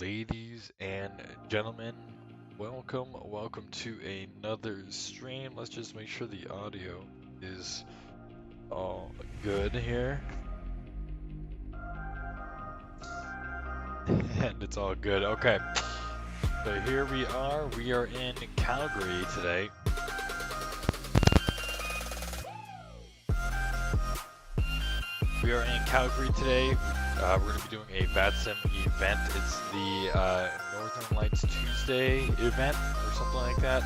ladies and gentlemen. Welcome to another stream. Let's just make sure the audio is all good here. And it's all good. Okay. So here we are. We are in Calgary today. We are in Calgary today. We're going to be doing a Vatsim event. It's the Northern Lights Tuesday event or something like that.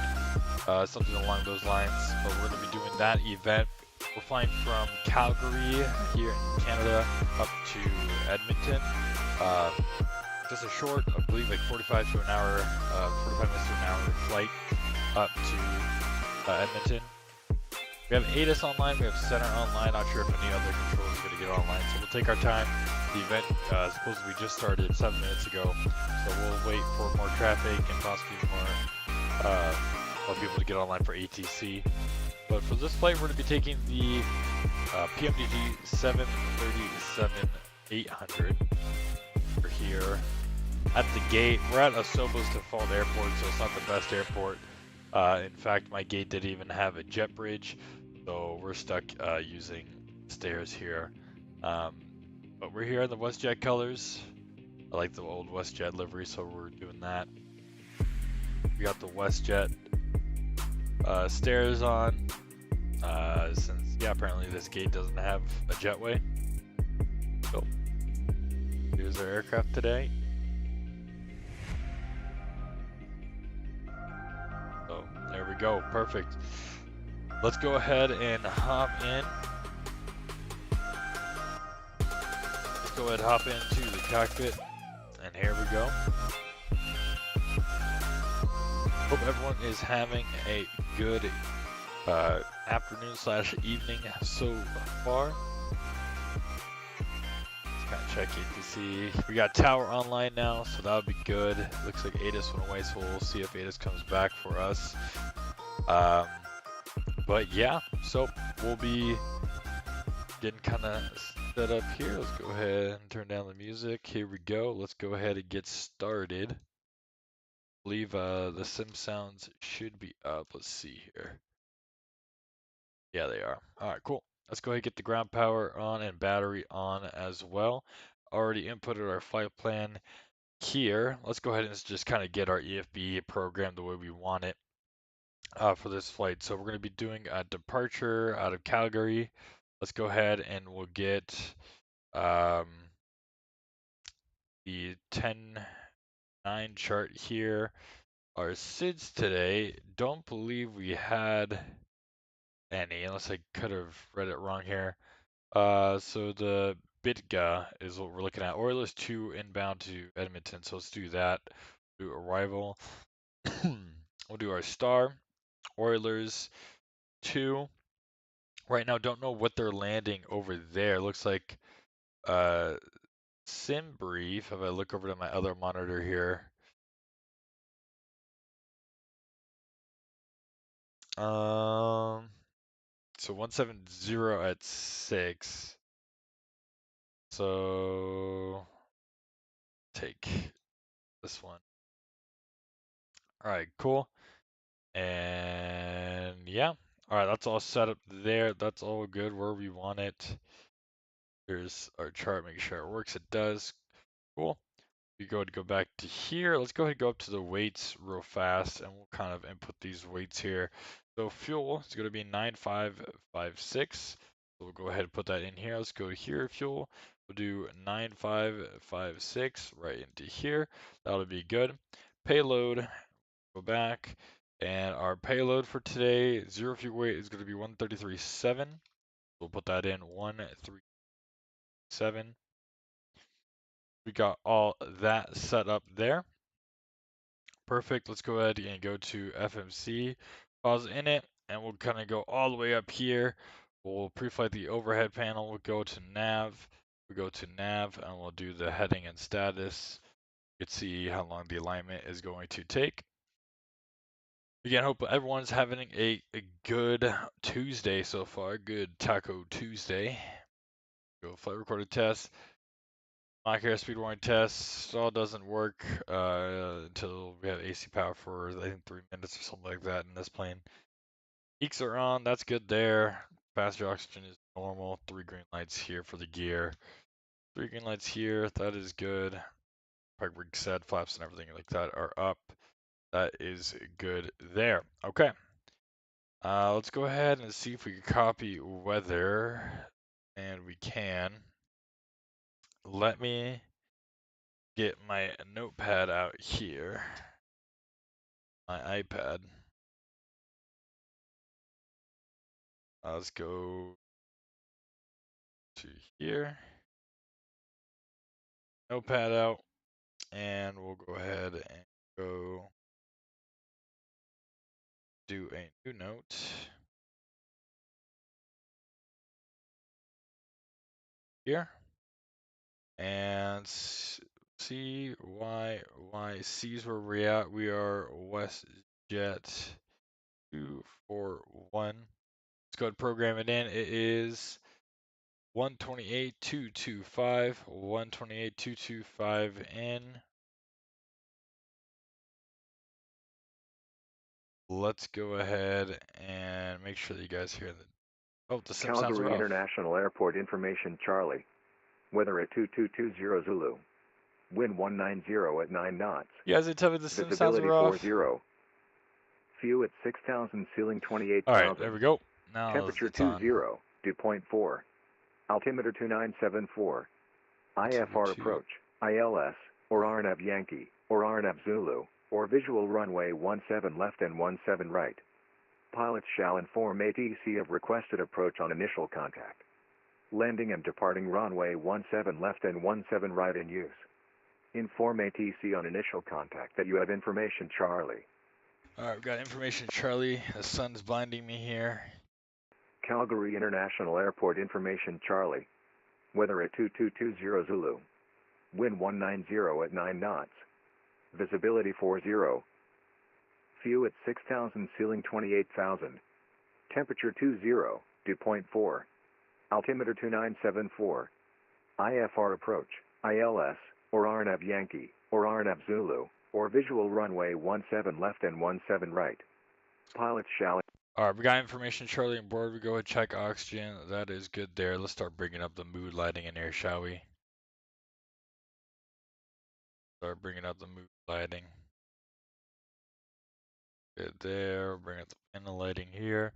Something along those lines. But we're going to be doing that event. We're flying from Calgary here in Canada up to Edmonton. Just a short, I believe like 45 minutes to an hour flight up to Edmonton. We have ATIS online, we have Center online, not sure if any other controls are going to get online, so we'll take our time. The event supposedly just started 7 minutes ago, so we'll wait for more traffic and possibly more people to get online for ATC. But for this flight, we're going to be taking the PMDG 737-800. We're here at the gate. We're at Asobo's default airport, so it's not the best airport. In fact, my gate didn't even have a jet bridge, so we're stuck using stairs here. But we're here in the WestJet colors. I like the old WestJet livery, so we're doing that. We got the WestJet stairs on, since, yeah, apparently this gate doesn't have a jetway. So, here's our aircraft today. So, there we go, perfect. Let's go ahead and hop in. Let's go ahead and hop into the cockpit, and here we go. Hope everyone is having a good afternoon/evening so far. Just kind of checking to see. We got Tower online now, so that'll be good. Looks like ATIS went away, so we'll see if ATIS comes back for us. But yeah, so we'll be getting kind of set up here. Let's go ahead and turn down the music. Here we go. Let's go ahead and get started. I believe the sim sounds should be up. Let's see here. Yeah, they are. All right, cool. Let's go ahead and get the ground power on and battery on as well. Already inputted our flight plan here. Let's go ahead and just kind of get our EFB program the way we want it for this flight. So we're going to be doing a departure out of Calgary. Let's go ahead and we'll get the 10-9 chart here. Our SIDS today, don't believe we had any, unless I could have read it wrong here. So the BITGA is what we're looking at. Oilers 2 inbound to Edmonton, so let's do that. Do arrival. We'll do our star. Oilers 2. Right now, don't know what they're landing over there. Looks like sim brief. If I look over to my other monitor here. So 170 at 6. So take this one. All right, cool. And yeah, all right, that's all set up there. That's all good where we want it. Here's our chart, make sure it works. It does. Cool. We go back to here. Let's go ahead and go up to the weights real fast, and we'll kind of input these weights here. So fuel is going to be 9556. So we'll go ahead and put that in here. Let's go here, fuel. We'll do 9556 right into here. That'll be good. Payload, go back. And our payload for today, zero fuel weight, is going to be 133.7. We'll put that in 137. We got all that set up there. Perfect. Let's go ahead and go to FMC, pause in it, and we'll kind of go all the way up here. We'll pre-flight the overhead panel. We'll go to nav. We go to nav, and we'll do the heading and status. You can see how long the alignment is going to take. Again, hope everyone's having a good Tuesday so far. Good Taco Tuesday. Go flight recorder test. Mock airspeed warning test. Stall doesn't work until we have AC power for I think 3 minutes or something like that in this plane. Peaks are on. That's good there. Passenger oxygen is normal. 3 green lights here for the gear. 3 green lights here. That is good. Pipe rig set. Flaps and everything like that are up. That is good there. Okay. Let's go ahead and see if we can copy weather. And we can. Let me get my notepad out here. My iPad. Let's go to here. Notepad out. And we'll go ahead and go do a new note. Here. And CYYC is where we're at. We are WestJet 241. Let's go ahead and program it in. It is 128.225. 128.225 in. Let's go ahead and make sure that you guys hear the. Oh, the sim sounds are Calgary off. International Airport information Charlie. Weather at 2220 Zulu. Wind 190 at 9 knots. You guys didn't tell me the sim sounds Visibility were off. 40. View at 6,000, ceiling All right, 28,000. there we go. Now Temperature it's on. 20, dew point 4. Altimeter 2974. Altimeter IFR 2. approach, ILS, or RNAV Yankee, or RNAV Zulu, or visual runway 17 left and 17 right. Pilots shall inform ATC of requested approach on initial contact. Landing and departing runway 17 left and 17 right in use. Inform ATC on initial contact that you have information Charlie. Alright, we've got information Charlie. The sun's blinding me here. Calgary International Airport information Charlie. Weather at 2220 Zulu. Wind 190 at 9 knots. Visibility 40. View at 6,000, ceiling 28,000. Temperature 20, dew point 4. Altimeter 2974. IFR approach, ILS, or RNAV Yankee, or RNAV Zulu, or visual runway 17 left and 17 right. Pilots shall. Alright, we got information Charlie on board. We go ahead and check oxygen. That is good there. Let's start bringing up the mood lighting in here, shall we? Start bringing up the mood lighting. Good there. Bring up the panel lighting here.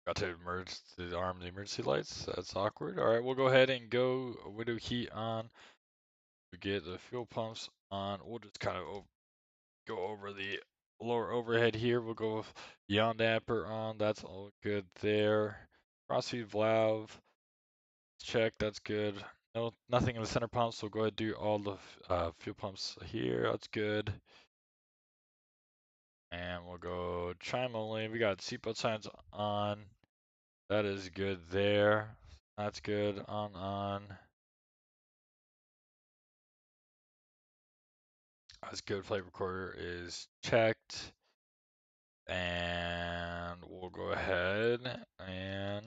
Got to merge the arm the emergency lights. That's awkward. Alright, we'll go ahead and go window heat on. We get the fuel pumps on. We'll just kind of go over the lower overhead here. We'll go with yaw damper on. That's all good there. Crossfeed valve. Check. That's good. No, nothing in the center pump. So we'll go ahead and do all the fuel pumps here. That's good. And we'll go chime only. We got seatbelt signs on. That is good there. That's good. On. That's good. Flight recorder is checked. And we'll go ahead and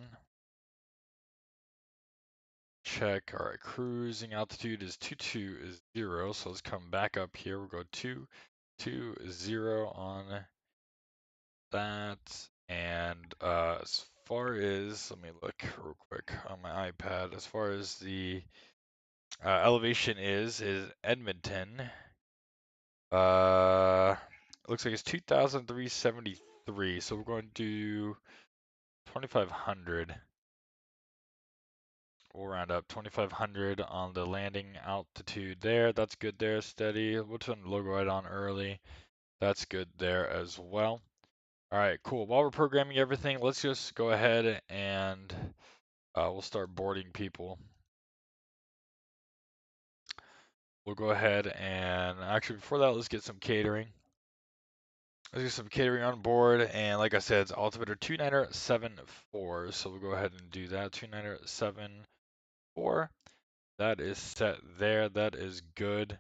check. All right, cruising altitude is 220, so let's come back up here. We'll go 220 on that. And as far as, let me look real quick on my iPad, as far as the elevation is Edmonton. Looks like it's 2,373, so we're going to do 2,500. We'll round up 2,500 on the landing altitude there. That's good there, steady. We'll turn the logo right on early. That's good there as well. All right, cool. While we're programming everything, let's just go ahead and we'll start boarding people. We'll go ahead and actually before that, let's get some catering. Let's get some catering on board. And like I said, it's altimeter 2974. So we'll go ahead and do that. 2974. That is set there. That is good.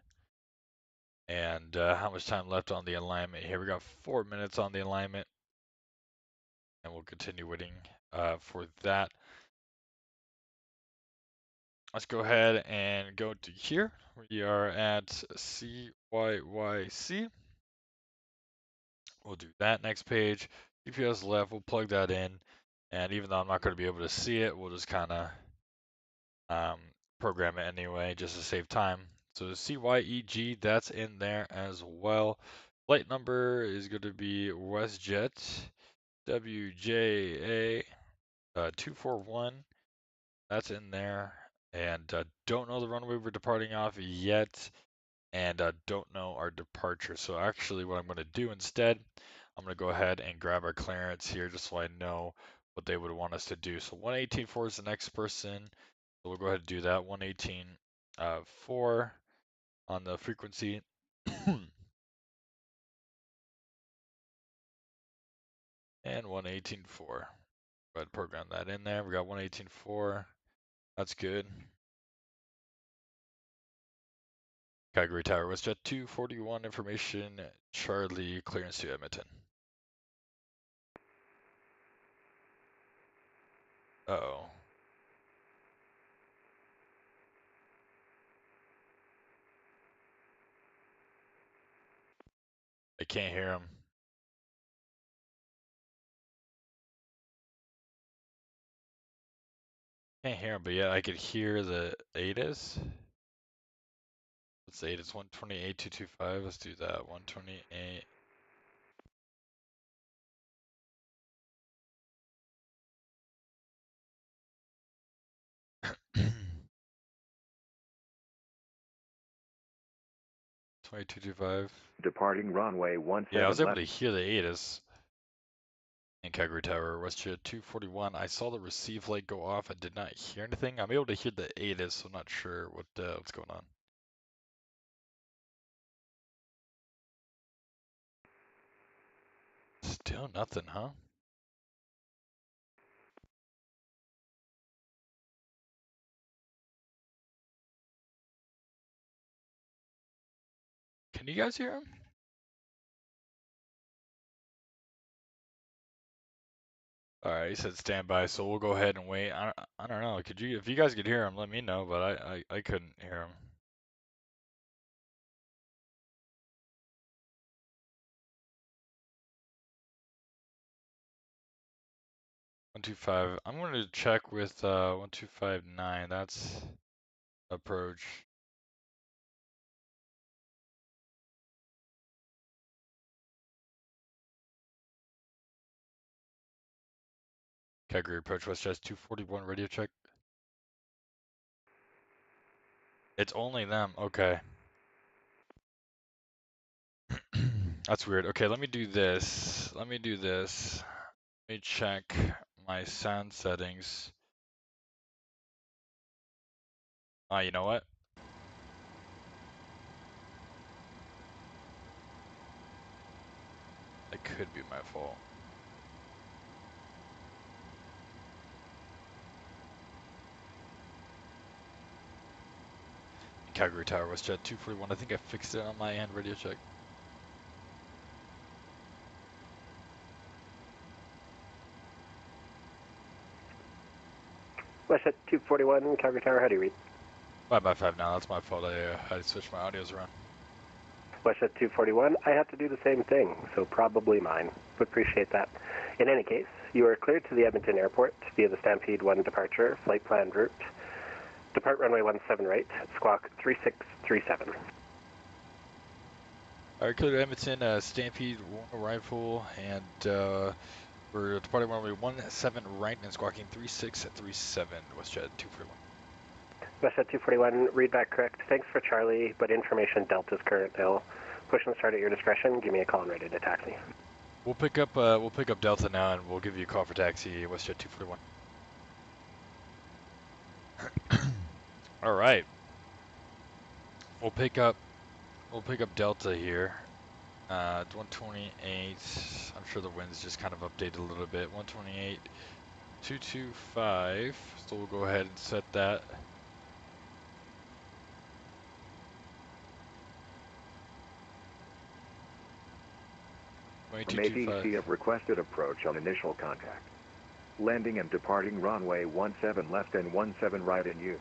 And how much time left on the alignment here? We got 4 minutes on the alignment. and we'll continue waiting for that. Let's go ahead and go to here. We are at CYYC. We'll do that next page. GPS left, we'll plug that in. And even though I'm not going to be able to see it, we'll just kind of program it anyway, just to save time. So the CYEG, that's in there as well. Flight number is going to be WestJet WJA 241. That's in there. And don't know the runway we're departing off yet. And don't know our departure. So actually what I'm going to do instead, I'm going to go ahead and grab our clearance here just so I know what they would want us to do. So 118.4 is the next person. So we'll go ahead and do that. 118.4 on the frequency. And 118.4. Go ahead and program that in there. We got 118.4. That's good. Calgary Tower, WestJet 241 information, Charlie, clearance to Edmonton. Uh-oh. I can't hear him. Can't hear him, but yeah, I could hear the ATIS. What's the ATIS? 128.225. Let's do that. 128. .2225. Departing runway 17 Yeah, I was able left. to hear the ATIS in Calgary Tower, WestJet 241. I saw the receive light go off. I did not hear anything. I'm able to hear the ATIS, so I'm not sure what's going on. Still nothing, huh? Can you guys hear him? All right, he said standby, so we'll go ahead and wait. I don't know. Could you, if you guys could hear him, let me know. But I couldn't hear him. 125. I'm going to check with 1259. That's approach. Calgary approach WestJet 241 radio check. It's only them. Okay. That's weird. Okay, let me do this. Let me check my sound settings. You know what? It could be my fault. Calgary Tower, WestJet 241. I think I fixed it on my end. Radio check. WestJet 241, Calgary Tower, how do you read? 5x5 now. That's my fault. I had to switch my audios around. WestJet 241, I have to do the same thing, so probably mine. Would appreciate that. In any case, you are cleared to the Edmonton Airport via the Stampede 1 departure, flight planned route. Depart runway 17 right, squawk 3637. Alright, clear to Edmonton, Stampede 1 arrival, and we're departing runway 17 right and squawking 3637, WestJet 241. WestJet 241, read back correct. Thanks for Charlie, but information Delta's current ill. Push and start at your discretion. Give me a call and ready to taxi. We'll pick up Delta now, and we'll give you a call for taxi, WestJet 241. All right. We'll pick up Delta here. 128. I'm sure the wind's just kind of updated a little bit. 128.225. So we'll go ahead and set that. From 2225. ATC of requested approach on initial contact. Landing and departing runway 17 left and 17 right in use.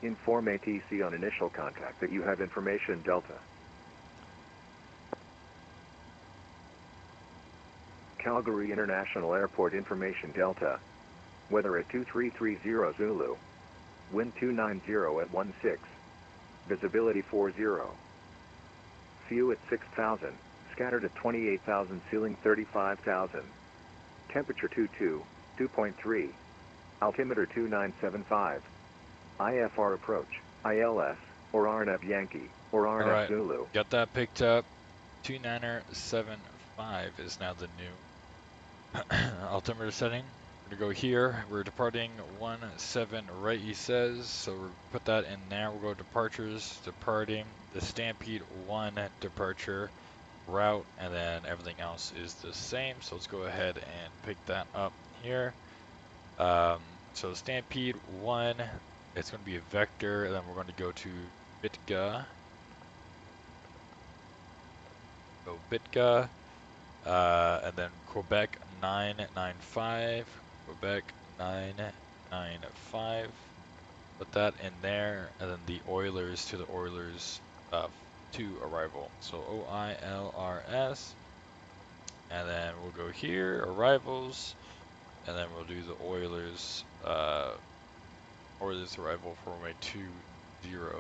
Inform ATC on initial contact that you have information Delta. Calgary International Airport information Delta. Weather at 2330 Zulu. Wind 290 at 16. Visibility 40. Few at 6,000. Scattered at 28,000. Ceiling 35,000. Temperature 2.3. Altimeter 2975. IFR approach. ILS, or RNF Yankee, or RNF Alright, Zulu. got that picked up. 2975 is now the new altimeter setting. We're gonna go here. We're departing 17 right, he says. So we'll put that in there. We'll go departures, departing, the Stampede 1 departure route, and then everything else is the same. So let's go ahead and pick that up here. So Stampede 1, it's going to be a vector, and then we're going to go to Bitka. Go Bitka, and then Quebec 995, Quebec 995. Put that in there, and then the Oilers to the Oilers 2 arrival. So OILRS, and then we'll go here, arrivals, and then we'll do the Oilers arrival for runway 20.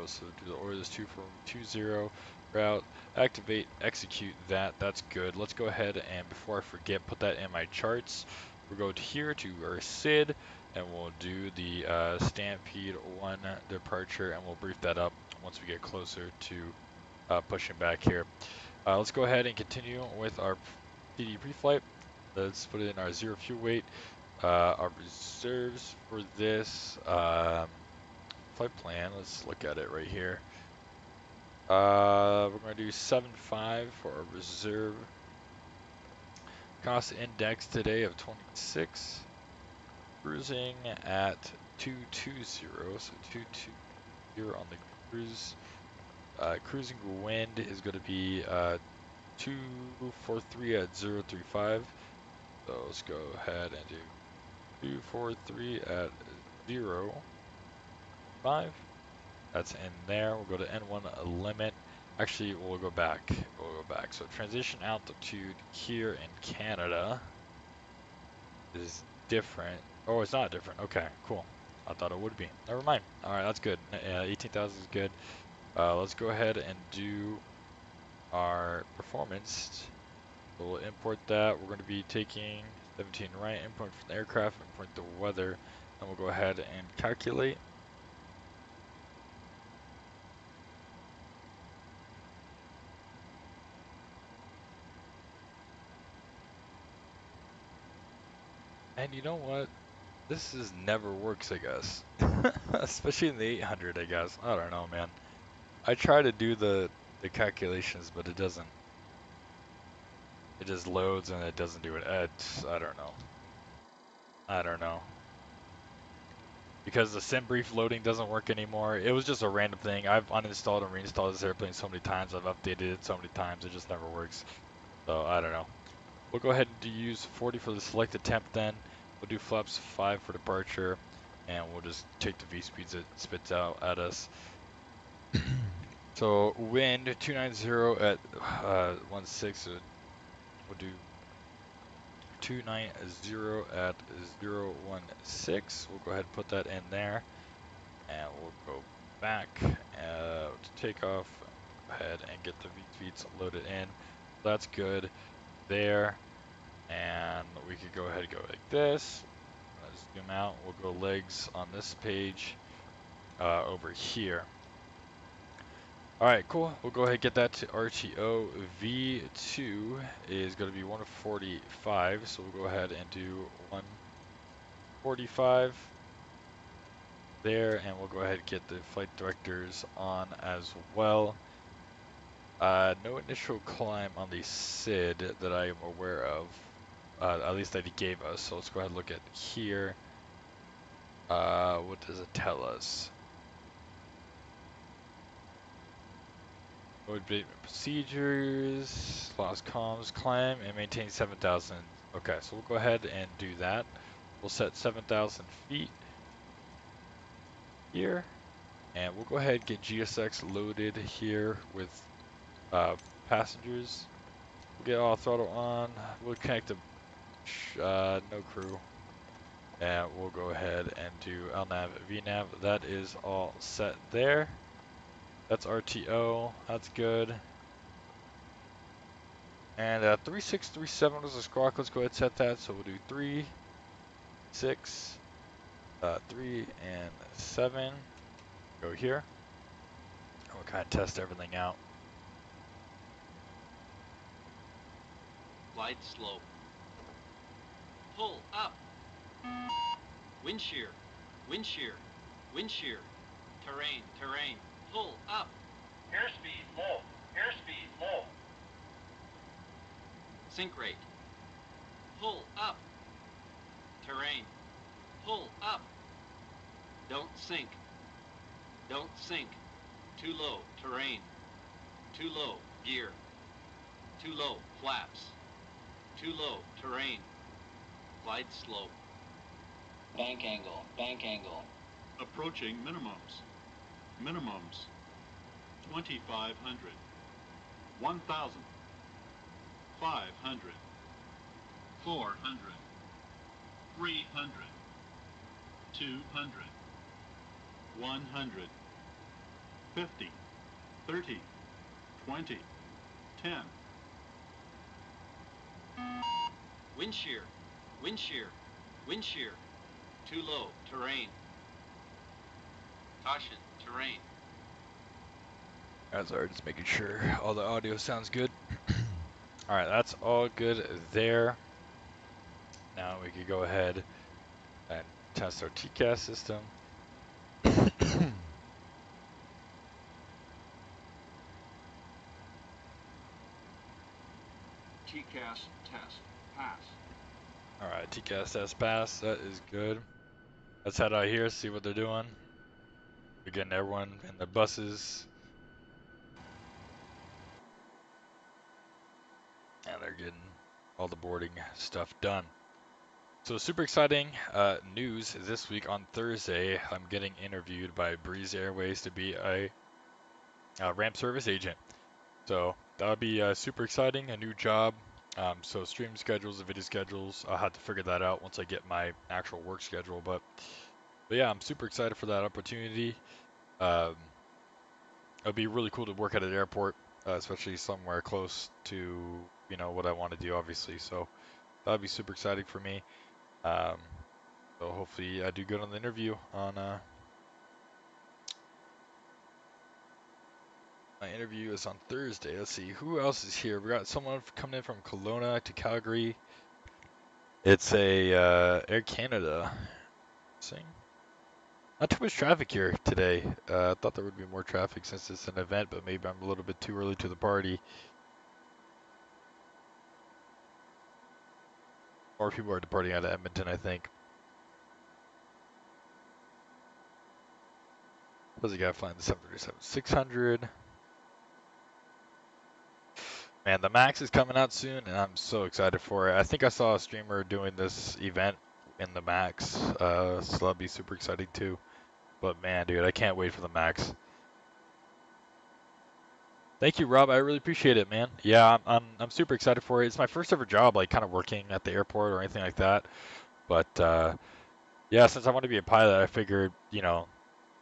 So do the Oilers 2 for 20 route, activate, execute that. That's good. Let's go ahead and before I forget, put that in my charts. We'll go to here to our SID, and we'll do the Stampede 1 departure, and we'll brief that up once we get closer to pushing back here. Let's go ahead and continue with our PD pre-flight. Let's put it in our 0 fuel weight. Our reserves for this flight plan, let's look at it right here. We're going to do 7.5 for our reserve. Cost index today of 26. Cruising at 220, so 220 on the cruise. Cruising wind is going to be 243 at 035. So let's go ahead and do 243 at 0.5. That's in there. We'll go to N1 limit. Actually, we'll go back. So transition altitude here in Canada is different. Oh, it's not different. Okay, cool. I thought it would be. Never mind. All right, that's good. 18,000 is good. Let's go ahead and do our performance. So we'll import that. We're going to be taking 17 right, import from the aircraft, import the weather, and we'll go ahead and calculate. And you know what? This is never works, I guess. Especially in the 800, I guess. I don't know, man. I try to do the calculations, but it doesn't. It just loads and it doesn't do it. I don't know. I don't know. Because the SimBrief loading doesn't work anymore. It was just a random thing. I've uninstalled and reinstalled this airplane so many times. I've updated it so many times. It just never works. So I don't know. We'll go ahead and use 40 for the selected temp then. We'll do flaps 5 for departure. And we'll just take the V-speeds it spits out at us. So wind 290 at 16. We'll do 290 at 016. We'll go ahead and put that in there. And we'll go back to take off. Go ahead and get the V-speeds loaded in. That's good there. And we could go ahead and go like this. Let's zoom out. We'll go legs on this page over here. Alright, cool. We'll go ahead and get that to RTO. V2 is going to be 145, so we'll go ahead and do 145 there, and we'll go ahead and get the flight directors on as well. No initial climb on the SID that I am aware of, at least that he gave us, so let's go ahead and look at here. What does it tell us? abatement procedures, lost comms, climb, and maintain 7,000. Okay, so we'll go ahead and do that. We'll set 7,000 feet here, and we'll go ahead and get GSX loaded here with passengers. We'll get all throttle on. We'll connect to no crew, and we'll go ahead and do LNAV, VNAV. That is all set there. That's RTO. That's good. And 3637 is a squawk. Let's go ahead and set that. So we'll do 3, 6, 3, and 7. Go here. And we'll kind of test everything out. Glide slope. Pull up. Wind shear. Wind shear. Wind shear. Terrain. Terrain. Pull up. Airspeed low. Airspeed low. Sink rate. Pull up. Terrain. Pull up. Don't sink. Don't sink. Too low. Terrain. Too low. Gear. Too low. Flaps. Too low. Terrain. Glide slope. Bank angle. Bank angle. Approaching minimums. Minimums. 2,500. 1,000. 500. 400. 300. 200. 100. 50. 30. 20. 10. Wind shear. Wind shear. Wind shear. Too low. Terrain. Caution. Terrain. That's alright, just making sure all the audio sounds good. Alright, that's all good there. Now we can go ahead and test our TCAS system. TCAS test. Pass. Alright, TCAS test pass. That is good. Let's head out here, see what they're doing. We're getting everyone in the buses. And they're getting all the boarding stuff done. So super exciting news this week on Thursday. I'm getting interviewed by Breeze Airways to be a ramp service agent. So that would be super exciting, a new job. So stream schedules and video schedules, I'll have to figure that out once I get my actual work schedule. But yeah, I'm super excited for that opportunity. It'd be really cool to work at an airport, especially somewhere close to, you know, what I want to do, obviously. So that'd be super exciting for me. So hopefully I do good on the interview on my interview is on Thursday. Let's see who else is here. We got someone coming in from Kelowna to Calgary. It's a Air Canada thing. Not too much traffic here today. I thought there would be more traffic since it's an event, but maybe I'm a little bit too early to the party. More people are departing out of Edmonton, I think. What's the guy flying the 737-600? Man, the Max is coming out soon, and I'm so excited for it. I think I saw a streamer doing this event in the Max, so that'll be super exciting too. But man, dude, I can't wait for the Max. Thank you, Rob. I really appreciate it, man. Yeah, I'm super excited for it. It's my first ever job, like kind of working at the airport or anything like that. But yeah, since I want to be a pilot, I figured, you know,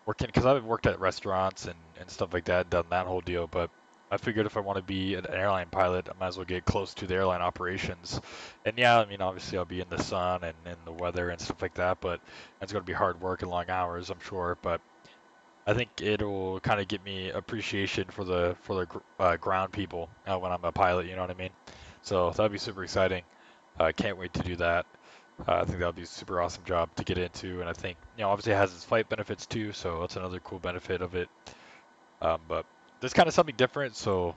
working, because I've worked at restaurants and stuff like that, done that whole deal. But I figured if I want to be an airline pilot, I might as well get close to the airline operations. And yeah, I mean, obviously I'll be in the sun and in the weather and stuff like that, but it's going to be hard work and long hours, I'm sure. But I think it'll kind of give me appreciation for the ground people when I'm a pilot, you know what I mean? So that'd be super exciting. I can't wait to do that. I think that'll be a super awesome job to get into, and I think, you know, obviously it has its flight benefits too, so that's another cool benefit of it. But this kind of something different, so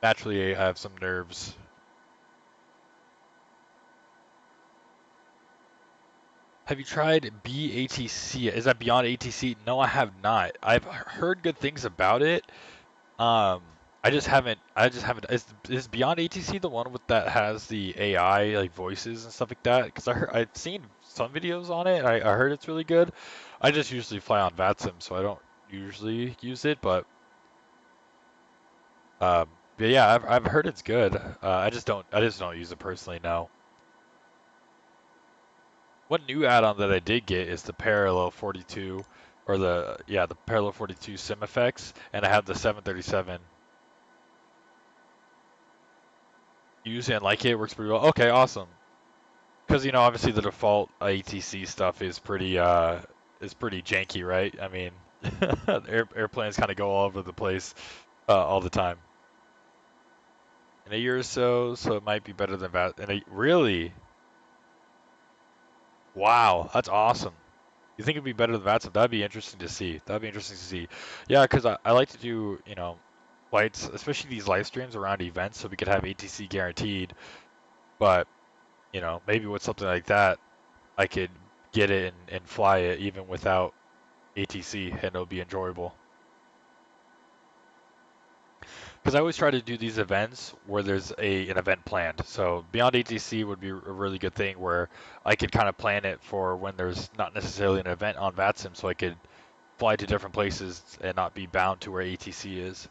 naturally I have some nerves. Have you tried BATC? Is that Beyond ATC? No, I have not. I've heard good things about it. I just haven't. Is Beyond ATC the one with that has the AI like voices and stuff like that? Because I've seen some videos on it. I heard it's really good. I just usually fly on Vatsim, so I don't usually use it. But yeah, I've heard it's good. I just don't use it personally now. One new add-on that I did get is the Parallel 42, or the Parallel 42 sim effects, and I have the 737. Use it and like it, works pretty well. Okay, awesome. Because obviously the default ATC stuff is pretty janky, right? I mean, airplanes kind of go all over the place all the time. In a year or so, so it might be better than that. Really? Wow, that's awesome. You think it'd be better than that? So that'd be interesting to see. That'd be interesting to see. Yeah, because I like to do, flights, especially these live streams around events, so we could have ATC guaranteed. But, maybe with something like that, I could get it and fly it even without ATC, and it'll be enjoyable. Because I always try to do these events where there's an event planned. So Beyond ATC would be a really good thing where I could kind of plan it for when there's not necessarily an event on VATSIM, so I could fly to different places and not be bound to where ATC is.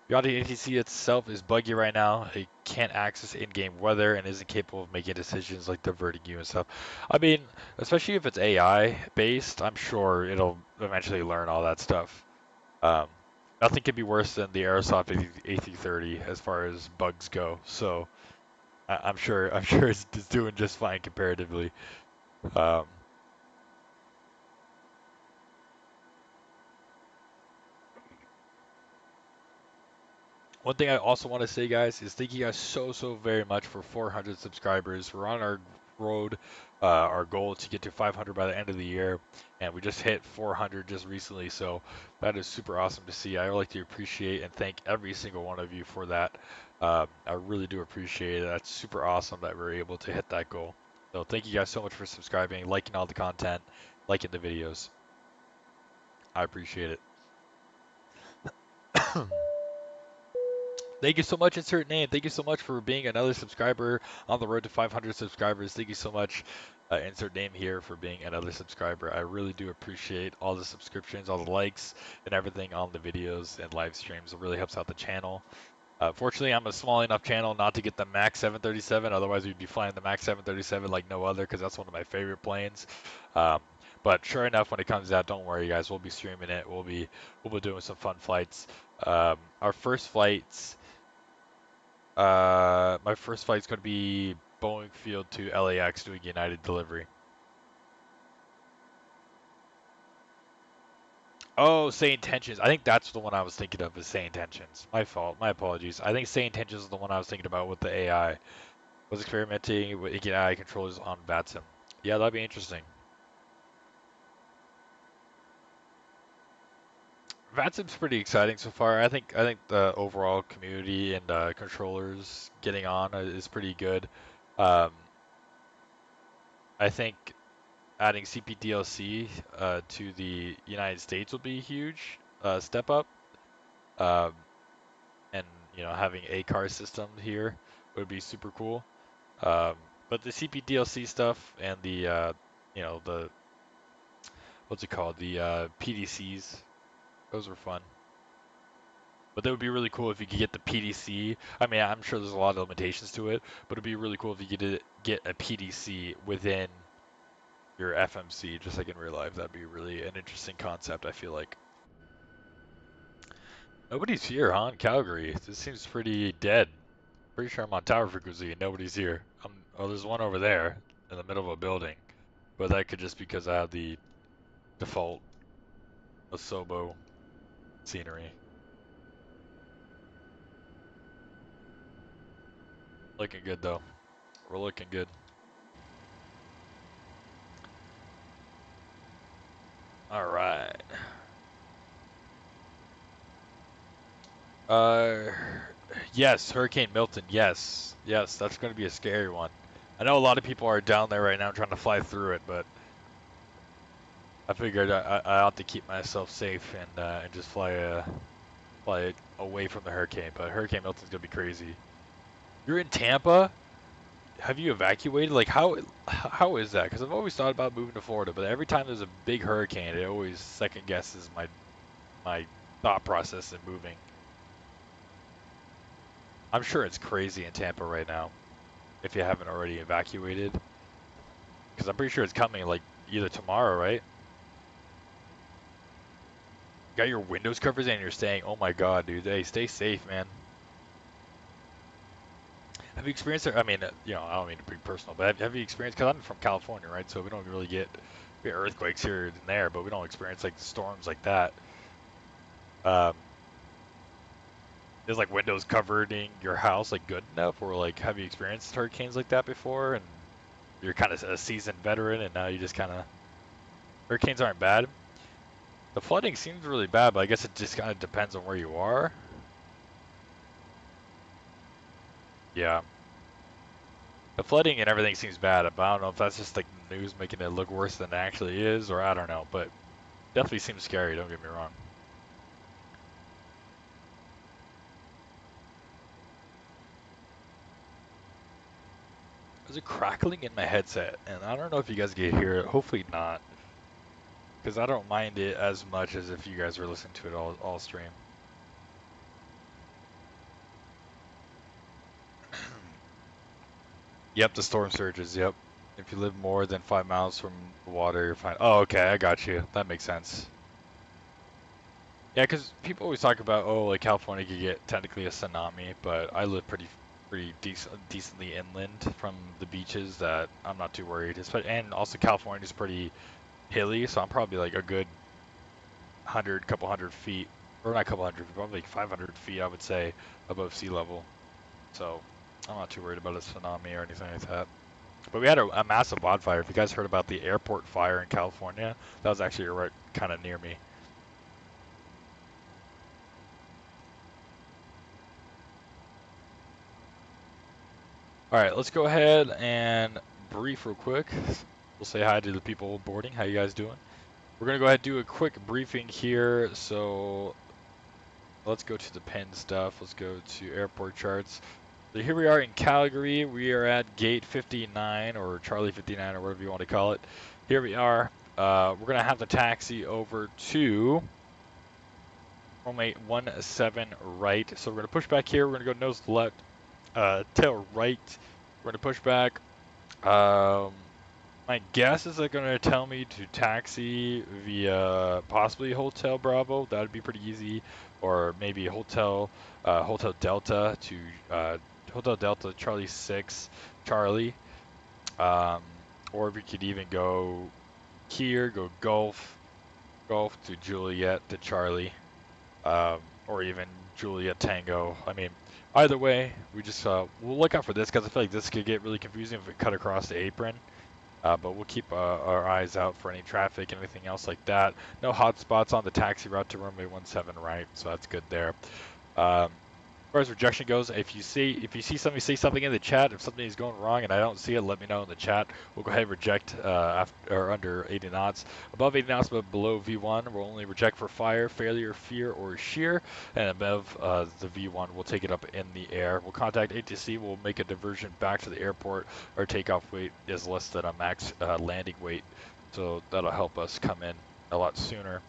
Beyond ATC itself is buggy right now. It can't access in-game weather and isn't capable of making decisions like diverting you and stuff. I mean, especially if it's AI based, I'm sure it'll eventually learn all that stuff. Um, Nothing could be worse than the Aerosoft A330 as far as bugs go. So I'm sure it's doing just fine comparatively. Um, One thing I also want to say, guys, is thank you guys so very much for 400 subscribers. We're on our road, our goal to get to 500 by the end of the year, and we just hit 400 just recently. So that is super awesome to see. I would like to appreciate and thank every single one of you for that. I really do appreciate it. That's super awesome that we're able to hit that goal. So thank you guys so much for subscribing, liking all the content, liking the videos. I appreciate it. Thank you so much, insert name. Thank you so much for being another subscriber on the road to 500 subscribers. Thank you so much, insert name here, for being another subscriber. I really do appreciate all the subscriptions, all the likes, and everything on the videos and live streams. It really helps out the channel. Fortunately, I'm a small enough channel not to get the Max 737. Otherwise, we'd be flying the Max 737 like no other, because that's one of my favorite planes. Um, but sure enough, when it comes out, don't worry, guys. We'll be streaming it. We'll be doing some fun flights. Our first flights. My first flight's going to be Boeing Field to LAX doing United delivery. Oh, Say Intentions. I think that's the one I was thinking of, is Say Intentions. My fault. My apologies. I think Say Intentions is the one I was thinking about with the AI. I was experimenting with AI controllers on Vatsim. Yeah, that'd be interesting. Vatsim's pretty exciting so far. I think the overall community and controllers getting on is pretty good. Um, I think adding CPDLC to the United States will be a huge step up. Um, and having a car system here would be super cool. But the CPDLC stuff and the what's it called, the PDCs, those were fun. But that would be really cool if you could get the PDC. I mean, I'm sure there's a lot of limitations to it, but it'd be really cool if you could get a PDC within your FMC, just like in real life. That'd be really an interesting concept, I feel like. Nobody's here, huh, in Calgary? This seems pretty dead. Pretty sure I'm on tower frequency and nobody's here. Oh, there's one over there in the middle of a building. But that could just be because I have the default Asobo scenery. Looking good, though. We're looking good. Alright. Yes, Hurricane Milton, yes. Yes, that's going to be a scary one. I know a lot of people are down there right now trying to fly through it, but I figured I ought to keep myself safe and just fly like away from the hurricane, but Hurricane Milton's gonna be crazy. You're in Tampa? Have you evacuated? Like how is that? Because I've always thought about moving to Florida, but every time there's a big hurricane, it always second guesses my thought process in moving. I'm sure it's crazy in Tampa right now, if you haven't already evacuated. Because I'm pretty sure it's coming like either tomorrow, right? Got your windows covers and you're staying. Oh my god, dude. Hey, stay safe, man. Have you experienced it? I mean, you know, I don't mean to be personal, but have you experienced, because I'm from California, right? So we don't really we get earthquakes here and there, but we don't experience like storms like that. Um, is like windows covering your house like good enough, or like have you experienced hurricanes like that before and you're kind of a seasoned veteran and now you just kind of, hurricanes aren't bad. The flooding seems really bad, but I guess it just kind of depends on where you are. Yeah. The flooding and everything seems bad, but I don't know if that's just like the news making it look worse than it actually is, or I don't know, but definitely seems scary, don't get me wrong. There's a crackling in my headset, and I don't know if you guys can hear it. Hopefully not, because I don't mind it as much as if you guys were listening to it all stream. Yep, the storm surges, yep. If you live more than 5 miles from the water, you're fine. Oh, okay, I got you. That makes sense. Yeah, because people always talk about, oh, like California could get technically a tsunami, but I live pretty decently inland from the beaches that I'm not too worried. And also California is pretty hilly, so I'm probably like a good couple hundred feet, or not a couple hundred, probably like 500 feet, I would say, above sea level. So I'm not too worried about a tsunami or anything like that. But we had a massive wildfire. If you guys heard about the airport fire in California, that was actually right kind of near me. All right, let's go ahead and brief real quick. We'll say hi to the people boarding. How you guys doing? We're gonna go ahead and do a quick briefing here. So let's go to the pin stuff. Let's go to airport charts. So here we are in Calgary. We are at gate 59 or Charlie 59 or whatever you want to call it. Here we are. We're gonna have the taxi over to runway 17 right. So we're gonna push back here. We're gonna go nose left, tail right. We're gonna push back. My guess is they're gonna tell me to taxi via possibly Hotel Bravo. That would be pretty easy, or maybe Hotel Delta to Hotel Delta Charlie 6 Charlie. Or we could even go here, go Golf to Juliet to Charlie, or even Juliet Tango. I mean, either way, we just we'll look out for this because I feel like this could get really confusing if we cut across the apron. But we'll keep our eyes out for any traffic and anything else like that. No hot spots on the taxi route to runway 17 right, so that's good there. As far as rejection goes, if you see somebody say something in the chat, if something is going wrong and I don't see it, let me know in the chat. We'll go ahead and reject after or under 80 knots. Above 80 knots, but below V1, we'll only reject for fire, failure, fear, or shear. And above the V1, we'll take it up in the air. We'll contact ATC. We'll make a diversion back to the airport. Our takeoff weight is less than a max landing weight, so that'll help us come in a lot sooner.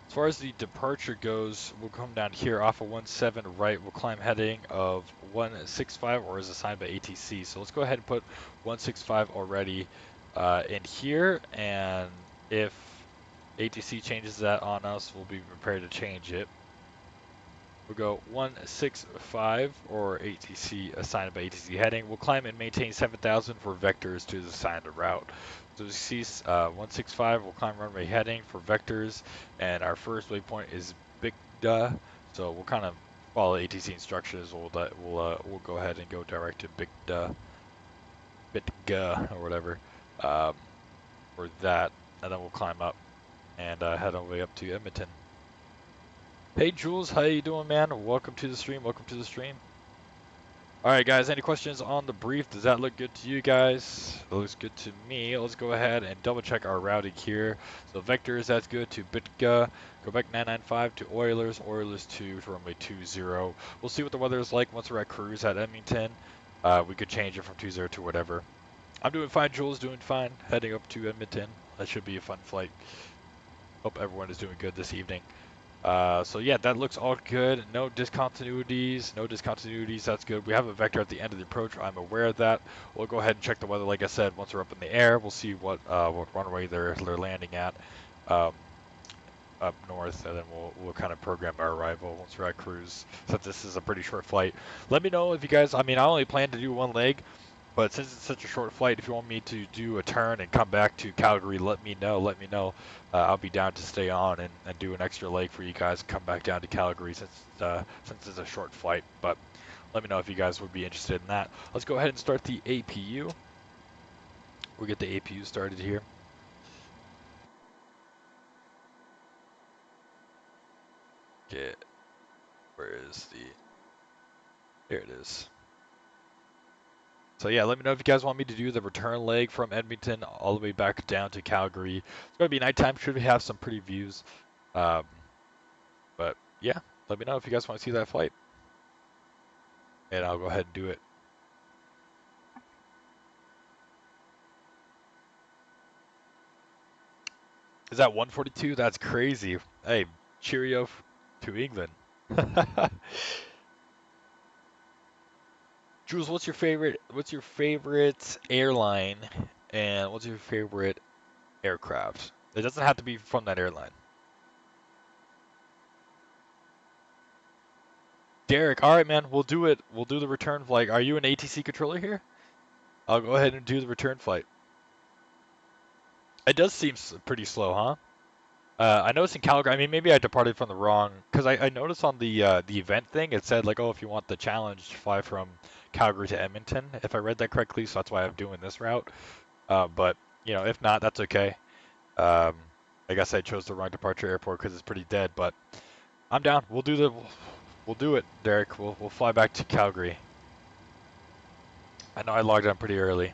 As far as the departure goes, we'll come down here off of 17 right. We'll climb heading of 165, or is assigned by ATC. So let's go ahead and put 165 already in here. And if ATC changes that on us, we'll be prepared to change it. We'll go 165, or ATC assigned by ATC heading. We'll climb and maintain 7,000 for vectors to the assigned route. So you see 165, we'll climb runway heading for vectors, and our first waypoint is Big Duh. So we'll kind of follow ATC instructions. We'll go ahead and go direct to Big Duh, or whatever, for that, and then we'll climb up and head all the way up to Edmonton. Hey Jules, how you doing, man? Welcome to the stream. Welcome to the stream. All right, guys, any questions on the brief? Does that look good to you guys? It looks good to me. Let's go ahead and double check our routing here. So vectors, that's good to Bitka, Quebec 995 to Oilers, Oilers to runway 20. We'll see what the weather is like once we're at cruise at Edmonton. We could change it from 20 to whatever. I'm doing fine, Jules doing fine, heading up to Edmonton. That should be a fun flight. Hope everyone is doing good this evening. So yeah, that looks all good. No discontinuities, that's good. We have a vector at the end of the approach, I'm aware of that. We'll go ahead and check the weather, like I said, once we're up in the air. We'll see what runway they're landing at up north, and then we'll kind of program our arrival once we're at cruise, since this is a pretty short flight. Let me know if you guys, I mean, I only plan to do one leg, but since it's such a short flight, if you want me to do a turn and come back to Calgary, let me know. I'll be down to stay on and do an extra leg for you guys and come back down to Calgary since it's a short flight. But let me know if you guys would be interested in that. Let's go ahead and start the APU. We'll get the APU started here. Get, where is the, there it is. So yeah, let me know if you guys want me to do the return leg from Edmonton all the way back down to Calgary. It's going to be nighttime, should we have some pretty views. But yeah, let me know if you guys want to see that flight. And I'll go ahead and do it. Is that 142? That's crazy. Hey, cheerio to England. Jules, what's your favorite airline and what's your favorite aircraft? It doesn't have to be from that airline. Derek, all right, man, we'll do it. We'll do the return flight. Are you an ATC controller here? I'll go ahead and do the return flight. It does seem pretty slow, huh? I noticed in Calgary, I mean, maybe I departed from the wrong, because I noticed on the event thing, it said, like, oh, if you want the challenge, fly from Calgary to Edmonton, if I read that correctly, so that's why I'm doing this route. But, you know, if not, that's okay. I guess I chose the wrong departure airport because it's pretty dead, but I'm down. We'll do it, Derek. We'll fly back to Calgary. I know I logged on pretty early.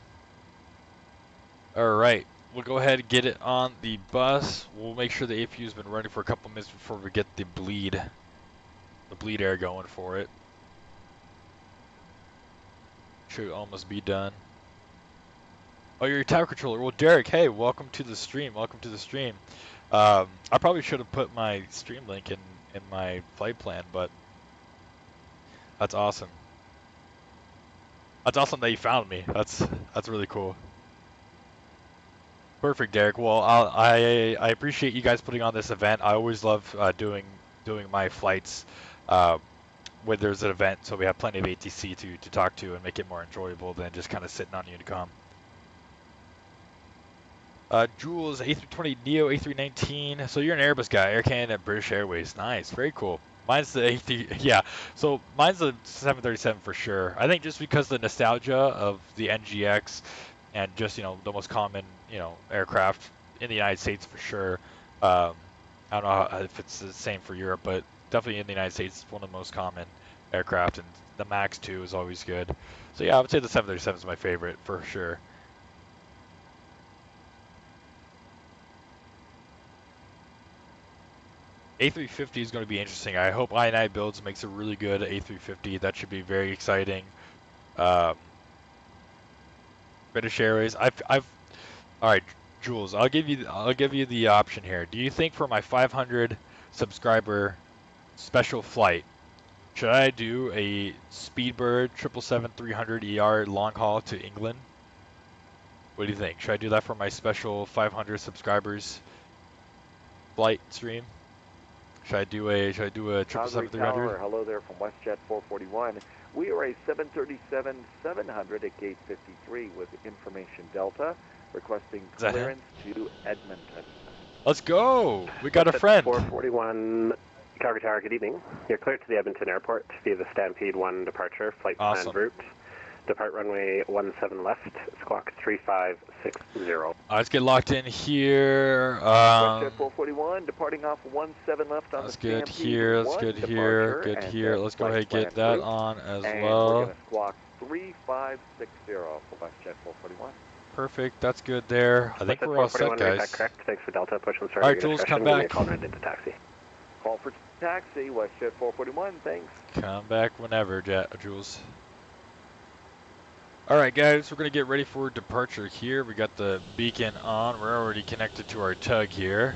All right. We'll go ahead and get it on the bus. We'll make sure the APU's been running for a couple minutes before we get the bleed air going for it. Should almost be done. Oh, you're a tower controller. Well, Derek, hey, welcome to the stream. I probably should have put my stream link in my flight plan, but that's awesome. That's awesome that you found me. That's really cool. Perfect, Derek. Well, I appreciate you guys putting on this event. I always love doing my flights when there's an event, so we have plenty of ATC to talk to and make it more enjoyable than just kind of sitting on Unicom. Jules, A320neo, A319. So you're an Airbus guy, Air Canada, British Airways. Nice, very cool. Mine's the A3, yeah. So mine's the 737 for sure. I think just because the nostalgia of the NGX and just, you know, the most common, you know, aircraft in the United States for sure. I don't know if it's the same for Europe, but definitely in the United States, it's one of the most common aircraft, and the MAX 2 is always good. So yeah, I would say the 737 is my favorite for sure. A350 is going to be interesting. I hope I9 Builds makes a really good A350. That should be very exciting. British Airways. All right, Jules. I'll give you the option here. Do you think for my 500 subscriber special flight, should I do a Speedbird 777-300ER long haul to England? What do you think? Should I do that for my special 500 subscribers flight stream? Should I do a 777-300? Hello there from WestJet 441. We are a 737-700 at gate 53 with information Delta, requesting clearance to Edmonton. Let's go! We got a friend. 441 Calgary Tower, good evening. You're cleared to the Edmonton Airport via the Stampede 1 departure, flight plan route. Depart runway 17 left, squawk 3560. Let's get locked in here. WestJet 441, departing off 17 left on That's the good Stampede here. That's 1 good here. departure, Good and here. then Let's go flight ahead and get plan that route. on as And we're well. going to squawk 3560 for WestJet 441. Perfect. That's good there. I think WestJet we're all set, 441, read guys. that correct. Thanks for Delta, push and start All right, your Jules, discussion. come Give me a back. call and into taxi. Call for taxi, WestJet 441, thanks. Come back whenever, Jules. All right, guys, we're going to get ready for departure here. We got the beacon on. We're already connected to our tug here.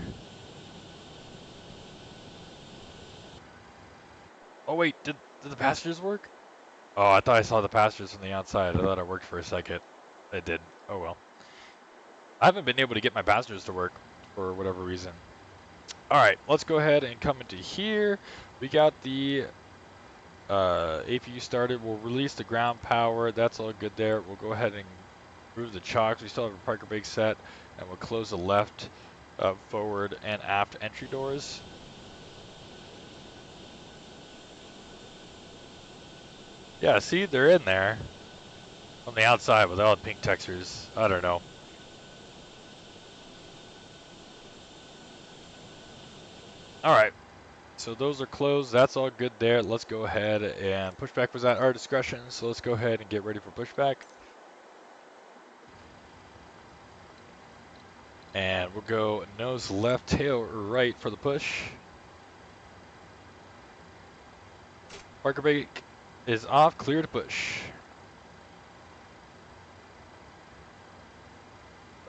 Oh, wait, did the passengers work? Oh, I thought I saw the passengers from the outside. I thought it worked for a second. It did. Oh, well. I haven't been able to get my passengers to work for whatever reason. All right, let's go ahead and come into here. We got the APU started. We'll release the ground power. That's all good there. We'll go ahead and move the chocks. We still have a parker brake set, and we'll close the left, forward, and aft entry doors. Yeah, see, they're in there on the outside with all the pink textures. I don't know. All right. So those are closed. That's all good there. Let's go ahead and pushback was at our discretion. So let's go ahead and get ready for pushback. And we'll go nose left, tail right for the push. Parker brake is off, clear to push.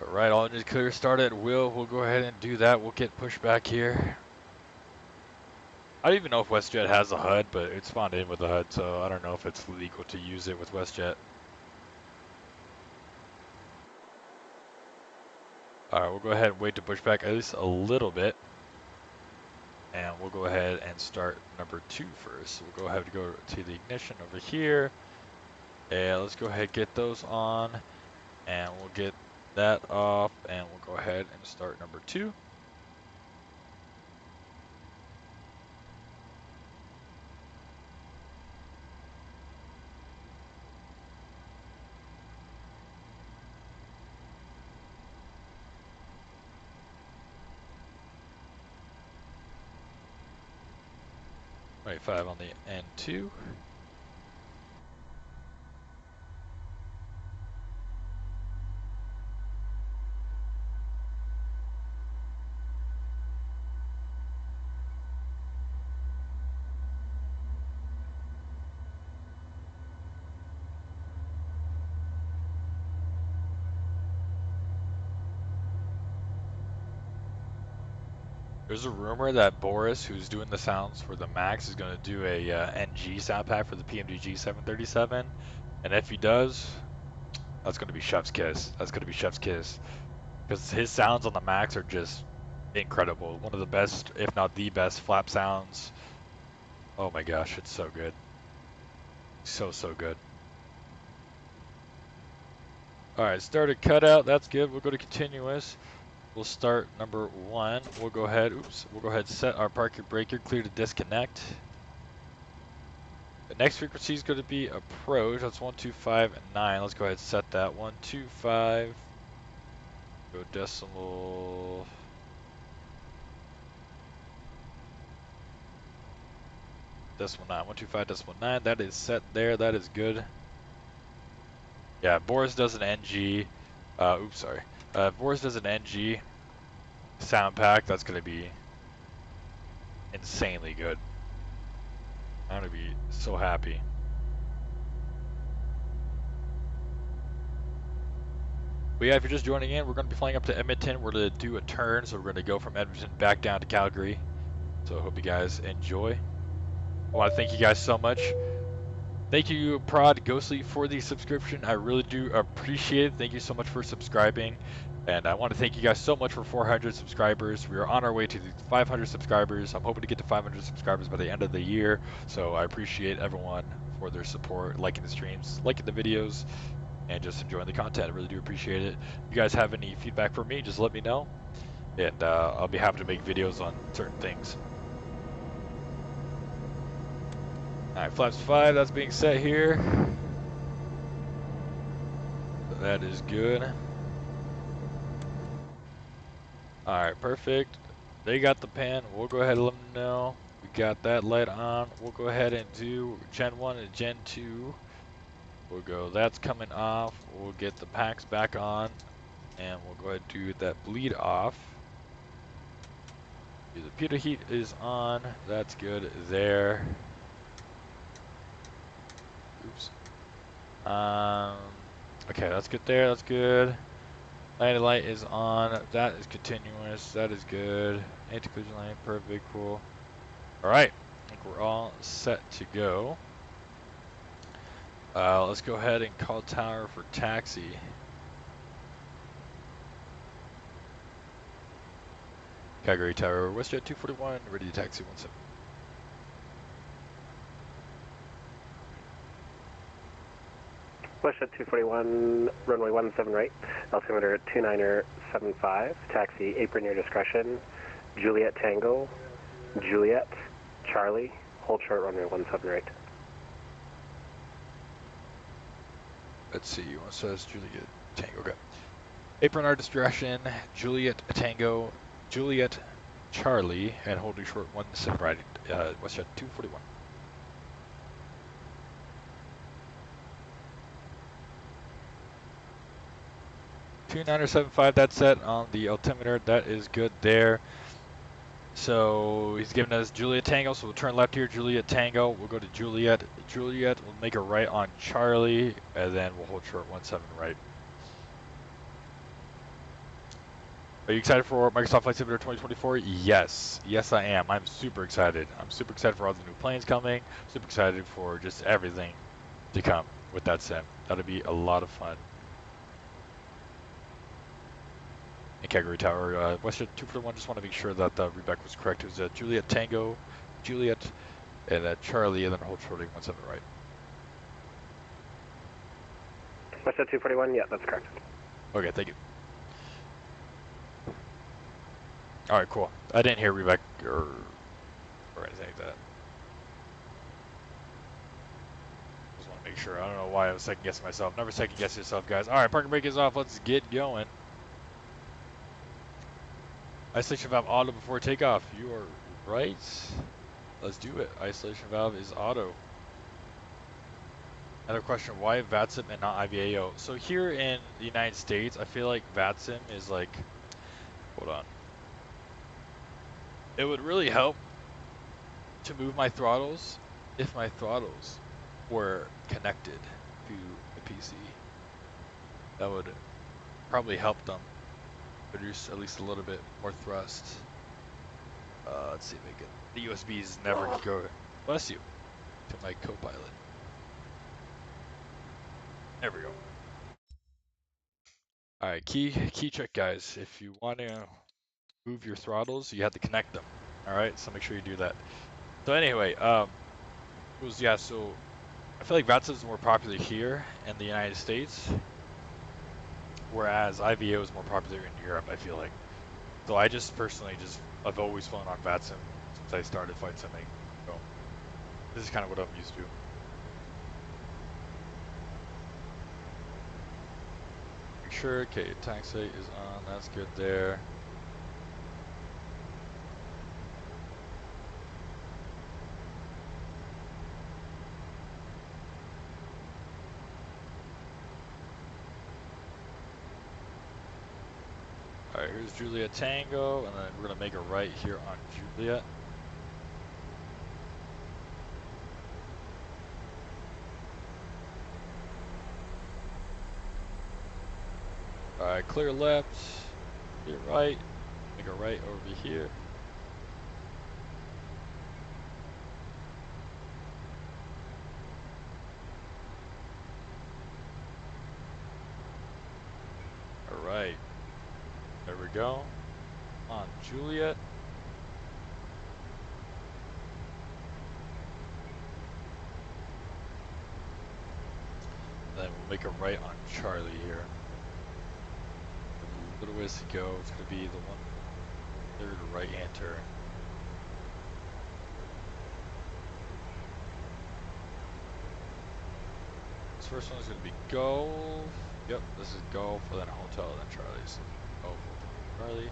All right, all engines clear, start at will. We'll go ahead and do that. We'll get pushback here. I don't even know if WestJet has a HUD, but it spawned in with a HUD, so I don't know if it's legal to use it with WestJet. All right, we'll go ahead and wait to push back at least a little bit. And we'll go ahead and start number 2 first. So we'll go ahead and go to the ignition over here. And let's go ahead and get those on. And we'll get that off. And we'll go ahead and start number 2. .5 on the N2. There's a rumor that Boris, who's doing the sounds for the Max, is going to do a NG sound pack for the PMDG 737. And if he does, that's going to be chef's kiss. That's going to be chef's kiss. Because his sounds on the Max are just incredible. One of the best, if not the best, flap sounds. Oh my gosh, it's so good. So good. Alright, started cutout. That's good. We'll go to continuous. We'll start number 1. We'll go ahead, set our parking breaker, clear to disconnect. The next frequency is going to be approach. That's 125.9. Let's go ahead and set that. 125. Go decimal. Decimal 9. 125.9. That is set there. That is good. Yeah, Boris does an NG. Oops, sorry. Boris does an NG sound pack. That's going to be insanely good. I'm going to be so happy. But yeah, if you're just joining in, we're going to be flying up to Edmonton. We're going to do a turn, so we're going to go from Edmonton back down to Calgary. So I hope you guys enjoy. I want to thank you guys so much. Thank you, Prod Ghostly, for the subscription. I really do appreciate it. Thank you so much for subscribing. And I want to thank you guys so much for 400 subscribers. We are on our way to the 500 subscribers. I'm hoping to get to 500 subscribers by the end of the year. So I appreciate everyone for their support, liking the streams, liking the videos, and just enjoying the content. I really do appreciate it. If you guys have any feedback for me, just let me know. And I'll be happy to make videos on certain things. Alright, flaps 5, that's being set here. That is good. Alright, perfect. They got the pan. We'll go ahead and let them know. We got that light on. We'll go ahead and do Gen 1 and Gen 2. We'll go, that's coming off. We'll get the packs back on. And we'll go ahead and do that bleed off. The Peter heat is on. That's good there. Oops. Okay, that's good there. That's good. Landing light is on. That is continuous. That is good. Anti-collision light. Perfect. Cool. All right. I think we're all set to go. Let's go ahead and call tower for taxi. Calgary Tower, WestJet 241, ready to taxi 17. WestJet 241, runway 17 right, altimeter 29er75, taxi apron your discretion, Juliet Tango, Juliet, Charlie, hold short runway 17 right. Let's see, what says Juliet Tango, okay. Apron our discretion, Juliet Tango, Juliet Charlie, and holding short 17 right, WestJet 241. $29.75, that's set on the altimeter. That is good there. So he's giving us Juliet Tango, so we'll turn left here, Juliet Tango. We'll go to Juliet. Juliet, we'll make a right on Charlie, and then we'll hold short 17 right. Are you excited for Microsoft Flight Simulator 2024? Yes. Yes, I am. I'm super excited. I'm super excited for all the new planes coming. Super excited for just everything to come with that sim. That'll be a lot of fun. In Calgary Tower, WestJet 241, just want to make sure that the readback was correct. It was Juliet Tango, Juliet, and Charlie, and then hold short 17 right. WestJet 241, yeah, that's correct. Okay, thank you. All right, cool. I didn't hear readback or anything like that. Just want to make sure. I don't know why I was second guessing myself. Never second guess yourself, guys. All right, parking brake is off. Let's get going. Isolation valve auto before takeoff. You are right. Let's do it. Isolation valve is auto. Another question, why Vatsim and not IVAO? So here in the United States, I feel like Vatsim is like, hold on. It would really help to move my throttles if my throttles were connected to the PC. That would probably help them produce at least a little bit more thrust. Let's see if I can. The USBs never go, bless you, to my co-pilot. There we go. All right, key check, guys. If you want to move your throttles, you have to connect them. All right, so make sure you do that. So anyway, yeah. So I feel like Vatsim is more popular here in the United States, whereas IVAO is more popular in Europe. I feel like. So I just personally I've always flown on Vatsim since I started flight simming. So this is kind of what I'm used to. Make sure, okay, taxi is on. That's good there. Alright, here's Juliet Tango, and then we're going to make a right here on Juliet. Alright, clear left, clear right, make a right over here. Alright, there we go. On Juliet. Then we'll make a right on Charlie here. A little ways to go. It's going to be the 1/3 right hand turn. This first one is going to be go. Yep, this is Golf, and then Hotel, then Charlie's. Golf, Hotel, Charlie.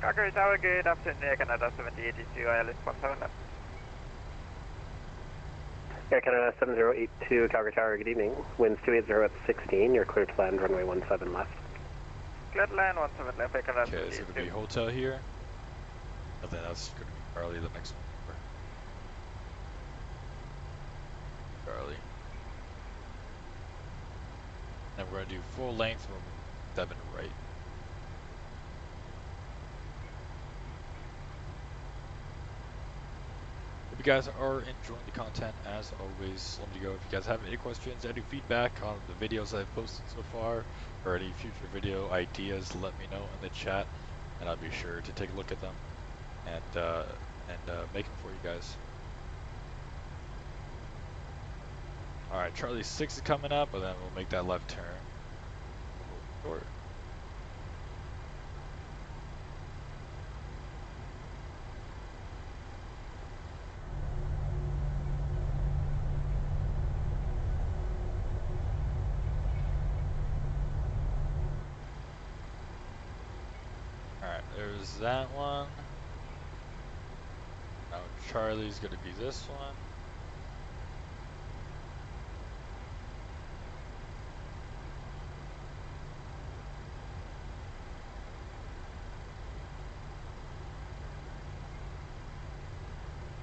Calgary Tower, good afternoon, Air Canada 7082, ILS 17 left. Air Canada 7082, Calgary Tower, good evening. Winds 280 at 16, you're clear to land runway 17 left. Clear to land 17 left, Air Canada Okay, it's going to be 7082. Hotel here. And then that's going to be Charlie, the next one. Charlie. Then we're going to do full length from 7 right. If you guys are enjoying the content, as always, let me go. If you guys have any questions, any feedback on the videos I've posted so far, or any future video ideas, let me know in the chat, and I'll be sure to take a look at them and make them for you guys. All right, Charlie 6 is coming up, and then we'll make that left turn. Short. Alright, there's that one. Now Charlie's gonna be this one.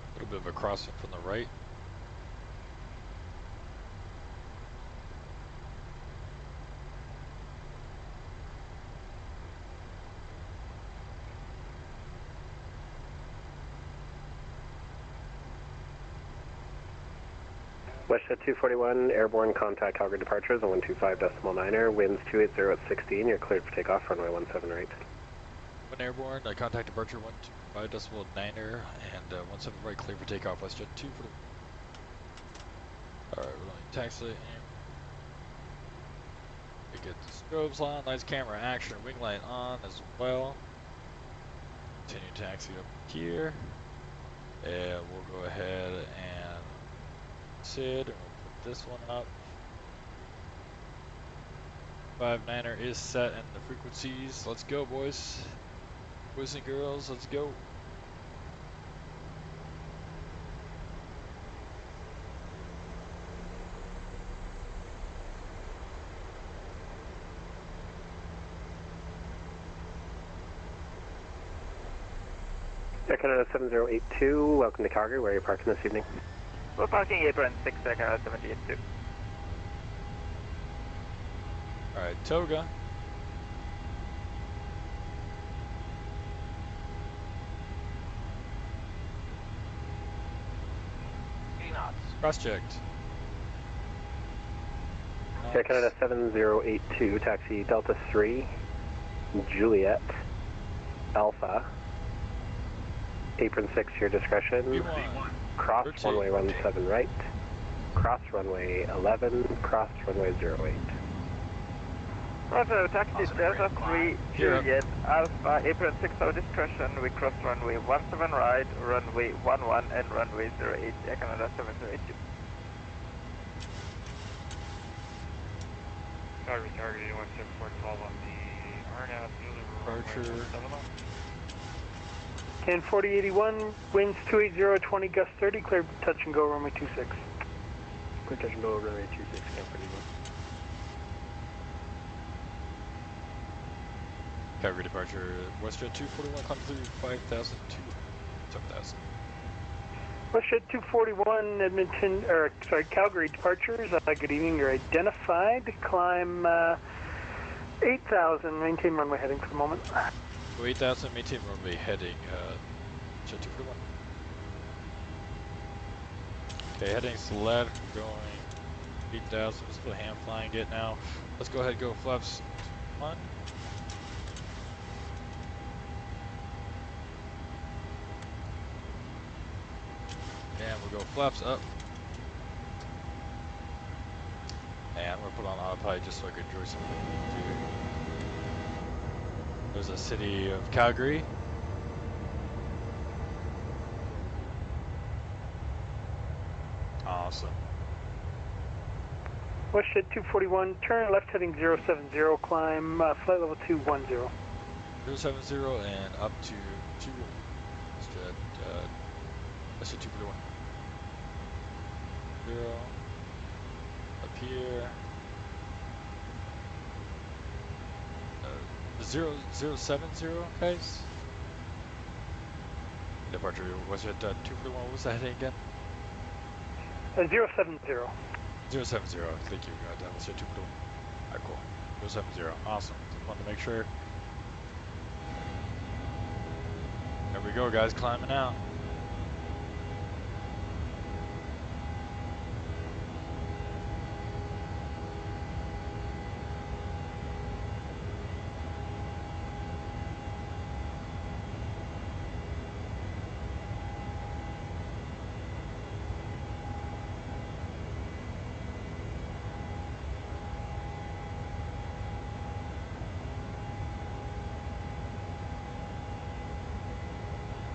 A little bit of a crossing from the right. WestJet 241, airborne contact Calgary departures on 125.9er, winds 280 at 16, you're cleared for takeoff, runway 17 right. One airborne, contact departure 125.9er, and 17 right, clear for takeoff. WestJet 241. Alright, we're going to taxi. We get the strobes on, lights, camera, action, wing light on as well. Continue taxi up here. And we'll go ahead and SID, and we'll put this one up. 59er is set and the frequencies. Let's go, boys. Boys and girls, let's go. Air Canada 7082, welcome to Calgary, where are you parking this evening? We're parking apron 6, Air Canada 7082. Alright, Toga. Cross-checked. Air Canada 7082, taxi Delta 3, Juliet, Alpha, apron 6, your discretion, V1. cross 13. runway 17 right, cross runway 11, cross runway 08. Roger, taxi Delta 3, Here. Juliet, Alpha, apron 6, our discretion, we cross runway 17 right, runway 11, and runway 08, Air Canada 7082. Calgary Target 81612 on the RNAV Zulu runway Departure. 70. 104081, winds 280, 20 gust 30, clear touch and go runway 26. Clear touch and go runway 26, Calgary. Calgary departure, WestJet 241, climb through 5,000 to 7,000. WestJet 241, Edmonton, or sorry, Calgary departures. Good evening, you're identified. Climb 8,000, maintain runway heading for the moment. So 8,000, maintain runway heading, Jet 241. Okay, heading's left, going 8,000, let's put hand flying it now. Let's go ahead and go flaps 1. And we'll go flaps up. And I'm gonna put on autopilot just so I can enjoy some of it. There's the city of Calgary. Awesome. WestJet 241, turn left heading 070, climb flight level 210. 070 and up to 2. WestJet 241. 0. Up here. 070, guys. Departure. WestJet 241. What was that heading again? 070. 070. Thank you. WestJet 241. Alright, cool. 070. Awesome. Just wanted to make sure. There we go, guys. Climbing out.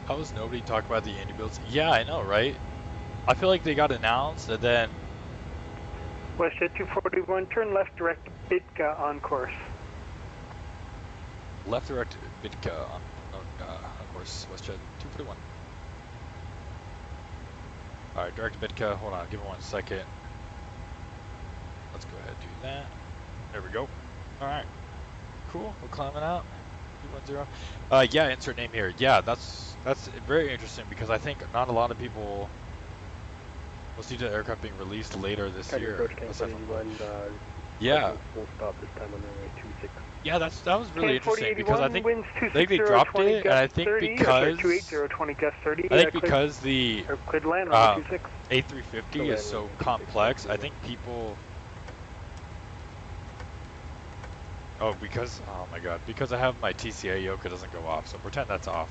How was nobody talking about the Indy builds? Yeah, I know, right? I feel like they got announced and then... WestJet 241, turn left direct Bitka on course. Left direct Bitka on course, WestJet 241. Alright, direct Bitka, hold on, give me 1 second. Let's go ahead and do that. There we go. Alright, cool, we're climbing out. 210. Yeah, insert name here. Yeah, that's very interesting because I think not a lot of people will see the aircraft being released later this year. Yeah. Full stop this time on runway 26. Yeah, that was really interesting because I think winds they dropped it, and I think 30, because 28020 gust 30. I think because the cleared land on 26. A350 is so complex, I think people. Oh, because oh my god, because I have my TCA yoke, it doesn't go off. So pretend that's off.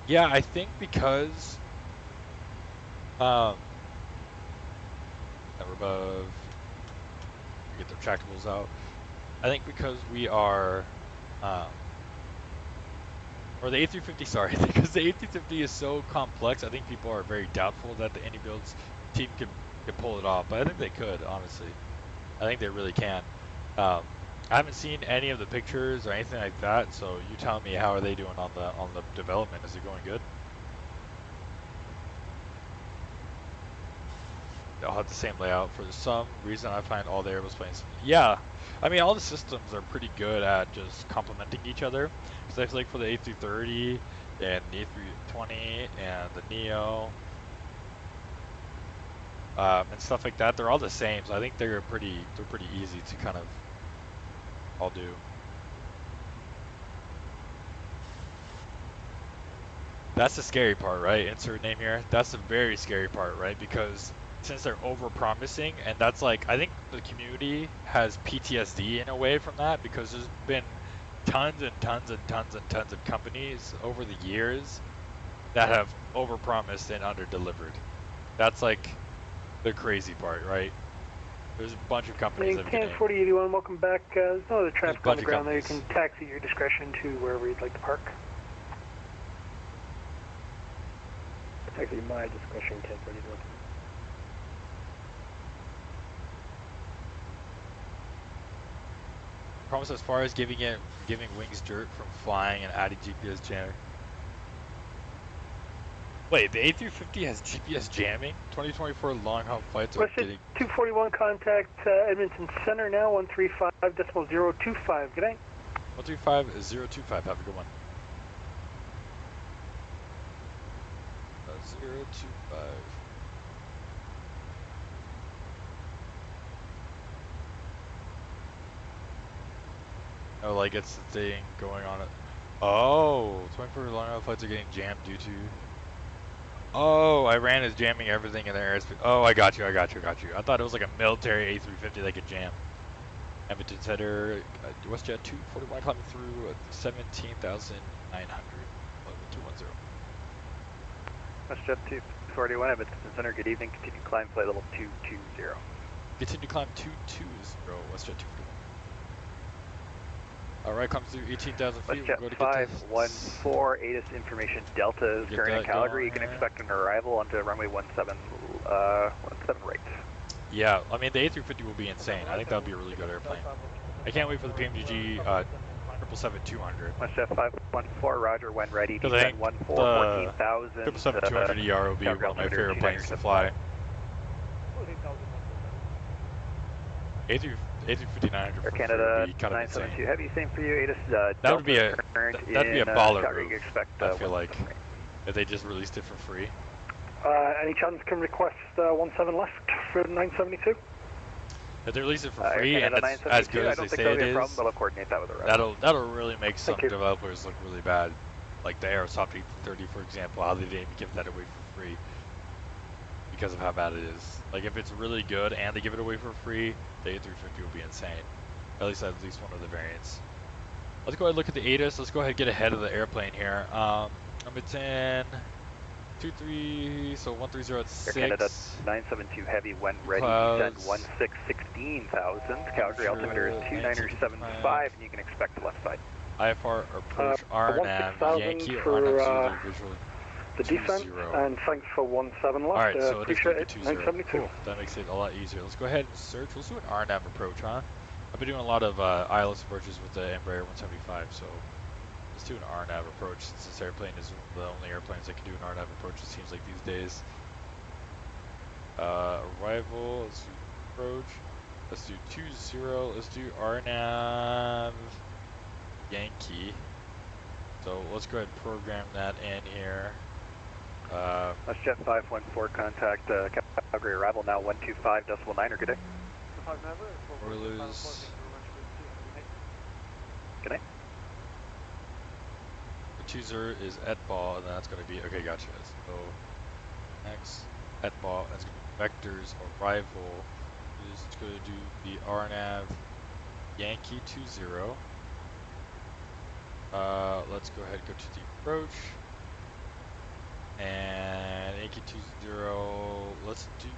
Yeah, I think because never above. Get the retractables out. I think because we are, or the A350, sorry, because the A350 is so complex, I think people are very doubtful that the Indy Builds team could pull it off. But I think they could, honestly. I think they really can. I haven't seen any of the pictures or anything like that, so you tell me, how are they doing on the development? Is it going good? They'll have the same layout. For some reason, I find all the Airbus planes. Yeah, I mean, all the systems are pretty good at just complementing each other. So I feel like for the A330 and the A320 and the Neo and stuff like that, they're all the same. So I think they're pretty easy to kind of all do. That's the scary part, right? Insert name here. That's the very scary part, right? Because since they're over-promising, and that's like, I think the community has PTSD in a way from that, because there's been tons and tons and tons and tons of companies over the years that have over-promised and under-delivered. That's like the crazy part, right? There's a bunch of companies that have been 4081, welcome back. There's no other traffic on the ground there. You can taxi your discretion to wherever you'd like to park. Taxi my discretion, 1041. Promise as far as giving wings dirt from flying and adding GPS jamming. Wait, the A350 has GPS jamming? 2024 long haul flights are getting... 241 contact Edmonton Center now, 135.025. Good night. 135.025, have a good one. 025. Oh, like it's the thing going on it. Oh, 24 long haul flights are getting jammed due to... Oh, Iran is jamming everything in their airspace. Oh, I got you. I thought it was like a military A350 they could jam. Edmonton Center, WestJet 241 climbing through 17,900. 210. WestJet 241, Edmonton Center, good evening. Continue climb flight level 220. Continue climb 220, WestJet 241. Alright, comes through 18,000 feet. We'll go to get 514, ATIS information Delta is current in Calgary. You can expect an arrival onto runway 17 right. Yeah, I mean the A350 will be insane. I think that'll be a really good airplane. I can't wait for the PMDG 777-200. Westjet 514, roger, when ready, Because I think descend 14, the 14,000. 777-200ER will be one of my favorite planes to fly. A350-900 for Canada would be kind of insane. 972 heavy, same for you, ATIS. That would be a baller Calgary, move. you expect, I feel like if they just released it for free. Any chance can request 17 left for 972? If they release it for free and it's as good as they say it is, but I'll coordinate that with the rest. that'll really make some developers look really bad. Like the Aerosoft 830, for example, how they didn't even give that away for free because of how bad it is. Like if it's really good and they give it away for free, the A350 will be insane. At least one of the variants. Let's go ahead and look at the ATIS. Let's go ahead and get ahead of the airplane here. Number 10, 23, so 130 at 6. Canada 972 heavy when ready, descend 16,000. Calgary altimeter is 2975, and you can expect the left side. IFR approach RNAV Yankee RNAV visual. The descent, and thanks for 17 left. Alright, so appreciate it is 972. Cool. That makes it a lot easier. Let's go ahead and search. Let's do an RNAV approach, huh? I've been doing a lot of ILS approaches with the Embraer 175, so let's do an RNAV approach since this airplane is one of the only airplanes that can do an RNAV approach, it seems like these days. Arrival, let's do approach. Let's do 20, let's do RNAV Yankee. So let's go ahead and program that in here. Jet 514, contact Calgary arrival now 125.9, good day. Orluz. Good day. The 20 is at ball, and that's going to be, okay, gotcha. So next at ball, that's going to be vectors arrival. It's going to do the RNAV Yankee 20. Let's go ahead and go to the approach. And Yankee 20, let's do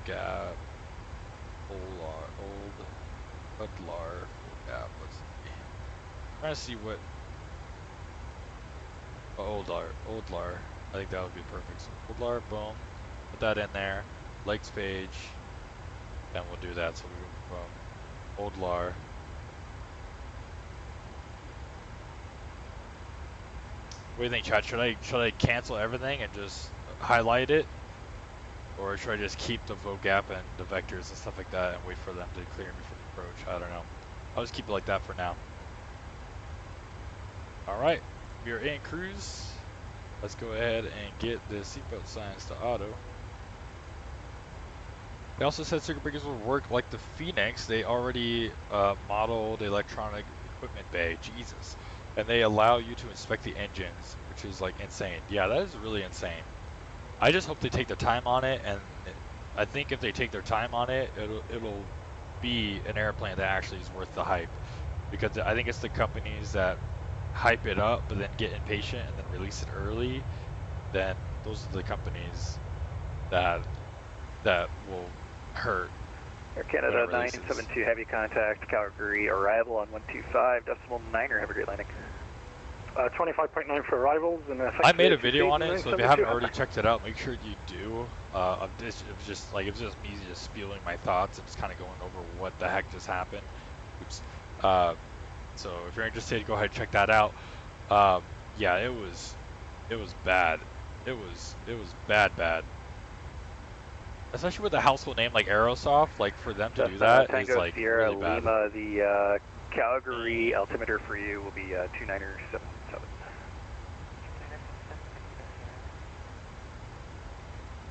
gap, old Udlar gap. Let's see. I'm trying to see what Oldlar. I think that would be perfect. So Oldlar, boom. Put that in there. Likes page. And we'll do that. So we go from Oldlar. What do you think, Chad? Should I cancel everything and just highlight it? Or should I just keep the VOGAP and the vectors and stuff like that and wait for them to clear me for the approach? I don't know. I'll just keep it like that for now. Alright, we are in cruise. Let's go ahead and get the seatbelt signs to auto. They also said circuit breakers will work like the Phoenix. They already modeled the electronic equipment bay. Jesus. And they allow you to inspect the engines, which is like insane. Yeah, that is really insane. I just hope they take their time on it, and I think if they take their time on it, it'll be an airplane that actually is worth the hype. Because I think it's the companies that hype it up, but then get impatient and then release it early. Then those are the companies that will hurt. Air Canada 972 heavy contact Calgary arrival on 125.9, have a great landing. 25.9 for arrivals, and I made a video on it, so if you haven't already checked it out, make sure you do. It was just me just spewing my thoughts and just kind of going over what the heck just happened. Oops. So if you're interested, go ahead and check that out. Yeah, it was bad. It was bad. Especially with a household name like Aerosoft, like for them to do that is like Sierra really bad. Lima, the Calgary altimeter for you will be 2977.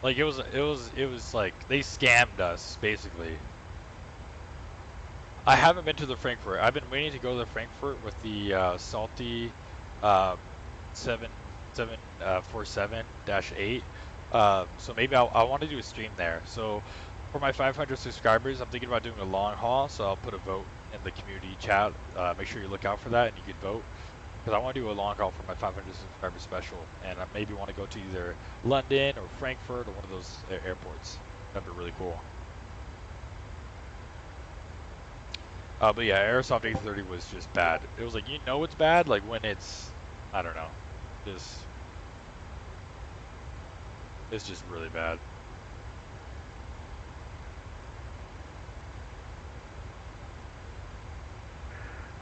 Like it was like they scammed us basically. I haven't been to the Frankfurt. I've been waiting to go to the Frankfurt with the Salty 747-8. So maybe I want to do a stream there. So for my 500 subscribers, I'm thinking about doing a long haul. So I'll put a vote in the community chat. Make sure you look out for that and you can vote. Because I want to do a long haul for my 500 subscriber special, and I maybe want to go to either London or Frankfurt or one of those airports. That'd be really cool. But yeah, Airsoft A30 was just bad. It was like, you know it's bad, like when it's, I don't know, it's just really bad.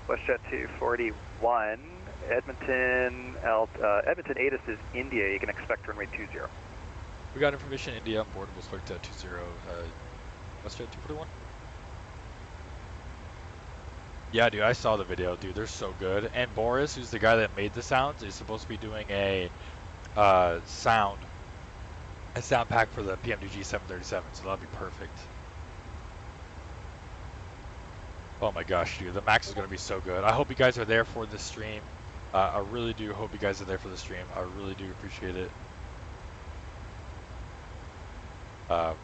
WestJet 241, Edmonton, Edmonton ATIS is India. You can expect runway 20. We got information India on board. We'll select 20, WestJet 241. Yeah, dude, I saw the video, dude. They're so good. And Boris, who's the guy that made the sounds, is supposed to be doing a sound pack for the PMDG 737, so that'll be perfect. Oh my gosh, dude, the Max is going to be so good. I hope you guys are there for this stream. I really do hope you guys are there for the stream. I really do appreciate it. I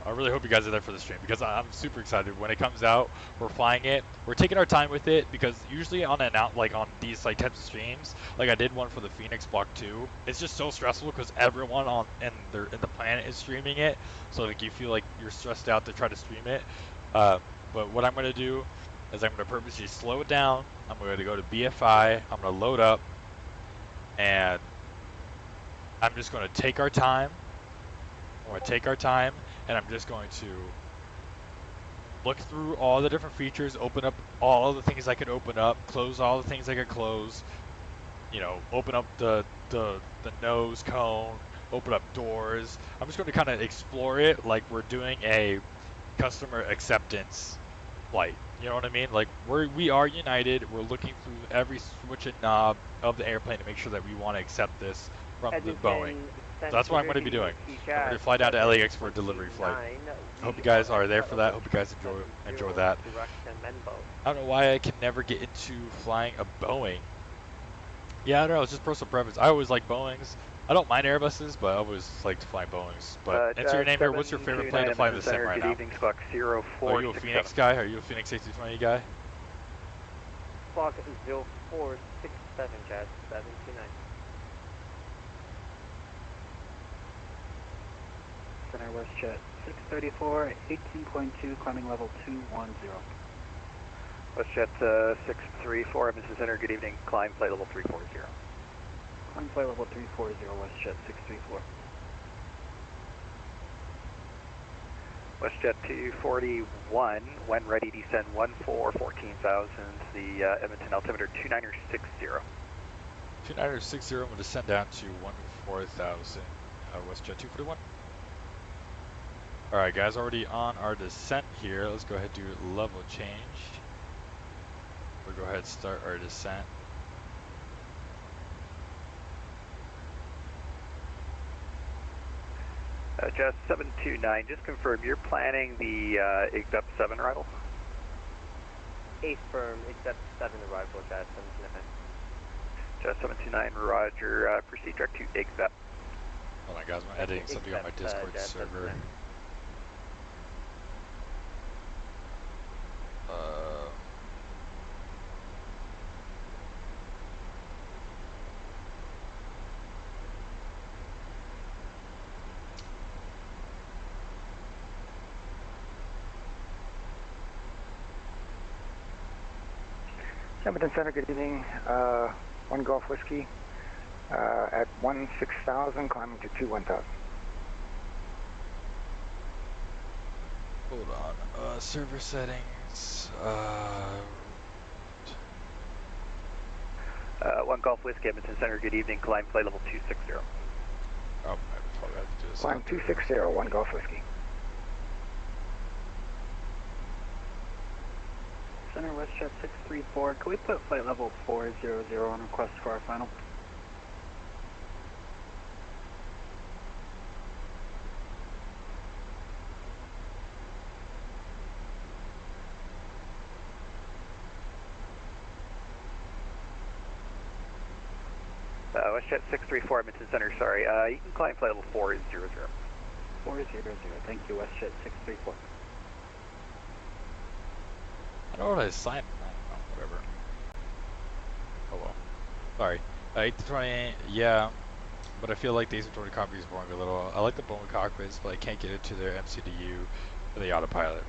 really hope you guys are there for the stream because I'm super excited. When it comes out, we're flying it. We're taking our time with it because usually on these like types of streams, like I did one for the Phoenix Block 2, it's just so stressful because everyone in the planet is streaming it. So like you feel like you're stressed out to try to stream it. But what I'm going to do is I'm going to purposely slow it down. I'm going to go to BFI. I'm going to load up. And I'm just going to take our time. I'm going to take our time. And I'm just going to look through all the different features, open up all the things I could open up, close all the things I could close. You know, open up the nose cone, open up doors. I'm just going to kind of explore it like we're doing a customer acceptance flight. You know what I mean? Like we are united. We're looking through every switch and knob of the airplane to make sure that we want to accept this from the Boeing. So that's what I'm going to be doing. I'm going to fly down to LAX for a delivery flight. Hope you guys are there for that. Hope you guys enjoy that. I don't know why I can never get into flying a Boeing. Yeah, I don't know. It's just personal preference. I always like Boeings. I don't mind Airbuses, but I always like to fly Boeings. But answer your name here. What's your favorite plane to fly in the sim right now? Are you a Phoenix guy? Are you a Phoenix A320 guy? Squawk 0467, Jazz 729. Center WestJet 634, 18.2, climbing level 210. WestJet 634, Edmonton Center, good evening. Climb flight level 340. Climb flight level 340, WestJet 634. WestJet 241, when ready, descend 14,000, the Edmonton altimeter 2960. 2960, I'm going to descend down to 14,000, WestJet 241. Alright guys, already on our descent here. Let's go ahead and do level change. We'll go ahead and start our descent. Just 729, just confirm, you're planning the except 7 arrival? A firm, except 7 arrival, Jazz 729. Just 729, roger, proceed direct to except. Hold on guys, I'm editing something on my Discord server. Edmonton Center, good evening. 1 Golf Whiskey at 16,000, climbing to 21,000. Hold on. Server settings. 1 Golf Whiskey, Edmonton Center, good evening. Climb flight level 260. Oh, I probably have to do this. Climb 260, 1 Golf Whiskey. Center WestJet 634, can we put flight level 400 on request for our final? WestJet 634, Edmonton Center, sorry. You can climb flight level 400. 400, thank you, WestJet 634. I don't know what I signed. I don't know, whatever. Sorry. 8-20, yeah, but I feel like the A320 cockpit is boring a little. I like the Boeing cockpits, but I can't get into their MCDU or the autopilot.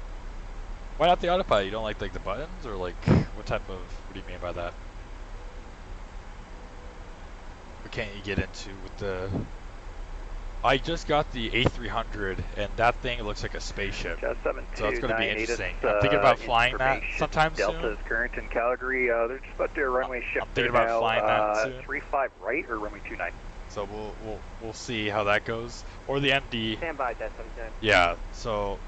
Why not the autopilot? You don't like the buttons, or like what type of? What do you mean by that? What can't you get into with the? I just got the A300, and that thing looks like a spaceship. Just So it's going to be 729 interesting. I'm thinking about flying that sometime Delta's soon. current in Calgary. They're just about to do a runway shift. I'm thinking about flying that soon. 35 right or runway 29. So we'll see how that goes. Or the MD. Stand by, Jet 710. Yeah. So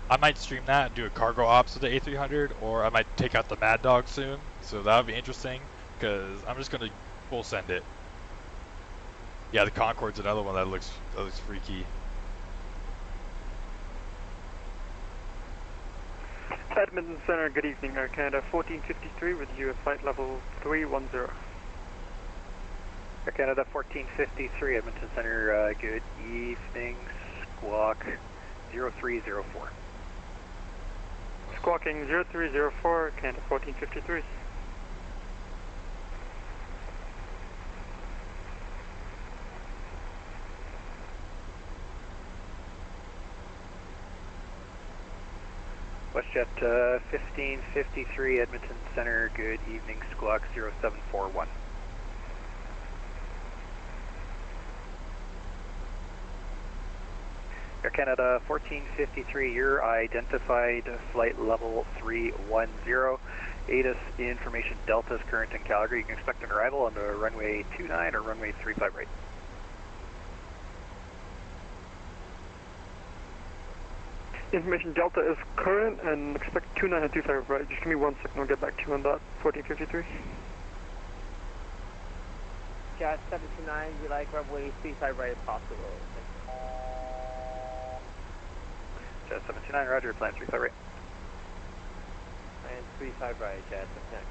I might stream that and do a cargo ops with the A300, or I might take out the Mad Dog soon. So that would be interesting, because I'm just going to full send it. Yeah, the Concorde's another one that looks freaky. Edmonton Center, good evening, Air Canada 1453 with you at flight level 310. Air Canada 1453, Edmonton Center, good evening, squawk 0304. Squawking 0304, Canada 1453. WestJet 1553, Edmonton Center, good evening, squawk 0741. Air Canada 1453, you're identified flight level 310. ATIS information Delta's current in Calgary. You can expect an arrival on the runway 29 or runway 35 right. Information Delta is current and expect 29 and 25 right. Just give me 1 second, I'll get back to you on that. 1453. Jet 729, we like runway 35 right if possible. Jet 729, roger, plan 35 right. And 35 right, Jet 710.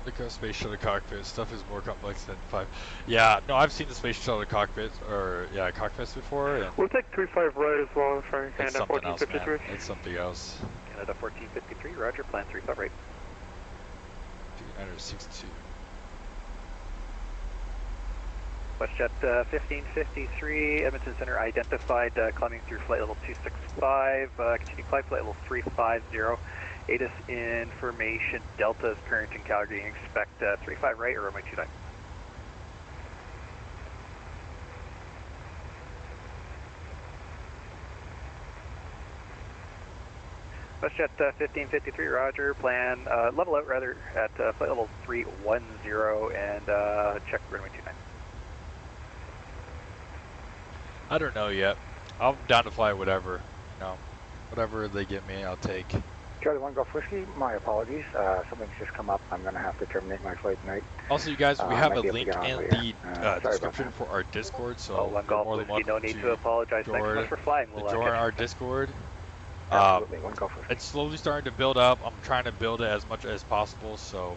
Look how Space Shuttle cockpit stuff is more complex than 5. Yeah, no, I've seen the Space Shuttle cockpit, or yeah, cockpits before. And we'll take 35 right as well for it's Canada something else, 1453. man. It's something else. Canada 1453, roger, plan 35 right. 262. WestJet 1553, Edmonton Center identified, climbing through flight level 265, continue climb flight level 350. ATIS information, Delta's current in Calgary, you expect 35 right or runway 29. WestJet 1553, roger, plan, level out rather at flight level 310 and check runway 29. I don't know yet. I'm down to fly whatever, you know, whatever they give me, I'll take. Charlie 1 Golf Whiskey, my apologies. Something's just come up. I'm going to have to terminate my flight tonight. Also, you guys, we have a might be able to link get on in later. the description for our Discord, so One you're Golf more than Whiskey, welcome no need to apologize. Thanks so much for flying. We'll join our Discord. Absolutely, 1 Golf Whiskey. It's slowly starting to build up. I'm trying to build it as much as possible, so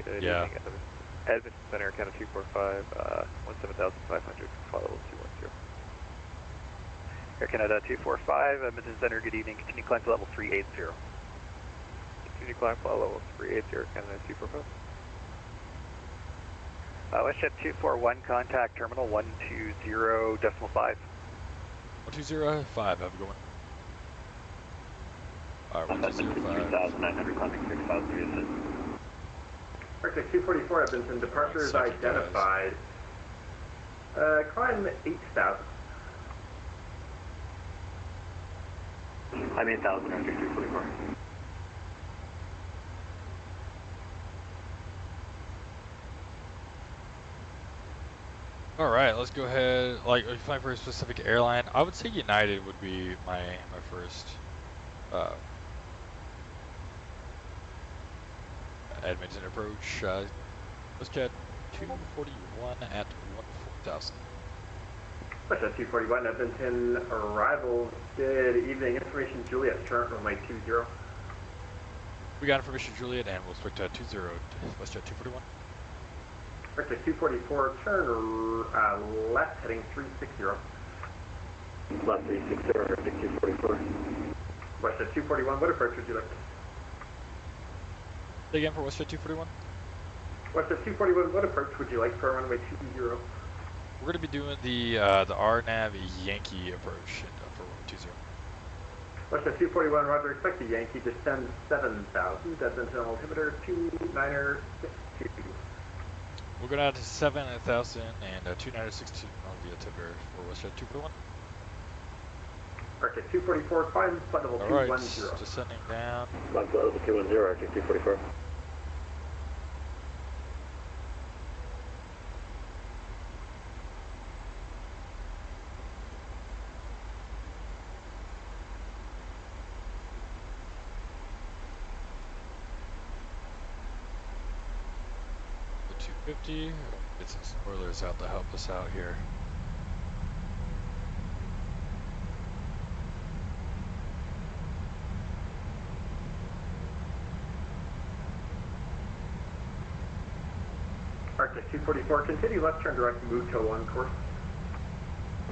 Good yeah. evening, Edmonton Center, Canada 245, 17,500, flight level 210. Air Canada 245, Edmonton Center, good evening. Continue climb to level 380. Continue climb flight level 380, Canada 245. WestJet 241, contact terminal 120.5. 1205, have a good one. Alright, 1205. 3,900, climbing 6,000. Arctic 244, Edmonton, departure is identified. Climb 8,000. I'm 8,000, Arctic 244. Alright, let's go ahead. Like, are you flying for a specific airline? I would say United would be my first Edmonton approach. Let's jet 241 at 1,000. WestJet 241, Edmonton, arrivals. Good evening. Information Juliet, current runway 20. We got information Juliet, and we'll switch to 20 WestJet 241. WestJet 244, turn left, heading 360. Left 360, Arctic 244. WestJet 241, what approach would you like? Say again for WestJet 241? Westjet 241, what approach would you like for runway 20? We're going to be doing the RNAV Yankee approach for 20. Westjet 241, roger, expect the Yankee, descend 7,000, Edmonton altimeter 2962. We'll go down to 7,000 and 2962 on the altimeter for Westjet 241. Arctic 244, climb flight level 210. Alright, descending down. Climb flight level 210, Arctic 244. The 250. Get some spoilers out to help us out here. Arctic 244, continue left turn direct, move to 1 course.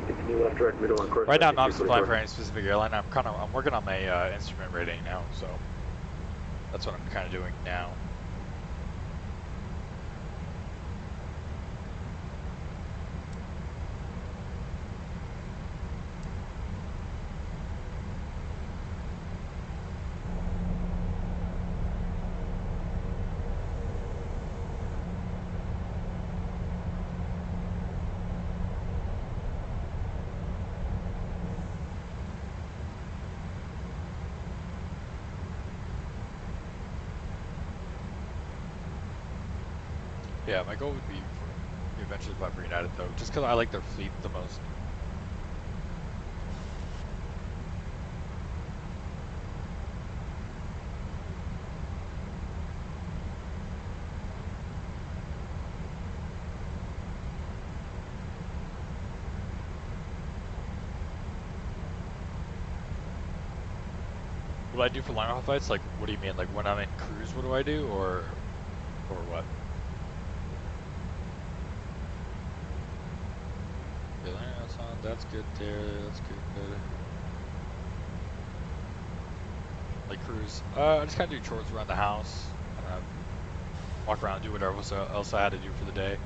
Continue left direct, middle on course. Right now I'm not flying for any specific airline. I'm working on my instrument rating now, so that's what I'm kind of doing now. Yeah, my goal would be for eventually fly for United though, just because I like their fleet the most. What do I do for line haul flights? Like, what do you mean? Like when I'm in cruise, what do I do, or what? That's good there, that's good. Like cruise. I just kind of do chores around the house. Walk around, do whatever else I had to do for the day.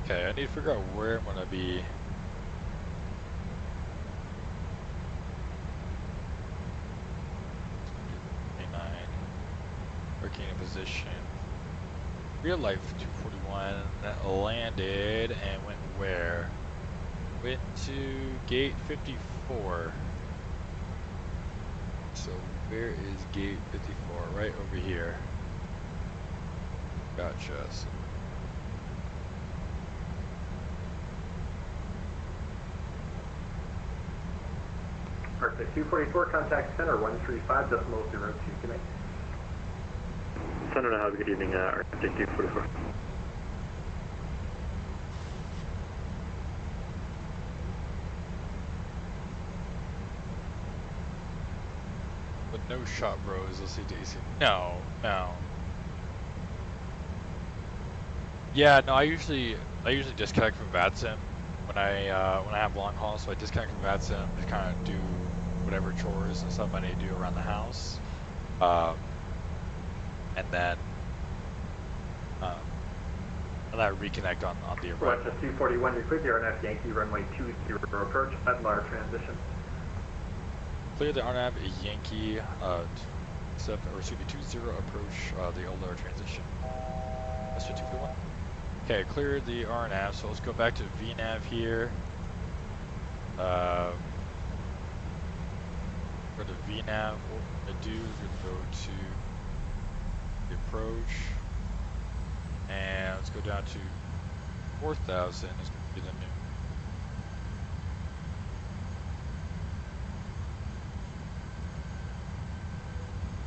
Okay, I need to figure out where I'm gonna be. Working in position. Real life 241 landed and went where? Went to gate 54. So where is gate 54? Right over here. Gotcha. So Arctic 244, contact center 135.02, connect. Center, have a good evening, Arctic 244. but no shot bros, let's see Daisy. No. Yeah, no, I usually disconnect from Vatsim when I have long hauls, so I disconnect from Vatsim to kind of do whatever chores and stuff I need to do around the house. And then I reconnect on the arrival. Westjet 241, you're clear the RNAV Yankee, runway 20 approach, Edlar transition. Clear the RNAV Yankee, 20 approach the Eldar transition. Westjet 241. Okay, cleared the RNAV, so let's go back to VNAV here. Go to VNAV, what we're going to do is we're going to go to the approach, and let's go down to 4,000 is going to be the new.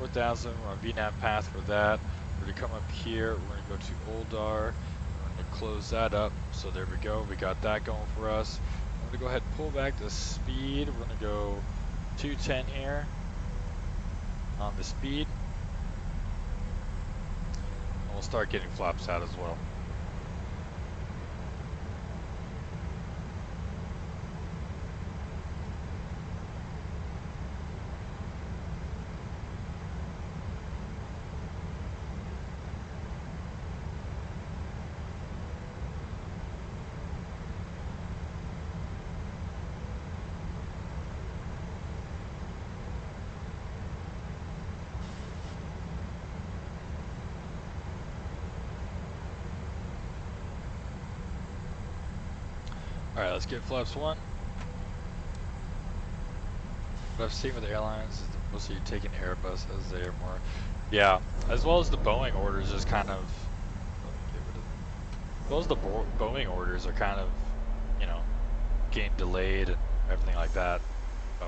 We're on VNAV path for that. We're going to come up here, we're going to go to Oldar, we're going to close that up. So there we go, we got that going for us. I'm going to go ahead and pull back the speed. We're going to go 210 here on the speed. And we'll start getting flaps out as well. Alright, let's get flaps 1. What I've seen with airlines is mostly taking Airbus as they are more, yeah, as well as the Boeing orders is kind of, as well as the Boeing orders are kind of, you know, getting delayed and everything like that. So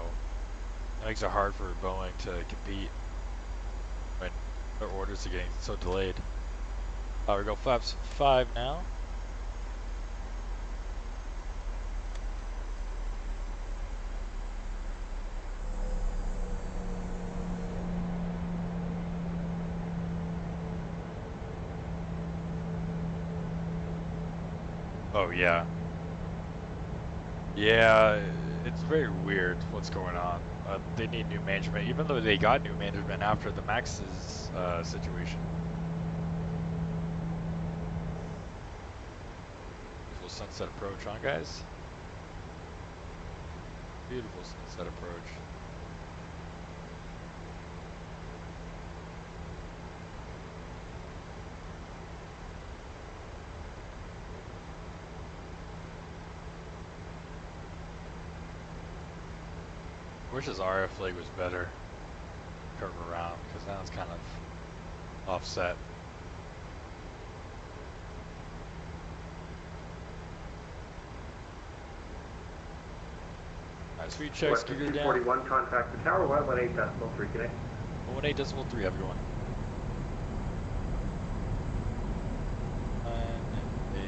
it makes it hard for Boeing to compete when their orders are getting so delayed. We go flaps 5 now. Oh yeah. Yeah, it's very weird what's going on. They need new management, even though they got new management after the Max's situation. Beautiful sunset approach, huh, guys? Beautiful sunset approach. I wish his RF flag was better. Curve around, because now it's kind of offset. Alright, speed checks, gear down. 241, contact the tower, 118.3 connect. 118.3, have a good one. 9, 8.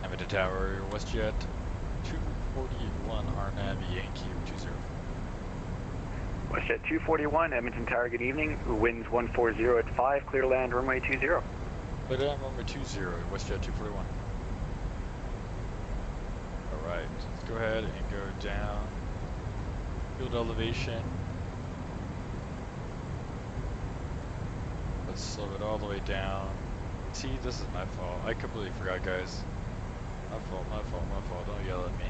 Hamilton Tower, WestJet 241, RNAV Yankee 20. WestJet 241, Edmonton Tower, good evening. Winds 140 at 5, clear to land runway 20. Clear to land runway 20, WestJet 241. Alright, let's go ahead and go down. Field elevation. Let's slow it all the way down. See, this is my fault. I completely forgot, guys. My fault, my fault, my fault. Don't yell at me.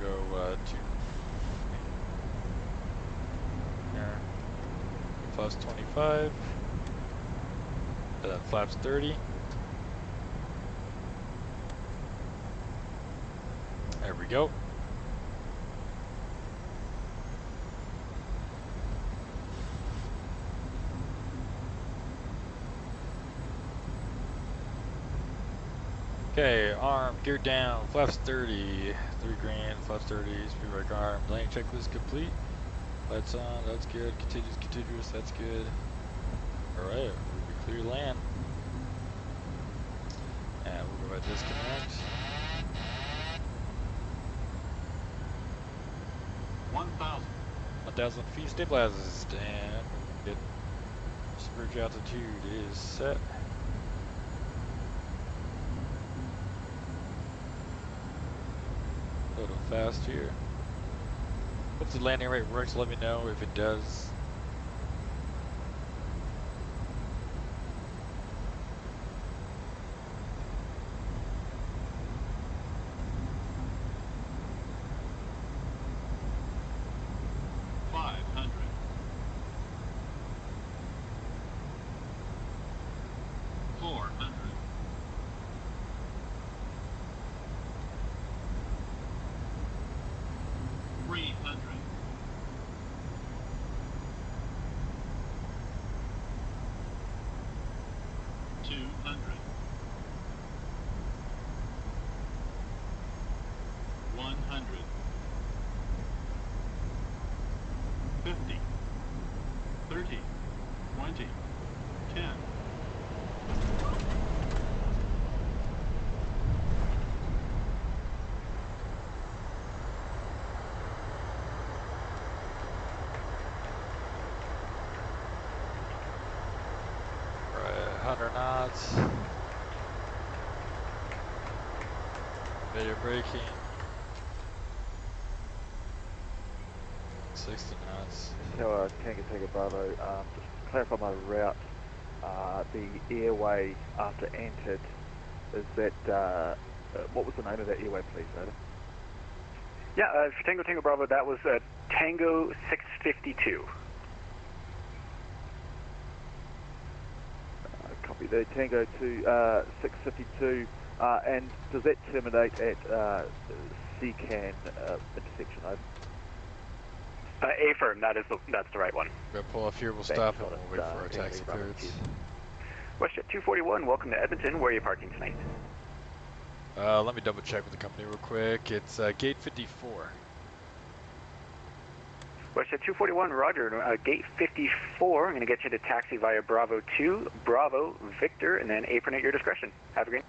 Go to here. Flaps 25. And then flaps 30. There we go. Okay, arm, gear down, flaps 30, 3 grand, flaps 30, speed brake arm, landing checklist complete. Lights on, that's good, continuous, that's good. Alright, we'll be clear to land. And we'll go ahead and disconnect. 1,000 feet stabilized, and get bridge altitude is set. A little fast here. Hope the landing rate works. Let me know if it does. Knots. Video braking. 60 knots. Tower Tango Tango Bravo, just to clarify my route, the airway after entered is that, what was the name of that airway, please, Over? Yeah, for Tango Tango Bravo, that was Tango 652. Copy that, Tango to 652, and does that terminate at CCAN intersection, over? Affirm, that's the right one. We're gonna pull off here, we'll stop and we'll wait for our taxi clearance. WestJet 241, welcome to Edmonton. Where are you parking tonight? Let me double check with the company real quick. It's gate 54. WestJet 241, roger. Gate 54, I'm going to get you to taxi via Bravo 2, Bravo, Victor, and then apron at your discretion. Have a great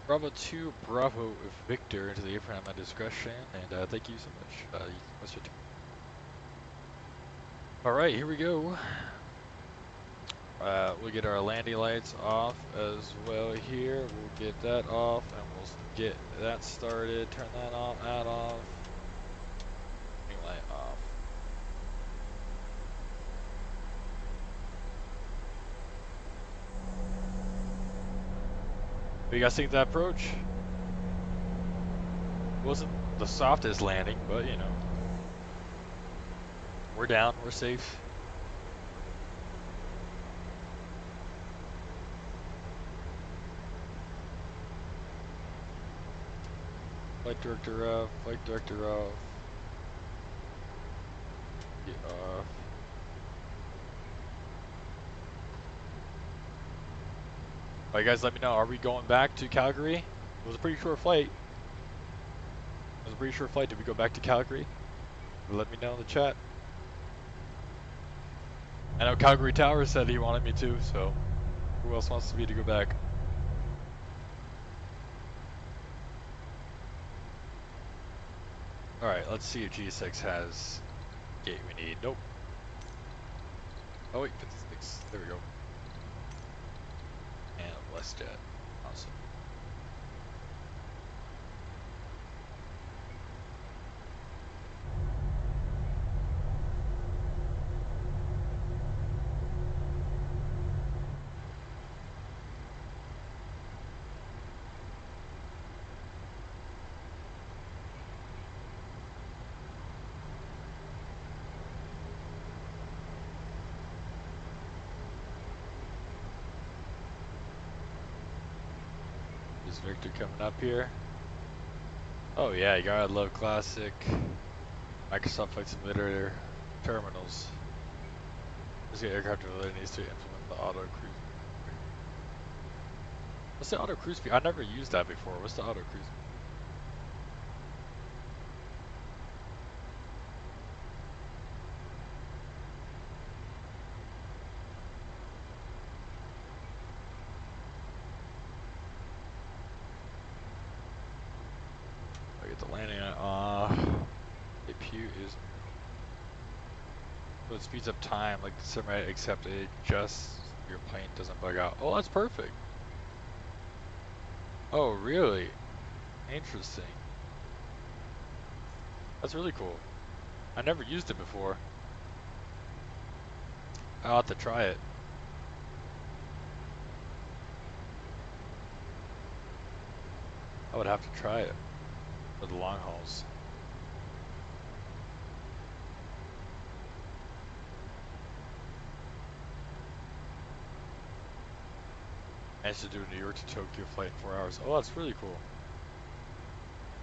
Bravo 2, Bravo, Victor, into the apron at my discretion, and thank you so much. WestJet 2. Alright, here we go. We'll get our landing lights off as well here. We'll get that off, and we'll get that started. Turn that off, that off. Landing light off. What do you guys think of that approach? Wasn't the softest landing, but you know. We're down, we're safe. Flight director off, flight director off. Get off. Alright guys, let me know, are we going back to Calgary? It was a pretty short flight. It was a pretty short flight. Did we go back to Calgary? Let me know in the chat. I know Calgary Tower said he wanted me to, so who else wants me to go back? Alright, let's see if G6 has gate we need. Nope. Oh wait, 56. There we go. And WestJet. Awesome. Is Victor coming up here? Oh yeah, you gotta love classic Microsoft Flight Simulator terminals. This aircraft really needs to implement the auto cruise. What's the auto cruise speed? I never used that before. What's the auto cruise? I get the landing off. APU is. So it speeds up time, like the sim, right? Except it just your plane doesn't bug out. Oh, that's perfect. Oh, really? Interesting. That's really cool. I never used it before. I'll have to try it. I would have to try it for the long hauls. I used to do a New York to Tokyo flight in 4 hours. Oh, that's really cool.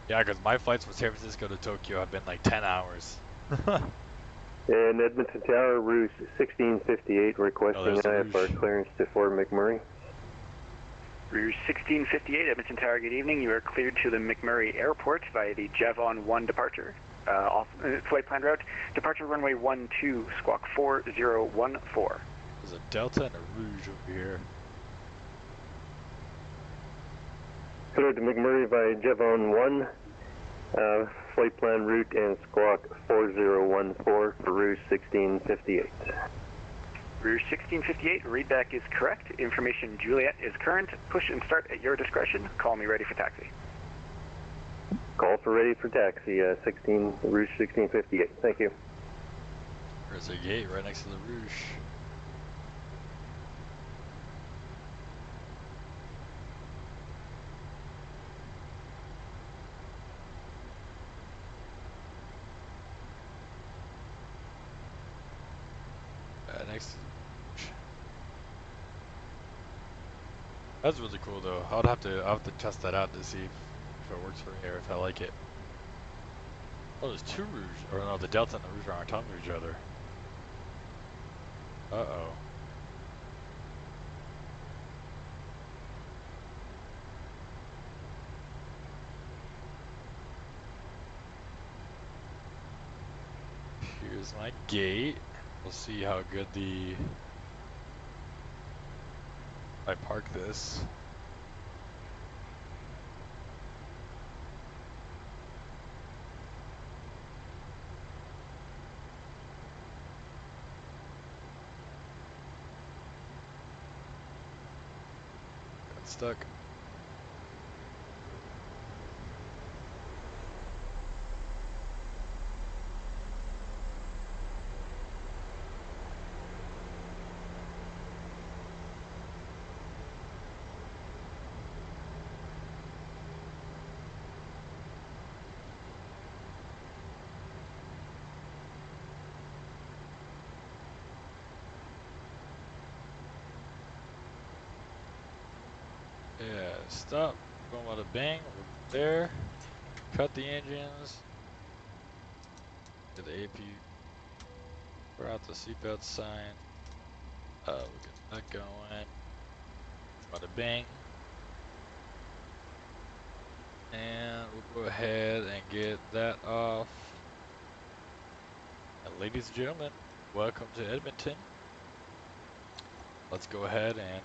Yeah, because my flights from San Francisco to Tokyo have been like 10 hours. And Edmonton Tower, Rouge 1658, requesting IFR clearance to Fort McMurray. Rouge 1658, Edmonton Tower, good evening. You are cleared to the McMurray Airport via the Jevon 1 departure. Flight plan route, departure runway 12, squawk 4014. There's a Delta and a Rouge over here. Cleared to McMurray via Jevon 1, flight plan route and squawk 4014 for Rouge 1658. Rouge 1658, readback is correct. Information Juliet is current. Push and start at your discretion. Call me ready for taxi. Call for ready for taxi, Rouge 1658. Thank you. There's a gate right next to the Rouge. next to the beach. That's really cool though. I'll have to test that out to see if it works for me or if I like it. Oh, there's two Rouge, or no, the Delta and the Rouge are on top of each other. Uh-oh. Here's my gate. We'll see how good I park this. Got stuck. Yeah, stop. Going with a bang. We're there. Cut the engines. Get the AP. We're out the seatbelt sign. We'll get that going. Bada bang. And we'll go ahead and get that off. And ladies and gentlemen, welcome to Edmonton. Let's go ahead and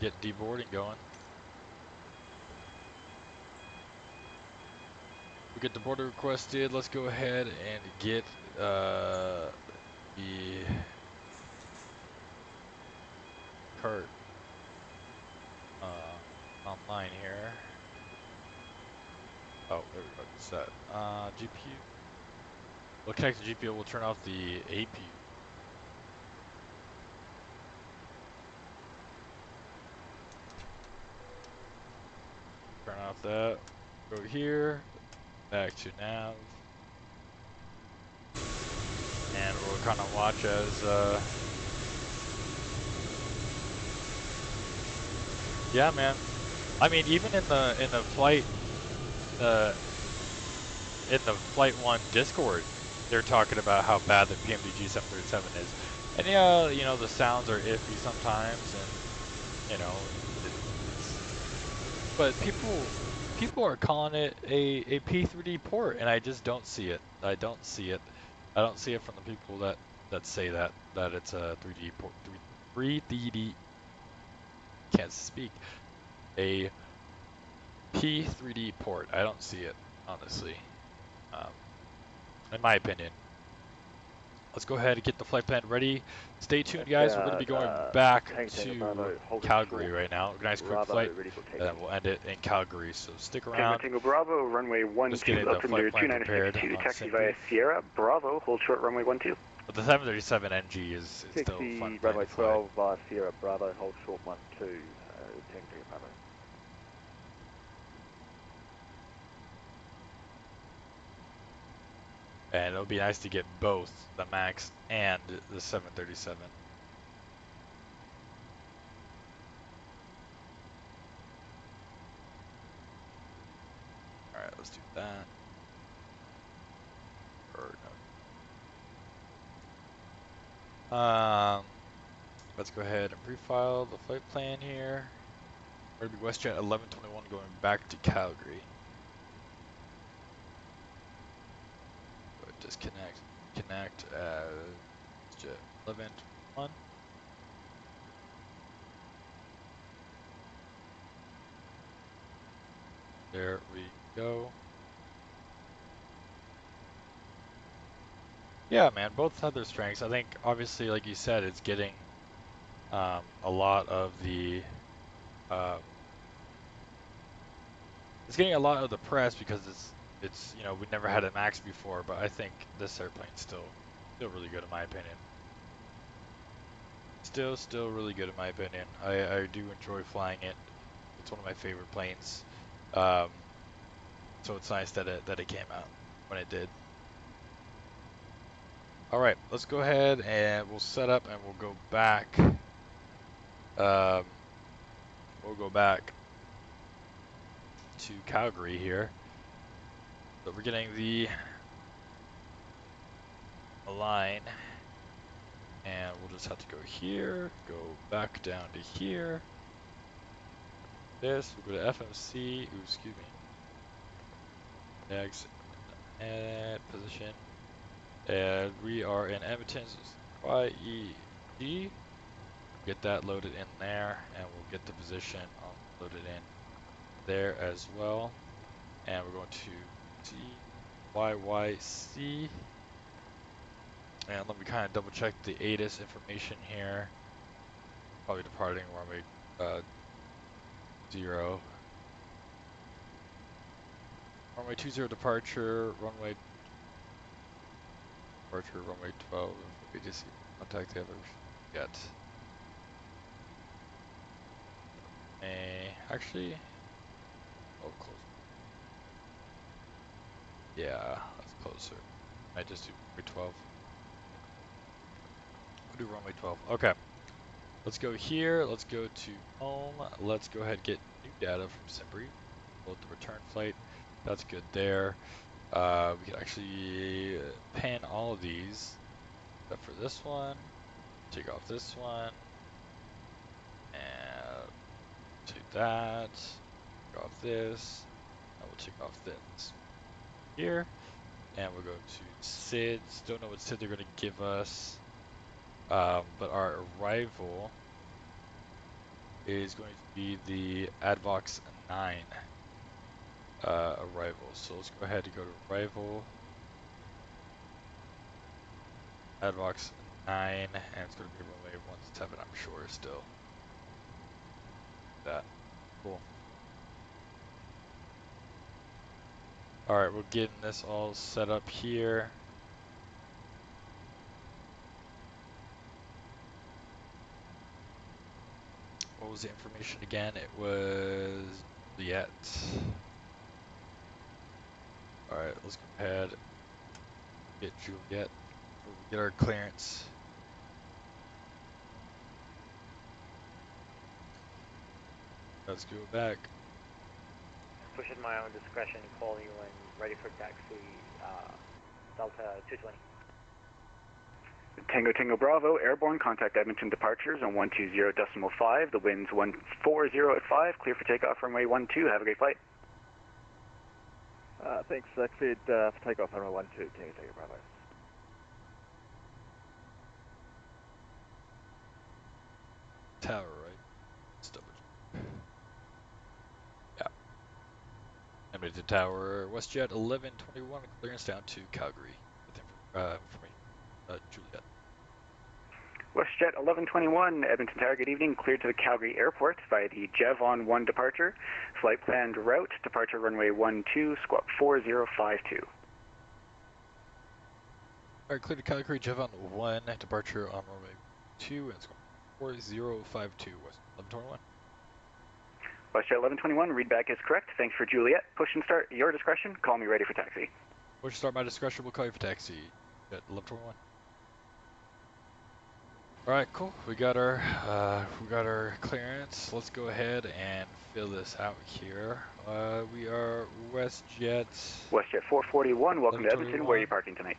get deboarding going. We get the border requested. Let's go ahead and get the cart online here. Oh, there we go. It's that GPU. We'll connect the GPU. We'll turn off the APU. Turn off that. Go here. Back to nav. And we'll kind of watch as yeah, man. I mean, even in the flight Flight 1 Discord, they're talking about how bad the PMDG 737 is. And yeah, you know, the sounds are iffy sometimes, and you know, but people are calling it a P3D port, and I just don't see it. I don't see it. I don't see it from the people that say that it's a 3D port, 3D. Can't speak. A P3D port. I don't see it, honestly. In my opinion. Let's go ahead and get the flight plan ready. Stay tuned, guys. We're going to be going back to Calgary right now. A nice quick flight, and then we'll end it in Calgary. So stick around. Tango Bravo, runway 12, just getting the flight plan prepared. Taxi via Sierra, Bravo, hold short runway 12. But the 737 NG is still fun. Runway 12 via Sierra, Bravo, hold short 12, Tango Bravo. And it'll be nice to get both the MAX and the 737. Alright, let's do that. Or no. Let's go ahead and pre-file the flight plan here. We're going to be WestJet 1121 going back to Calgary. Disconnect, connect as Jet 1121. There we go. Yeah, man, both have their strengths. I think, obviously, like you said, it's getting a lot of the press because it's you know, we never had a MAX before, but I think this airplane's still really good in my opinion. Still really good in my opinion. I do enjoy flying it. It's one of my favorite planes. So it's nice that it came out when it did. Alright, let's go ahead and we'll set up and we'll go back. We'll go back to Calgary here. So we're getting the line, and we'll just have to go here, go back down to here. This, we'll go to FMC, ooh, excuse me. Next, and position. And we are in Edmonton's CYEG. Get that loaded in there, and we'll get the position loaded in there as well. And we're going to CYYC. And let me kind of double check the ATIS information here. Probably departing runway 0. Runway 20 departure, runway 12. We just contact the other yet. Actually, oh, close. Yeah, that's closer. I just do runway 12. We'll do runway 12. Okay. Let's go here. Let's go to home. Let's go ahead and get new data from Simbri. Load the return flight. That's good there. We can actually pan all of these, except for this one. Take off this one. And take that. Take off this. And we'll take off this. Here. And we'll go to SIDS. Don't know what SID they're going to give us. But our arrival is going to be the Advox 9 arrival. So let's go ahead and go to arrival. Advox 9, and it's going to be runway 17, I'm sure, still. That. Cool. Alright, we're getting this all set up here. What was the information again? It was Juliet. Alright, let's go ahead and get Juliet. Get our clearance. Let's go back. Push at my own discretion, call you when ready for taxi, Delta 220. Tango Tango Bravo, airborne, contact Edmonton departures on 120.5. The wind's 140 at 5, clear for takeoff runway 12. Have a great flight. Thanks, cleared for takeoff on runway 12, Tango Tango Bravo. Tower, right? Let's double check. Yeah. Emily to tower, WestJet 1121, clearance down to Calgary. With information, Juliet. WestJet 1121, Edmonton Tower, good evening. Cleared to the Calgary Airport via the Jevon 1 departure. Flight planned route, departure runway 12, squawk 4052. Alright, cleared to Calgary, Jevon 1, departure on runway 2, and squawk 4052, West 1121. WestJet 1121, readback is correct. Thanks for Juliet. Push and start, your discretion. Call me ready for taxi. Push and start, my discretion. We'll call you for taxi at 1121. Alright, cool. We got our clearance. Let's go ahead and fill this out here. We are WestJet. WestJet 441, welcome to Edmonton. Where are you parking tonight?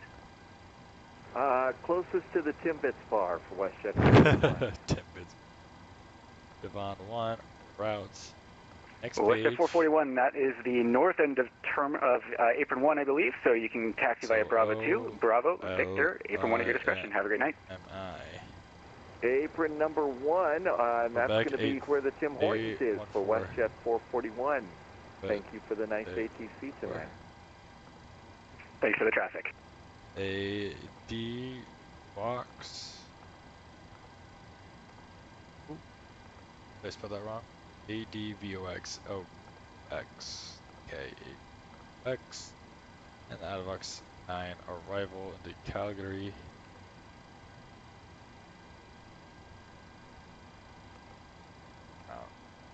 Closest to the Timbits bar for WestJet. Timbits. Devon 1, routes. Next WestJet page. 441, that is the north end of apron 1, I believe, so you can taxi via Bravo 2, Bravo, Victor, apron 1 at your discretion. Have a great night. Apron number 1, and that's going to be where the Tim Hortons is for WestJet 441. Thank you for the nice ATC tonight. Thanks for the traffic. AD box. Ooh. Did I spell that wrong? ADVOX. Oh, X. Okay, X. And the Advox 9 arrival into Calgary.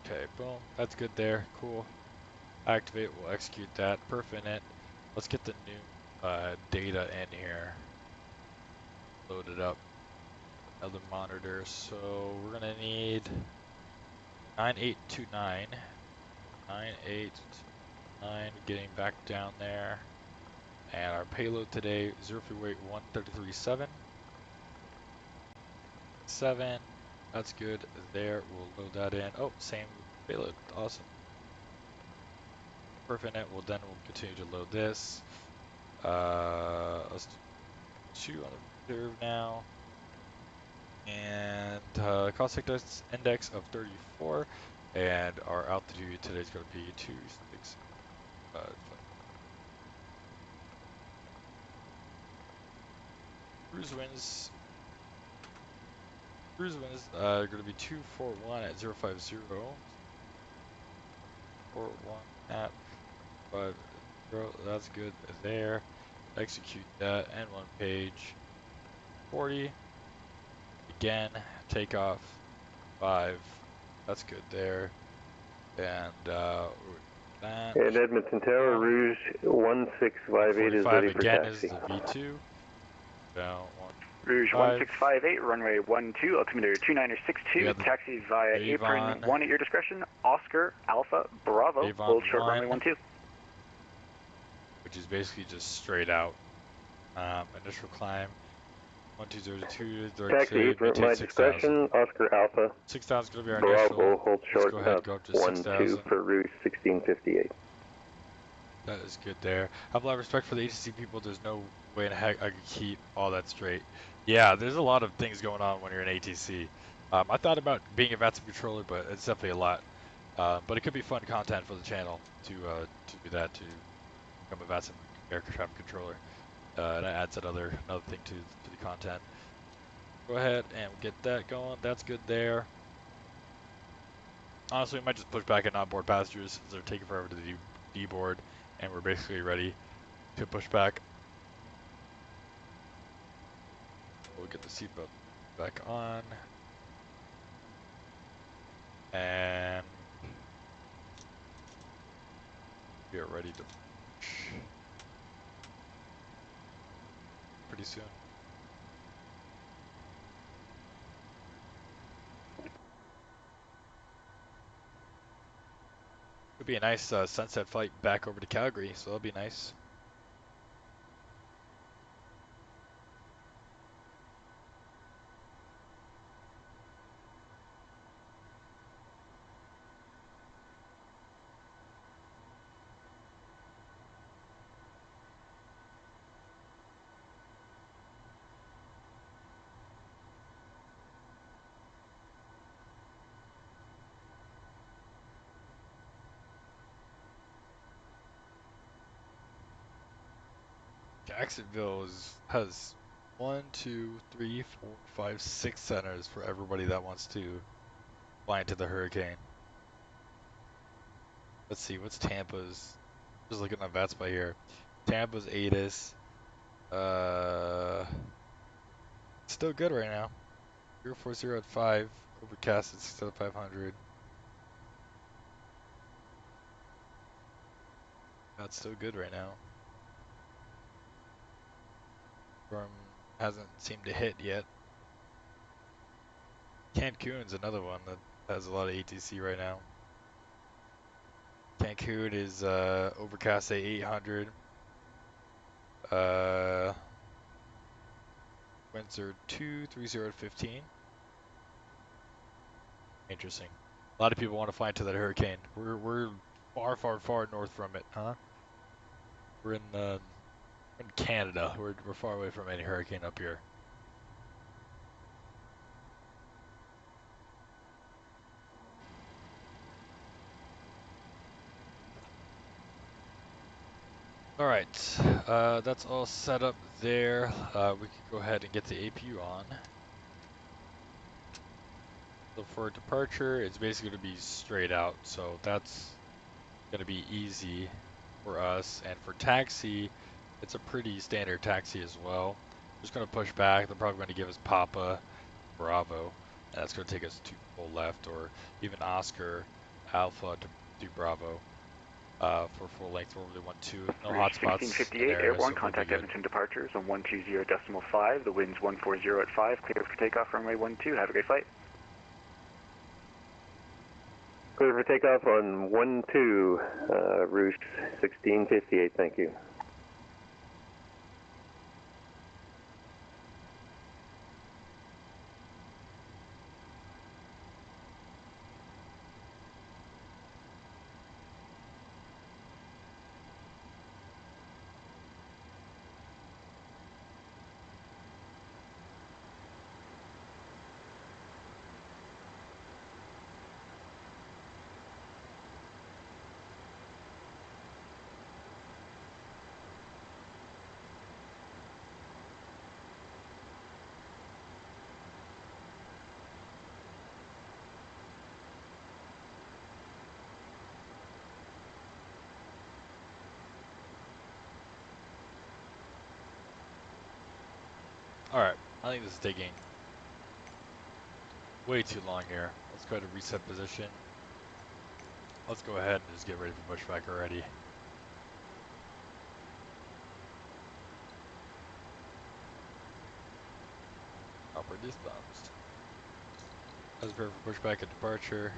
Okay, boom. That's good there. Cool. Activate. We'll execute that. Perfect. Let's get the new data in here. loaded up. Other monitor. So we're gonna need 9829. 9829 getting back down there. And our payload today, 0 free weight 133.7. 7. That's good there. We'll load that in. Oh, same payload. Awesome. Perfect. We'll continue to load this. Let's do 2 on the reserve now. And cost index of 34. And our altitude today is going to be 265. Cruise winds are going to be 241 at 050. 41 at 50. That's good there. Execute that and 1 page. 40. Again, takeoff 5. That's good there. And that. And Edmonton Tower, Rouge 1658 is ready for again taxi. is the V2. Down 1. Rouge 1658, runway 12, altimeter 2962, taxi via apron 1 at your discretion, Oscar, Alpha, Bravo, hold short runway 12. Which is basically just straight out. Initial climb 1202, taxi apron at my discretion, Oscar Alpha, 6,000 is going to be our Bravo, initial. hold short go ahead, go up to 12 for Rouge 1658. That is good there. I have a lot of respect for the ATC people. There's no way in heck I could keep all that straight. Yeah, there's a lot of things going on when you're in ATC. I thought about being a Vatsim controller, but it's definitely a lot. But it could be fun content for the channel to do that, to become a Vatsim air traffic controller. And that adds another thing to the content. Go ahead and get that going. That's good there. Honestly, we might just push back and not board passengers since they're taking forever to deboard, and we're basically ready to push back. We'll get the seatbelt back on. And we are ready to push pretty soon. It'll be a nice sunset flight back over to Calgary, so that'll be nice. Jacksonville has 1, 2, 3, 4, 5, 6 centers for everybody that wants to fly into the hurricane. Let's see, what's Tampa's? Just looking at VATS by here. Tampa's ATIS. Still good right now. 040 at 5. Overcast at 6 out of 500. That's still good right now. Storm hasn't seemed to hit yet. Cancun's another one that has a lot of ATC right now. Cancun is overcast at 800. Winds are 230 at 15. Interesting. A lot of people want to fly into that hurricane. We're far, far, far north from it, huh? We're in Canada. We're far away from any hurricane up here. All right, that's all set up there. We can go ahead and get the APU on. So for departure, it's basically going to be straight out, so that's going to be easy for us. And for taxi, it's a pretty standard taxi as well. Just going to push back. They're probably going to give us Papa, Bravo, and that's going to take us to full left, or even Oscar, Alpha to Bravo. for full length runway 12. No hotspots in 1658, area, Airborne, so we'll be contact good. Edmonton departures on 120.5. The wind's 140 at 5. Clear for takeoff, runway 12. Have a great flight. Clear for takeoff on 12, Rouge 1658, thank you. Alright, I think this is taking way too long here. Let's go ahead and reset position. Let's go ahead and just get ready for pushback already. Upper dismounts. Let's prepare for pushback at departure.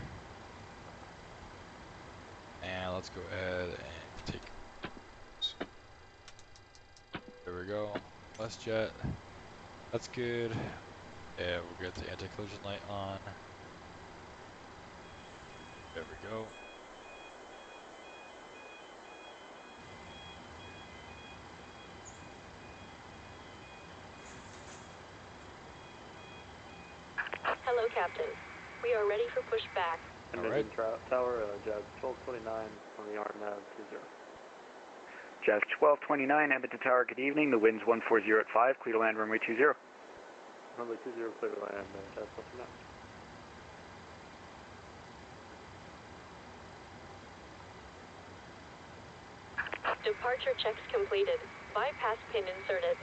And let's go ahead and take. There we go. WestJet. That's good. And we'll get the anti-collision light on. There we go. Hello, Captain. We are ready for pushback. Edmonton Tower, Jazz 1229 on the RNAV 20. Jazz 1229, Edmonton Tower, good evening. The wind's 140 at 5. Clear to land, runway 20. Runway 20, clear to land, Jazz 1229. Departure checks completed. Bypass pin inserted.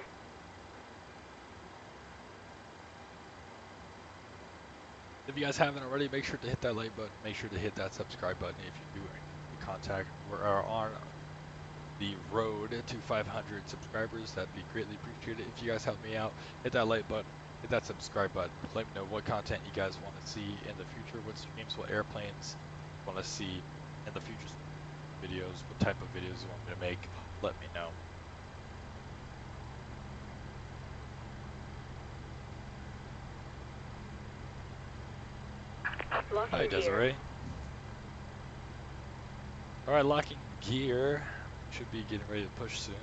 If you guys haven't already, make sure to hit that like button. Make sure to hit that subscribe button if you do any contact. We're on the road to 500 subscribers. That'd be greatly appreciated. If you guys help me out, hit that like button, hit that subscribe button. Let me know what content you guys want to see in the future, what streams, what airplanes you want to see in the future videos, what type of videos you want me to make. Let me know. Hi, Desiree. Alright, locking gear. Should be getting ready to push soon.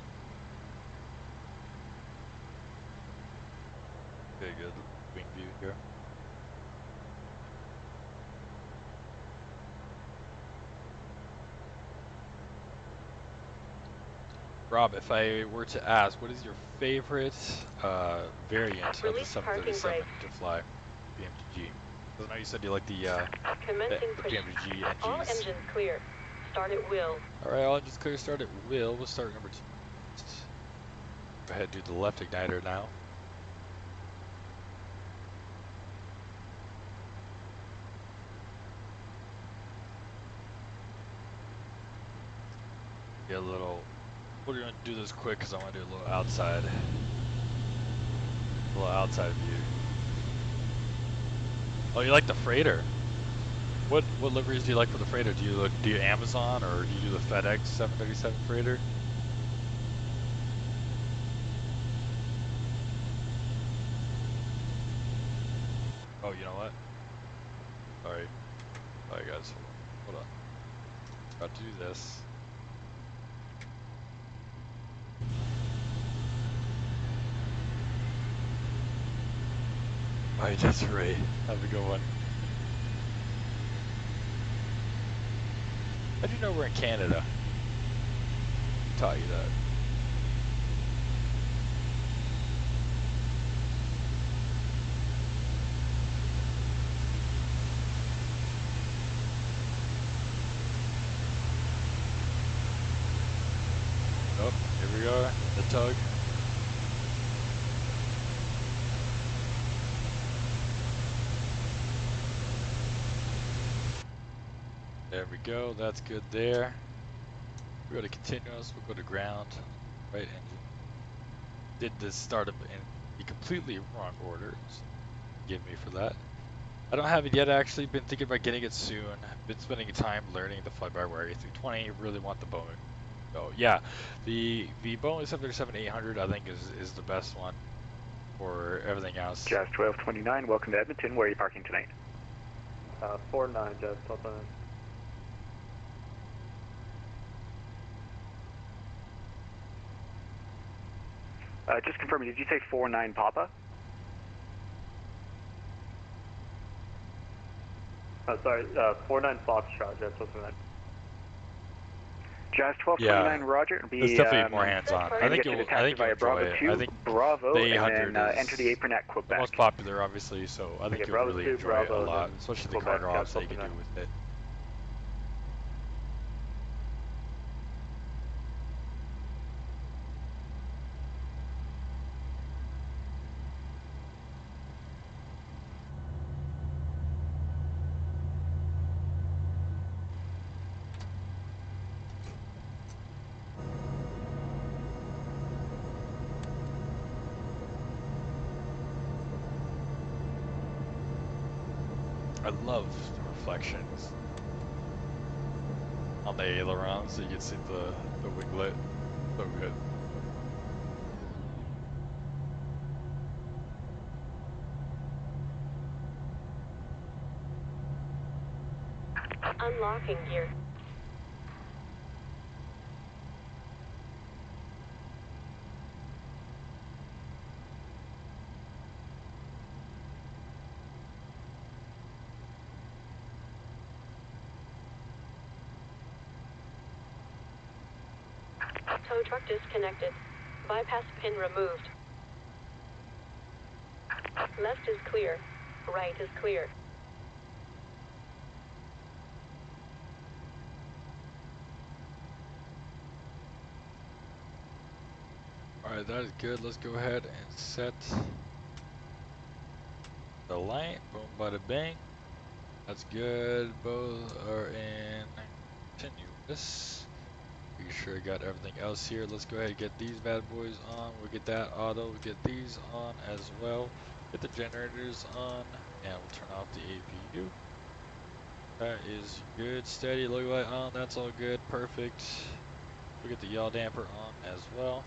Okay, good. Wing view here. Rob, if I were to ask, what is your favorite variant of the 737 to fly PMDG? Because I know you said you like the PMDG NGs. All engines clear. Start at will. Alright, all engines clear. Start at will. We'll start number 2. Go ahead and do the left igniter now. Get a little. We're gonna do this quick because I want to do a little outside. A little outside view. Oh, you like the freighter? What liveries do you like for the freighter? Do you Amazon or do you do the FedEx 737 freighter? Oh, you know what? Alright. Alright guys, hold on. About to do this. Alright, Desiree. Have a good one. How'd you know we're in Canada? Who taught you that? Oh, here we are, the tug. There we go, that's good there. We go to continuous, we'll go to ground, right engine. Did this startup in the completely wrong order, so forgive me for that. I don't have it yet actually, been thinking about getting it soon. Been spending time learning the fly-by-wire A320, really want the Boeing. So yeah, the Boeing 737-800 I think is the best one for everything else. Jazz 1229, welcome to Edmonton. Where are you parking tonight? 49, Jazz Delta 9. Just confirming, did you say 49 Papa? Sorry, 49 Foxtrot, Jazz Delta 9. Jazz 1229, Yeah, Roger. It'll be, it's definitely more hands-on. I think you'll enjoy it. I think Bravo, the 800 and then is enter the apron at the Quebec. most popular, obviously, so I think Okay, you'll Bravo really 2, enjoy it a Bravo, lot, then especially the Quebec, cargo ops that you can do 1229. with it. I love the reflections on the ailerons, so you can see the winglet. So good. Unlocking gear. Tow truck disconnected. Bypass pin removed. Left is clear. Right is clear. Alright, that is good. Let's go ahead and set the light. Boom, bada bang. That's good. Both are in continuous. Be sure I got everything else here. Let's go ahead and get these bad boys on. We'll get that auto. We'll get these on as well. Get the generators on, and we'll turn off the APU. That is good. Steady. Look light on. That's all good. Perfect. We'll get the yaw damper on as well.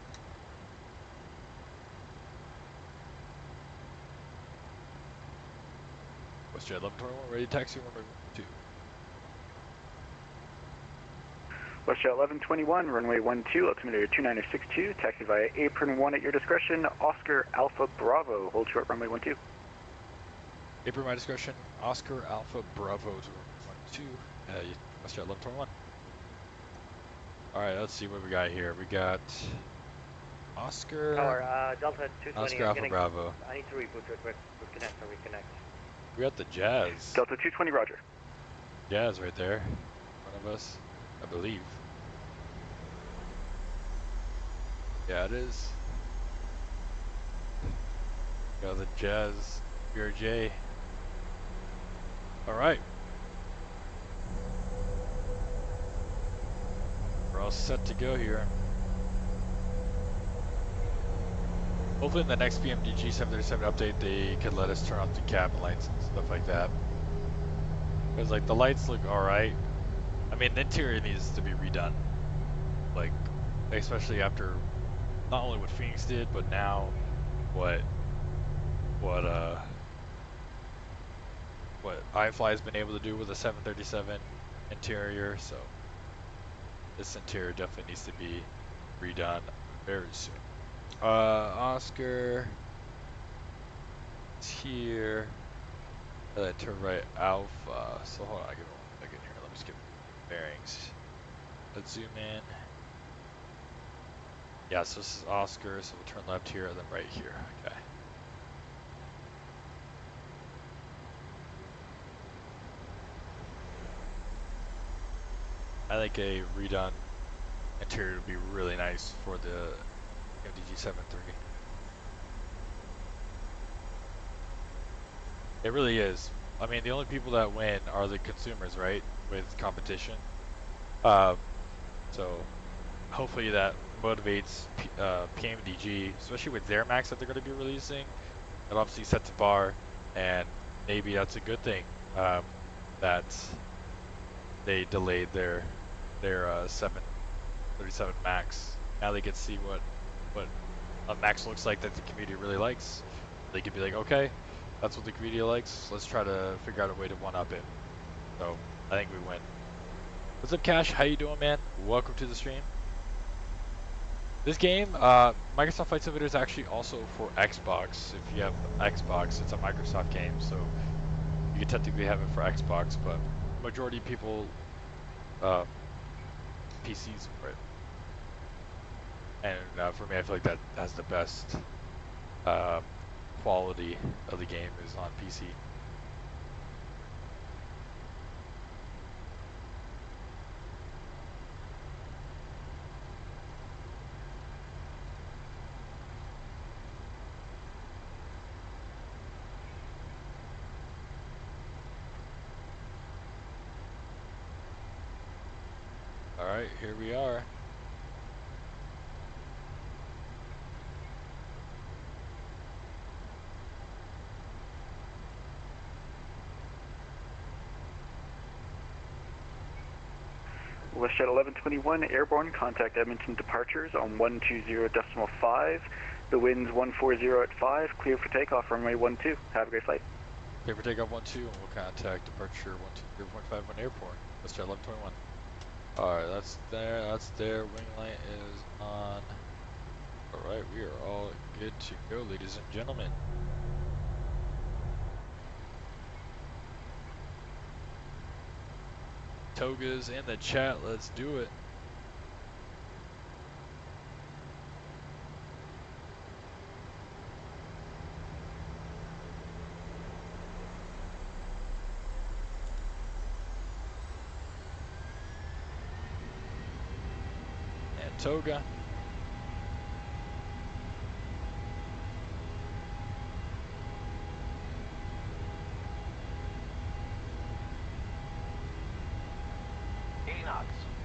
WestJet 1121 ready. Taxi runway 2. WestJet 1121, runway 12, altimeter 2962, taxi via apron 1 at your discretion. Oscar Alpha Bravo, hold short runway 12. Apron my discretion. Oscar Alpha Bravo to 12. WestJet 1121. Alright, let's see what we got here. We got Oscar. Tower, Delta 220. Oscar Alpha Bravo. I need to reboot real quick. Disconnect or reconnect. We got the Jazz. Delta 220, Roger. Jazz right there in front of us, I believe. Yeah, it is. Got the Jazz BRJ. Alright. We're all set to go here. Hopefully in the next PMDG 737 update they could let us turn off the cabin lights and stuff like that. Because like the lights look alright. I mean the interior needs to be redone. Like especially after not only what Phoenix did, but now what iFly has been able to do with the 737 interior, so this interior definitely needs to be redone very soon. Oscar is here. Turn right Alpha. So hold on, give me 1 second here. Let me just get bearings. Let's zoom in. Yeah, so this is Oscar, so we'll turn left here and then right here. Okay. I think a redone interior would be really nice for the PMDG 7.3. It really is. I mean, the only people that win are the consumers, right? With competition. So hopefully that motivates PMDG, especially with their max that they're going to be releasing. It obviously sets a bar, and maybe that's a good thing that they delayed their 737 max. Now they get to see what a max looks like that the community really likes. They could be like, okay, that's what the community likes. Let's try to figure out a way to one-up it. So I think we win. What's up, Cash? How you doing, man? Welcome to the stream. This game, Microsoft Flight Simulator is actually also for Xbox. If you have Xbox, it's a Microsoft game, so you can technically have it for Xbox, but majority of people PCs for it. And for me, I feel like that has the best quality of the game is on PC. Alright, here we are. WestJet 1121, airborne, contact Edmonton departures on 120.5. The wind's 140 at 5, clear for takeoff, runway 12. Have a great flight. Clear for takeoff 12, and we'll contact departure 120.51 airport. WestJet 1121. Alright, that's there, wing light is on. Alright, we are all good to go, ladies and gentlemen. Toga's in the chat, let's do it. And Toga.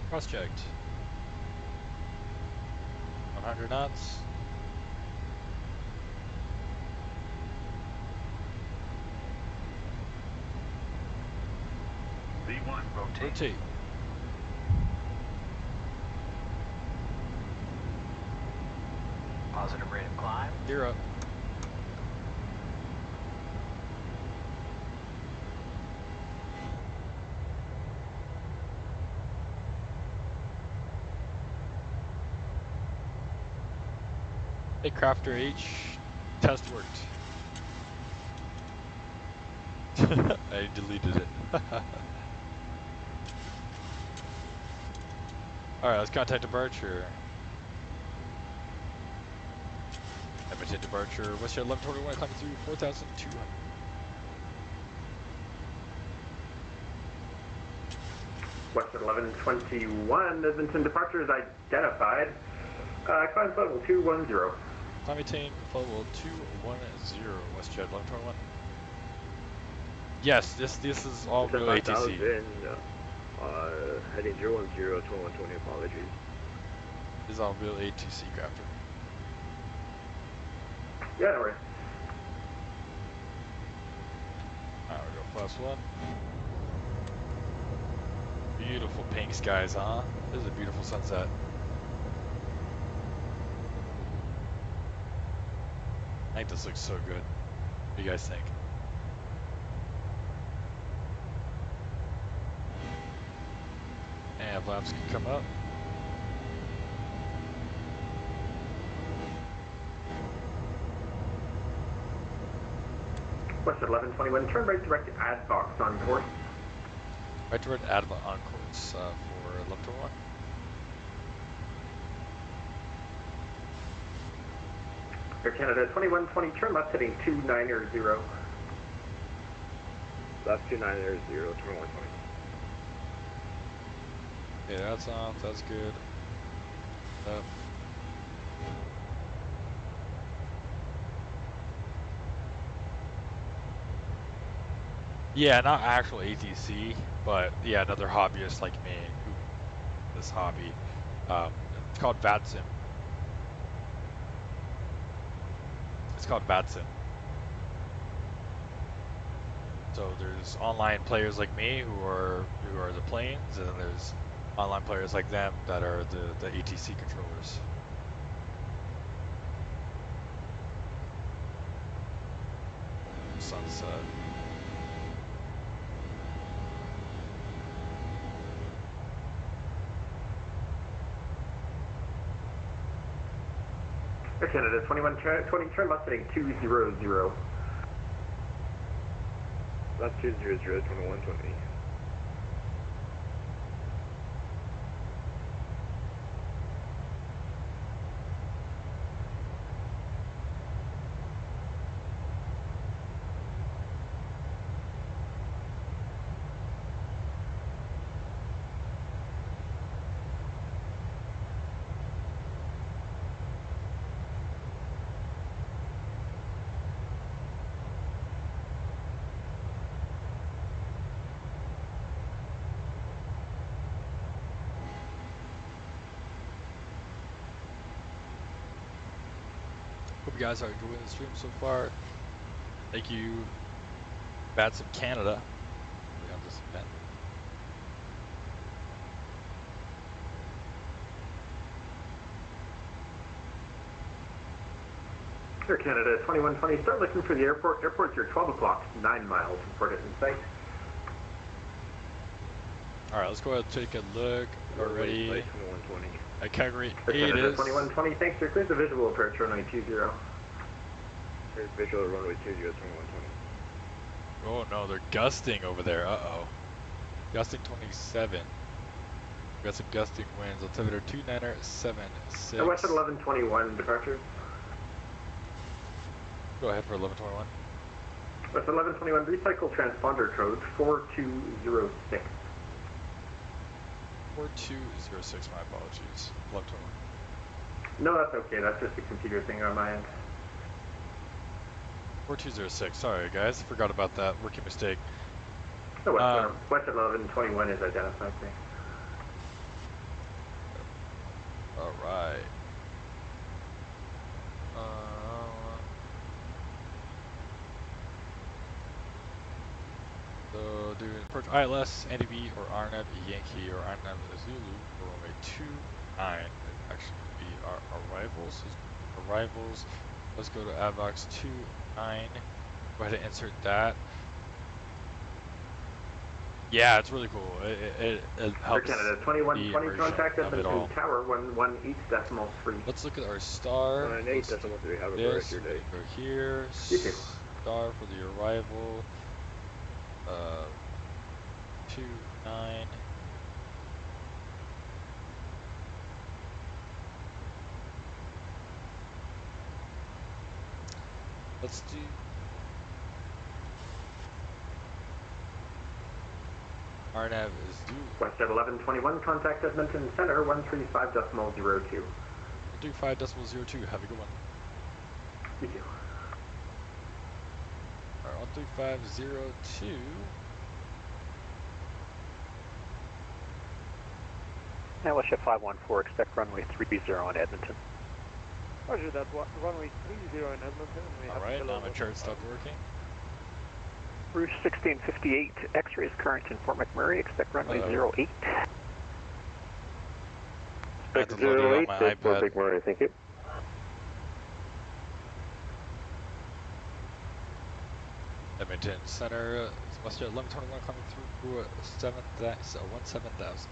Cross-checked. 100 knots. V1, rotate. Positive rate of climb. Gear up. Hey, Crafter H, test worked. I deleted it. Alright, let's contact departure. Edmonton departure, WestJet 1121, climbing through 4,200. WestJet 1121, Edmonton departure is identified. Climb level 210. Climb maintain, level 210, WestJet 1121. Yes, this is all real ATC. Heading 010, 2120, apologies. This is all real ATC, Crafter. Yeah, no worries. Alright, we go plus one. Beautiful pink skies, huh? This is a beautiful sunset. I think this looks so good. What do you guys think? And flaps can come up. WestJet 1121, turn right direct ad box on course. Right toward ad box on course for 1121. Air Canada 2120, turn left heading 290. Left 290, 2120. Yeah, that's on, that's good. Yeah, not actual ATC, but yeah, another hobbyist like me who this hobby It's called Vatsim. It's called Vatsim. So there's online players like me who are the planes, and then there's online players like them that are the ATC controllers. Sunset. Air Canada 20 turn left heading 200. Left 200, 2120. Hope you guys are enjoying the stream so far. Thank you, Vatsim Canada, for on this event. Air Canada 2120, start looking for the airport. Airport's your 12 o'clock, 9 miles from port in sight. Alright, let's go ahead and take a look already. 2120. At Calgary Air 8 Canada is. 2120, thanks, you're clear the visual approach runway 20. Here's visual runway 20, 2120. Oh no, they're gusting over there. Uh-oh. Gusting 27. We got some gusting winds. Altimeter 2976. West at 1121, departures. Go ahead for 1121. West 1121, recycle transponder code 4206. 4206, my apologies. 1121. No, that's okay. That's just a computer thing on my end. 4206. Sorry, guys. Forgot about that. Rookie mistake. No, West 1121 is identified. Thanks. All right. So, doing approach ILS, NDB, or RNAV Yankee, or RNAV Zulu for runway 29. It actually would be our arrivals. Arrivals. Let's go to AVOX 29. Go ahead and insert that. Yeah, it's really cool. It helps. Air Canada 2120, contact of it all. Tower 118.3. Let's look at our star. 98.3. Have a This, your day. go here. You too. Star for the arrival. 29. Let's do. RNAV is due. West at 1121, contact Edmonton Center 135.02. We'll do 5.02. Have a good one. You too. Alright, 135.02. Now let's shift 514, expect runway 30 on Edmonton. Roger that, runway 30 in Edmonton. Alright, now my chart stopped working. Rouge 1658, X-rays current in Fort McMurray, expect runway 08. Expect 08 at Fort McMurray, thank you. Edmonton Center, Westjet 1121 coming through 17,000.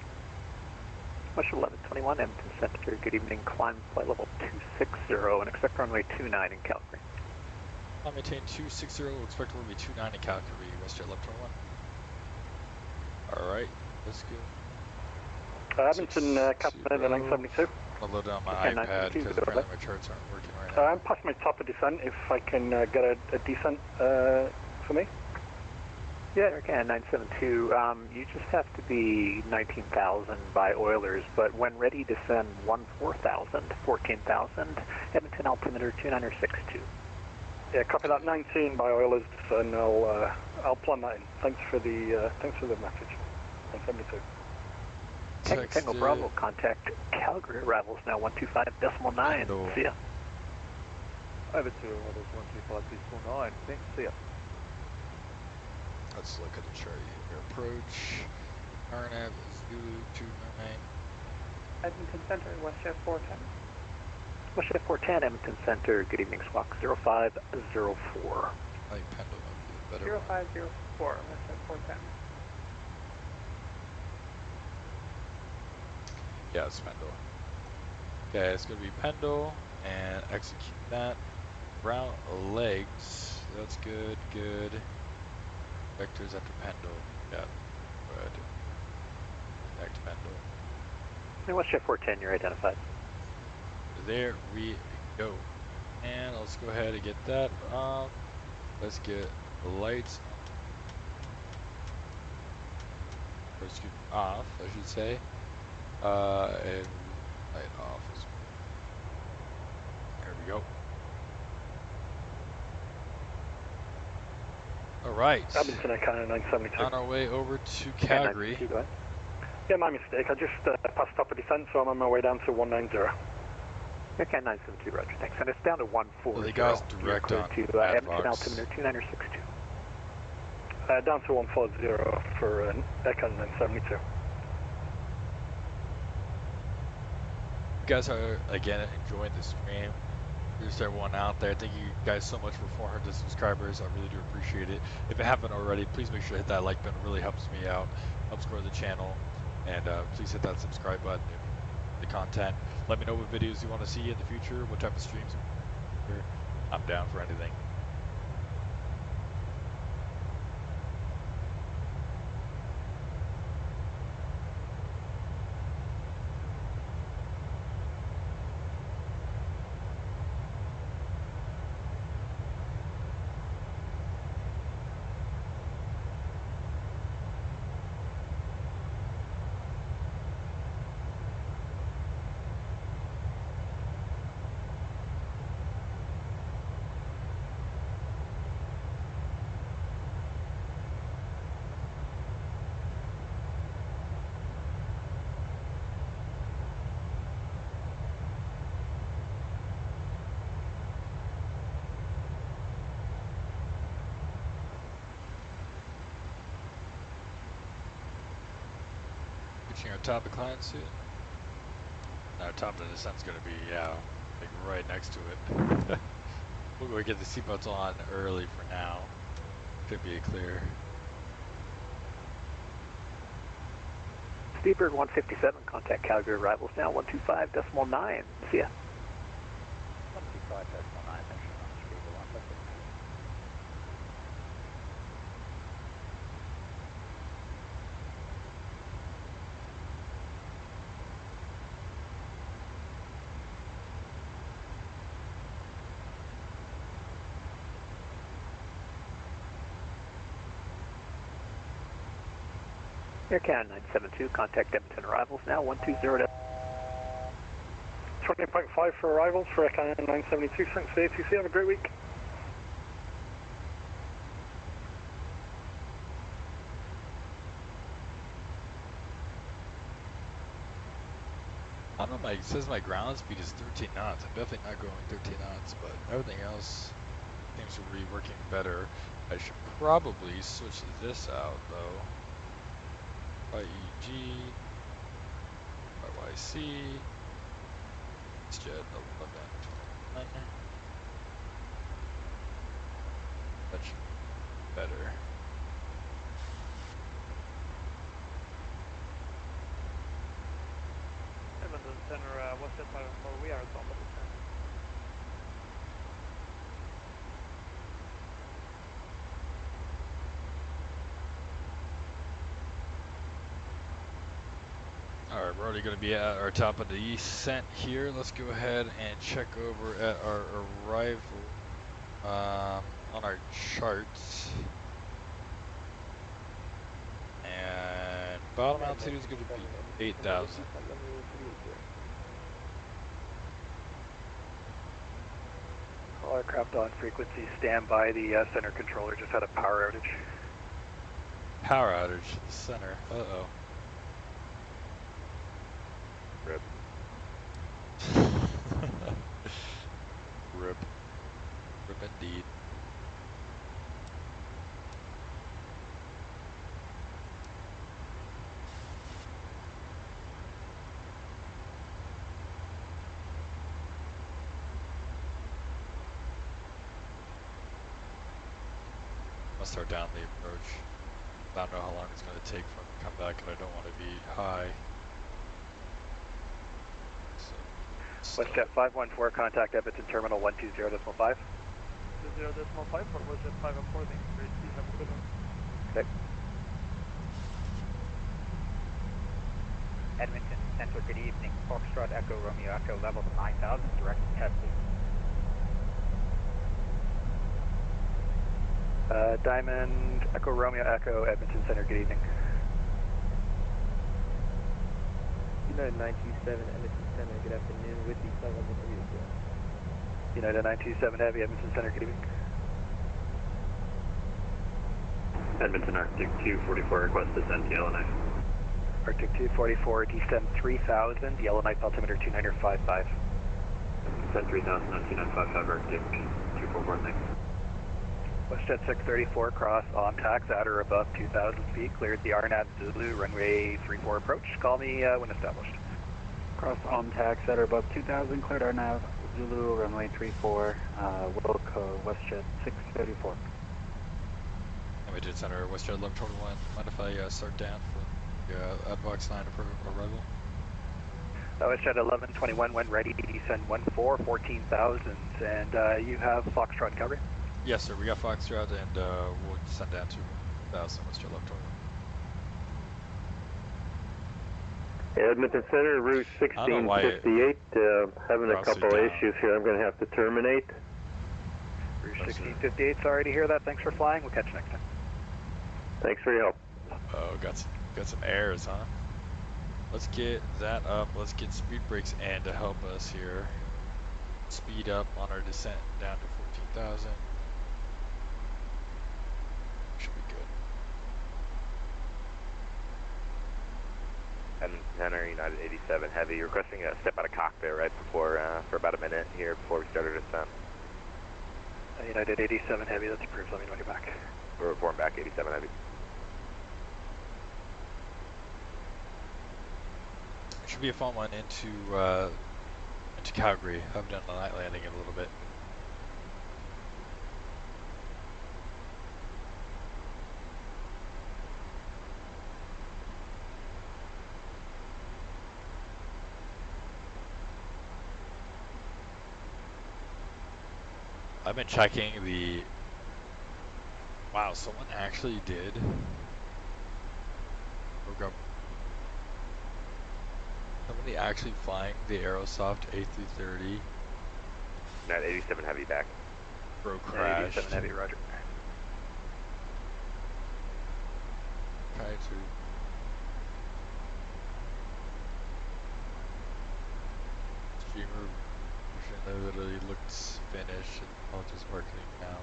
Westjet 1121, Edmonton Center, good evening, climb flight level 260 and expect runway 29 in Calgary. I'll maintain 260, expect runway 29 in Calgary, Westjet 1121. Alright, let's go. Edmonton, Captain 972. I'll load down my iPad because apparently my charts aren't working right now. I'm past my top of descent if I can get a descent for me. Yeah, okay, 972. You just have to be 19,000 by Oilers, but when ready, descend 14,000, Edmonton altimeter 2962. Yeah, copy that. 19 by Oilers, and I'll plumb that in. Thanks for the message. 972. texted. Tango Bravo, contact Calgary arrivals now 125.9. See ya. Over to arrivals 125.9. Thanks, see ya. Let's look at the chart here. Approach. RNAV Zulu 29. Edmonton Center, WestJet 410. WestJet 410, Edmonton Center, good evening, squawk 0504. I think Pendle might be a better 0504, WestJet 410. Yeah, it's Pendle. Okay, it's going to be Pendle and execute that. Route legs. That's good, good. Vectors after Pendle. Yeah, good. Connect Pendle. And WestJet 410, you're identified. There we go. And let's go ahead and get that on. Let's get the lights on. Or excuse me, off, I should say. And light off as well. There we go. All right. Edmonton, I can 972. On our way over to Calgary. Go ahead. Yeah, my mistake. I just passed up a descent, so I'm on my way down to 190. Okay, 972, roger. Thanks. And it's down to 140. So they got us direct on to Edmonton altimeter 2962. Down to 140 for Econ 972. You guys are, again, enjoying the stream. Here's everyone out there. Thank you guys so much for 400 subscribers. I really do appreciate it. If you haven't already, please make sure to hit that like button. It really helps me out, helps grow the channel. And please hit that subscribe button if you like the content. Let me know what videos you want to see in the future, what type of streams you want to hear. I'm down for anything. Our top of climb soon. Our top of the descent's going to be, yeah, like right next to it. We'll go get the seatbelts on early for now. Should be clear. Steerbird 157, contact Calgary arrivals now 125.9. See ya. 125.9, thanks for much. Steerbird 157. Aircan 972, contact Edmonton arrivals now 120. 20.5 for arrivals for Aircan 972. Thanks for the ATC. Have a great week. I don't know, it says my ground speed is 13 knots. I'm definitely not going 13 knots, but everything else seems to be working better. I should probably switch this out though. CYYC, it's jet 11, 29. That should be better. Edmonton Center, WestJet 504, we are top of the center. Alright, we're already going to be at our top of the descent here. Let's go ahead and check over at our arrival on our charts. And bottom altitude is going to be 8,000. All aircraft on frequency, stand by. The center controller just had a power outage. Power outage in the center. Uh-oh. gonna start down the approach. I don't know how long it's gonna take for him to come back, and I don't want to be high. So, WestJet 514, contact Edmonton Terminal 120.5. 0.5 for WestJet 514, thanks for receiving up with them. Okay. Edmonton Central, good evening. Foxtrot Echo Romeo Echo level 9000, direct to Tessie. Diamond Echo Romeo Echo Edmonton Center, good evening. United 927 Edmonton Center, good afternoon. With the flight level 3 as well. United 927 Heavy Edmonton Center, good evening. Edmonton Arctic 244, request descent to Yellowknife. Arctic 244, descend 3000, Yellowknife altimeter 2955. Descent 3000 on 2955 Arctic 244, thanks. WestJet 634, cross on tax at or above 2,000 feet, cleared the RNAV Zulu, runway 34 approach. Call me when established. Cross on tax at or above 2,000, cleared RNAV Zulu, runway 34, Wilco, WestJet 634. Edmonton Center, WestJet 1121. Mind if I start down for the Advox 9 arrival? WestJet 1121, when ready, descend 14,000, and you have Foxtrot Calgary? Yes, sir. We got Foxtrot, and we'll send down to 1,000 WestJet 1121. Edmonton Center, route 1658, having a couple of issues here. I'm going to have to terminate. Route 1658, sorry to hear that. Thanks for flying. We'll catch you next time. Thanks for your help. Oh, got some errors, huh? Let's get that up. Let's get speed brakes and to help us here. Speed up on our descent down to 14,000. Should be good. Edmonton Center, United 87 Heavy, requesting a step out of cockpit right before, for about a minute here before we start our descent. United 87 Heavy, that's approved. Let me know when you're back. We're reporting back 87 Heavy. Should be a fun one into Calgary. I haven't done the night landing in a little bit. I've been checking the... Wow, someone actually did. Somebody actually flying the Aerosoft A330. Net 87 Heavy back. Bro crashed. 87 Heavy, roger. Try to... Streamer version literally looks finished. I'll just marketing now.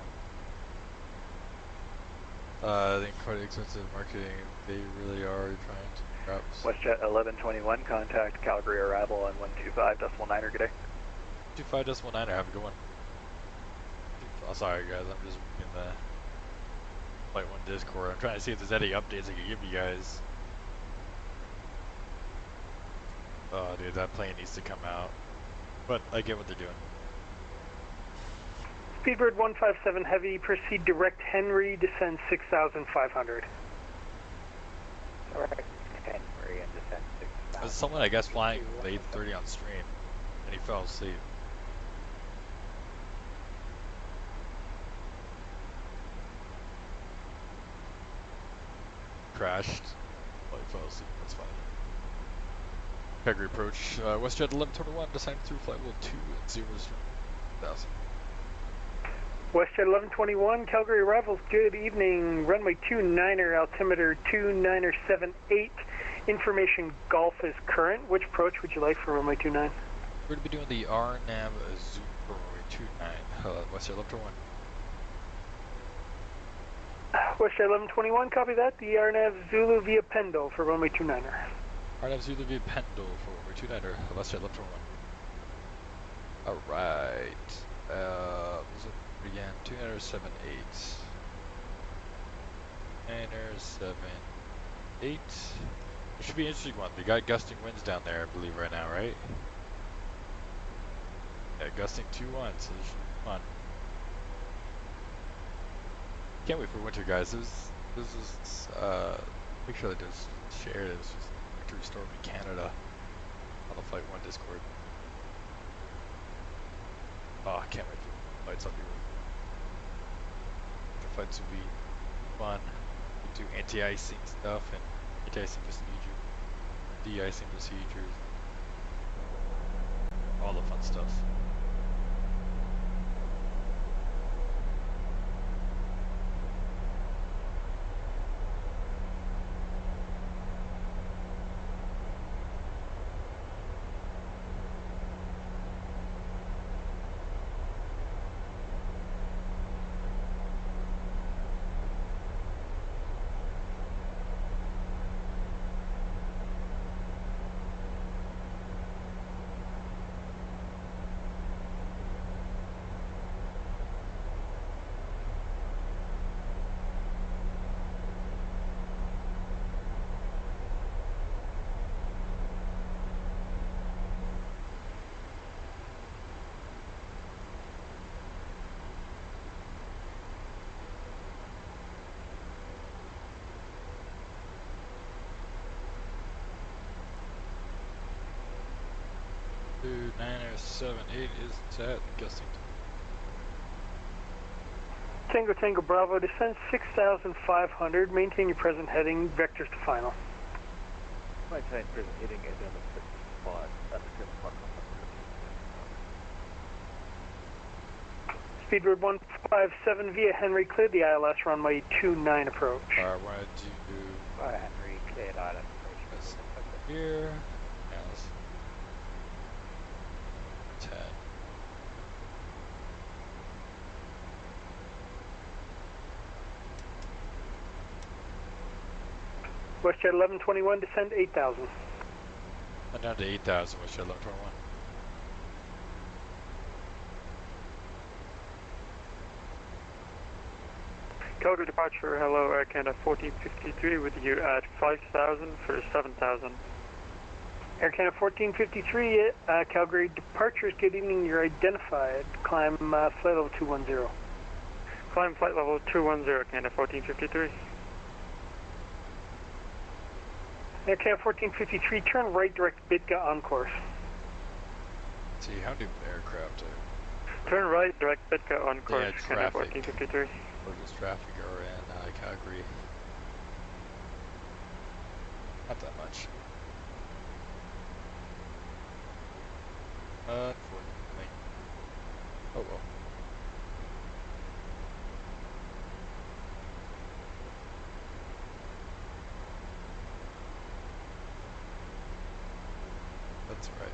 I think quite expensive marketing. They really are trying to grab. WestJet 1121, contact Calgary arrival on 125.9. Good day. 25.9. Have a good one. Oh, sorry guys, I'm just reading the Flight 1 Discord. I'm trying to see if there's any updates I can give you guys. Oh dude, that plane needs to come out. But I get what they're doing. Speedbird 157 Heavy, proceed direct Henry, descend 6,500. Direct Henry and descend 6,000. There's someone I guess flying the 830 on stream, and he fell asleep. Crashed. Well, he fell asleep, that's fine. Calgary approach, WestJet 1121, descend through flight level 2 at 0,000. WestJet 1121, Calgary arrivals, good evening. Runway 29er, altimeter 2978. Information Golf is current. Which approach would you like for runway 29? We're going to be doing the RNAV Zoom for runway 29, WestJet 1121. WestJet 1121, copy that. The RNAV Zulu via Pendle for runway 29er. RNAV Zulu via Pendle for runway 29er, WestJet 1121. Alright. Again, 2978. 978. It should be an interesting one. They got gusting winds down there, I believe, right now, right? Yeah, gusting 2-1, so this should be fun. Can't wait for winter, guys. There's this picture that was shared. It was just a winter storm in Canada on the Flight 1 Discord. Oh, I can't wait for the flights. I'll be the flights will be fun. We'll do anti-icing stuff and anti-icing procedure, de-icing procedures, all the fun stuff. Two, 9 or 7, 8 is set, guessing. Tango Tango Bravo, descend 6,500, maintain your present heading, vectors to final. Maintain present heading at down to 6.5, 7.5. Speedbird 157 via Henry, cleared the ILS runway 29 approach. Alright, we're gonna do Henry, cleared ILS approach. Here, Alice. 10. WestJet 1121, descend 8,000. I'm down to 8,000, WestJet 1121. Calgary departure, hello, Air Canada 1453 with you at 5,000 for 7,000. Air Canada 1453, Calgary departures, good evening, you're identified. Climb flight level 210. Climb flight level 210, Canada 1453. Air Canada 1453, turn right, direct Bitka on course. Let's see, how do aircraft Turn right, direct Bitka on course, yeah, Canada traffic. 1453. Where does traffic are in Calgary? Not that much. Unfortunately. Oh well. That's right.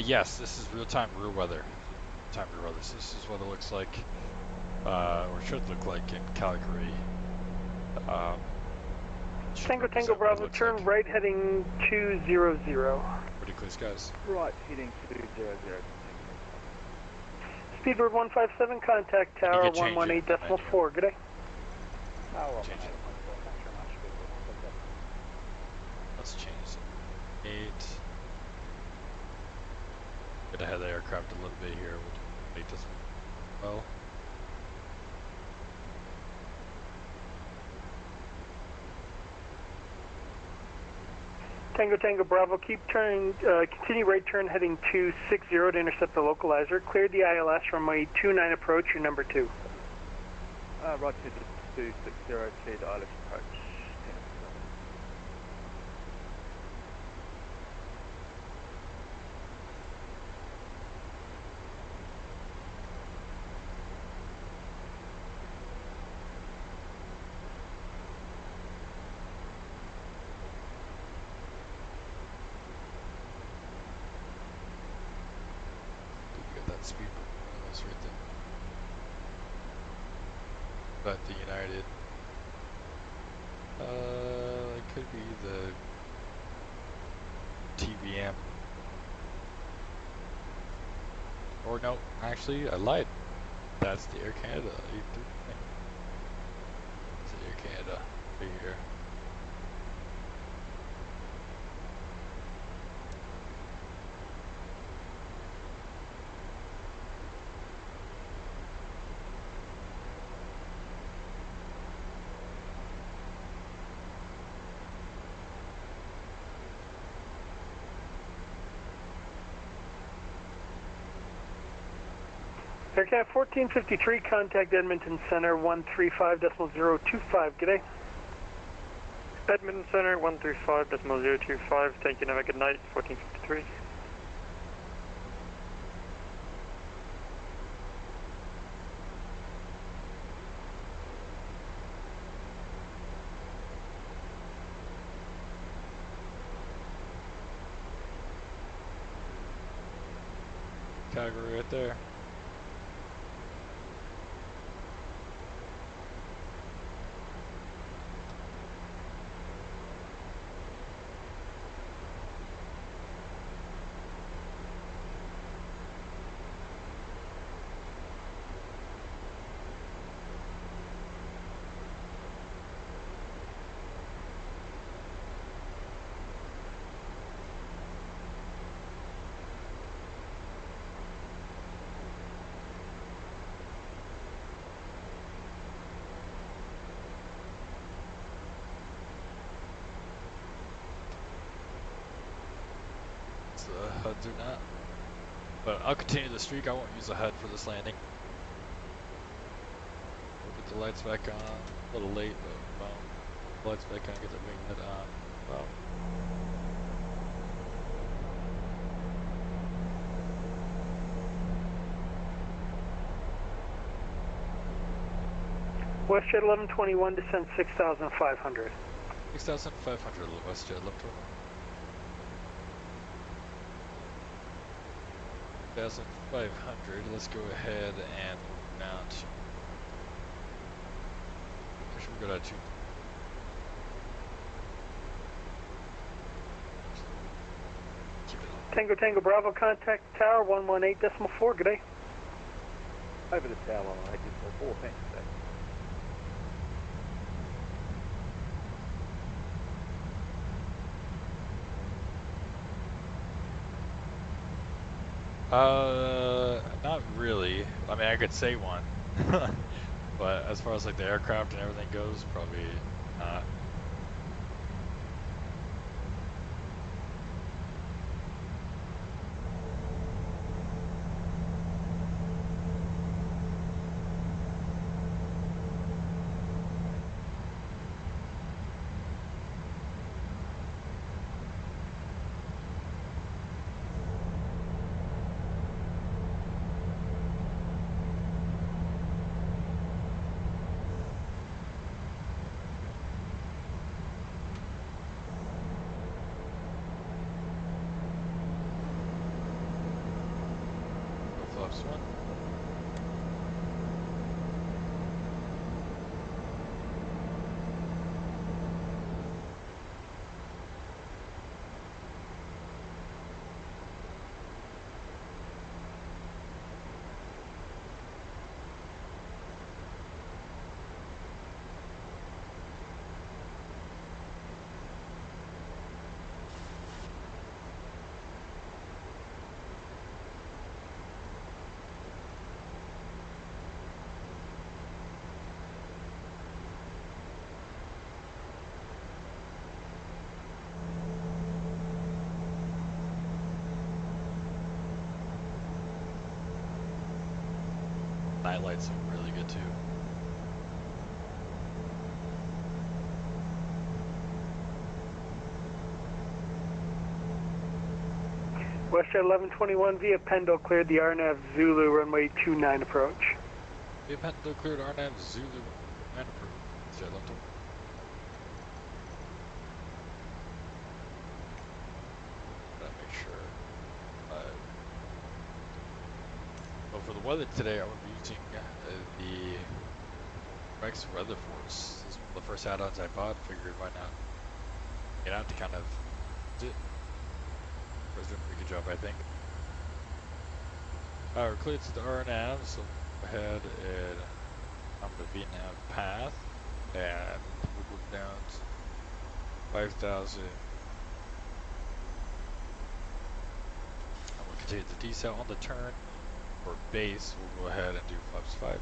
Yes, this is real-time real weather. Real-time real weather. So this is what it looks like, or should look like in Calgary. Tango Tango Bravo, turn right heading 200. Pretty clear skies. Right, heading 200. Speedbird 157, contact tower 118.4. Good day. Change it. Let's change it. 8. Get ahead of the aircraft a little bit here. We'll make this well. Tango Tango Bravo, keep turning, continue right turn heading 260 to intercept the localizer. Cleared the ILS runway 29 approach, your number 2. Right to 260, cleared ILS approach. Speed almost right there. But the United, it could be the TBM. Or no, actually I lied. That's the Air Canada 830. It's the Air Canada right here. Aircraft 1453, contact Edmonton Center 135.025. G'day. Edmonton Center 135.025. Thank you, and have a good night. 1453. Calgary right there. The HUDs or not. But I'll continue the streak. I won't use the HUD for this landing. We'll get the lights back on. A little late, but boom. Lights back on, get the wing HUD on. Boom. WestJet 1121, descent 6,500. 6,500, WestJet 1121. 6,500. Let's go ahead and mount. Actually, we'll go to 2. Keep it on. Tango Tango Bravo, contact tower 118.4. G'day. Over the tower on 8.4. Thanks, Dave. Not really. I mean, I could say one, but as far as like the aircraft and everything goes, probably not. Flaps 1. Night lights look really good too. WestJet 1121 via Pendle cleared the RNAV Zulu runway 29 approach. Via Pendle cleared RNAV Zulu 9 approach. WestJet 1121. Gotta make sure. Well, for the weather today, I'm gonna be using the Rex Weather Force. This is one of the first add-ons I bought. Figured why not get out to kind of use it. It's doing a pretty good job, I think. We're cleared to the RNAV, so go ahead and on the VNAV path, and we'll go down to 5,000. And we'll continue the decel on the turn. For base, we'll go ahead and do flaps 5.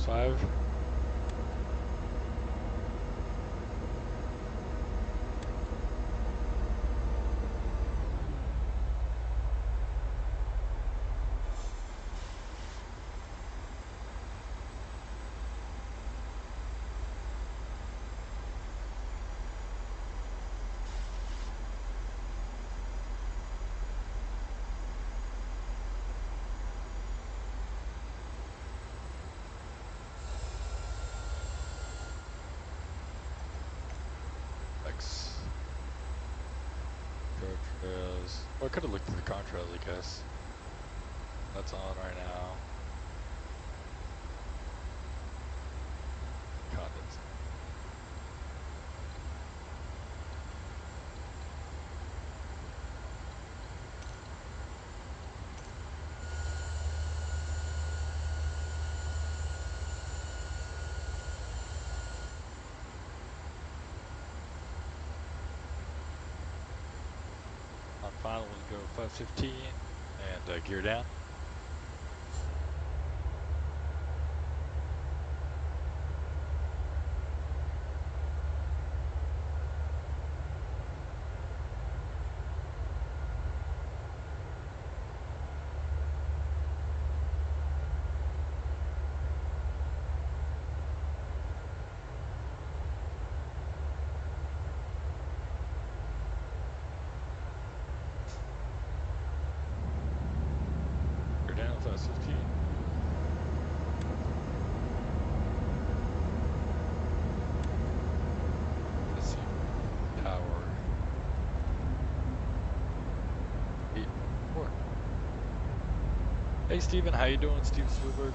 5. Contrails. Well, I could have looked at the contrails, I guess. That's on right now. Condoms. On final, we'll go 515 and gear down. Gear down 515. Let's see. Tower. 8-4. Hey Steven, how you doing? Steven Spielberg.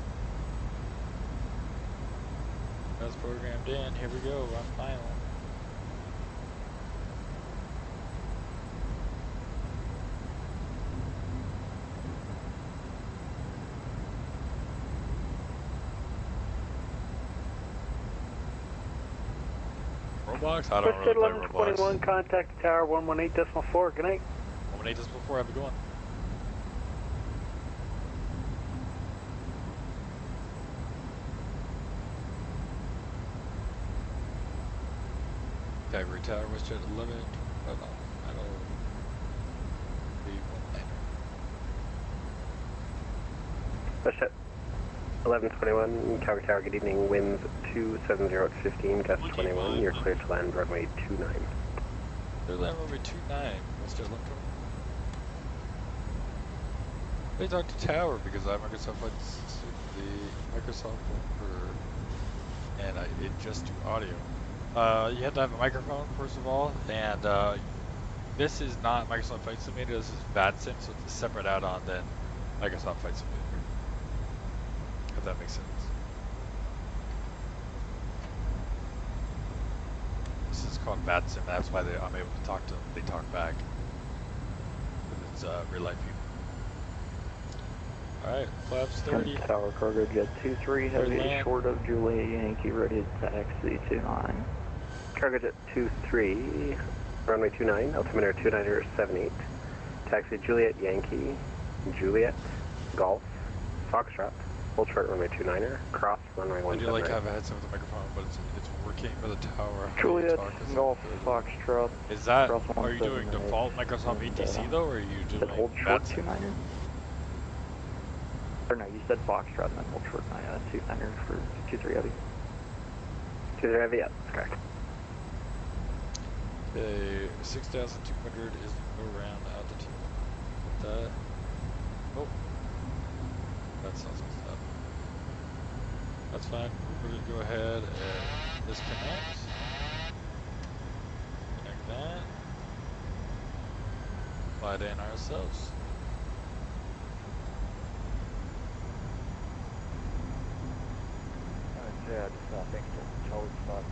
That's programmed in. Here we go. On final. Roblox? I don't really play Roblox. 1121, contact tower 118.4. Good night. 118.4, have a good one. Calgary Tower, Westjet 11. Final. Westjet 1121, Calgary Tower, good evening. Winds 270 at 15, gust 21. You're clear to land runway 29. Clear land runway 29. Westjet 1121. They talk to Tower because I have Microsoft Flights, the Microsoft Worker, and it just do audio. You have to have a microphone first of all, and this is not Microsoft Flight Simulator. This is Vatsim, so it's a separate add-on than Microsoft Flight Simulator. If that makes sense. This is called Vatsim. That's why I'm able to talk to them. They talk back. It's real life people. Alright, flaps 30. Tower cargo jet 23, heavy short of Juliet Yankee, ready to taxi 29. Cargo jet 23, runway 29, altimeter 2978. Taxi Juliet Yankee, Juliet, Golf, Foxtrot, hold short runway 29er, cross runway 17. I do like have a headset with a microphone, but it's working for the tower. Juliet, Golf, Foxtrot. Is that, are you doing default Microsoft ATC though, or are you doing hold short Vatsim? 29er? Or no, you said Foxtrot and then hold short 29er for 23 heavy. 23 heavy, yeah, that's correct. Okay, 6,200 is the go-round altitude. That. Oh. That sounds messed up. That's fine. We're going to go ahead and disconnect. Connect that. Slide in ourselves. Yeah, just thanks to Charles about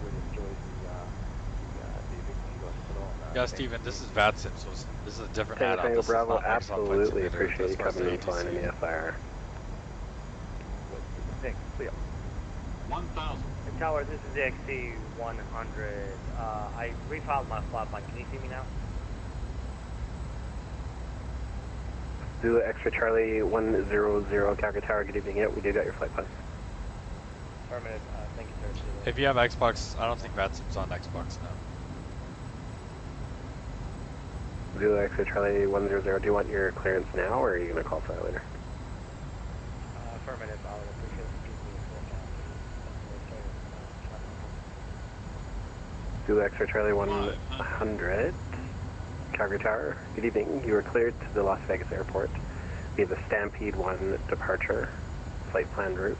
really enjoyed the event you guys put on. Yeah, Steven, this is Vatsim, so this is a different add-on. Tango This Bravo, is not Microsoft Flight absolutely Simulator. appreciate you coming and flying in the FIR. Thanks, see ya. 1,000. Hey, Tower, this is XC 100. I refiled my flat plan. Can you see me now? Zulu Extra Charlie 100, Calgary Tower, good evening. Yeah, we do got your flight plan. Affirmative. Thank you, sir. Zulu. If you have Xbox, I don't think Vatsim's on Xbox now. Zulu X-ray Charlie 100, do you want your clearance now, or are you going to call for that later? Affirmative. I would appreciate if you give me a call now, please. Zulu X-ray Charlie 100, Calgary Tower. Good evening. You are cleared to the Las Vegas airport via the Stampede 1 departure, flight plan route.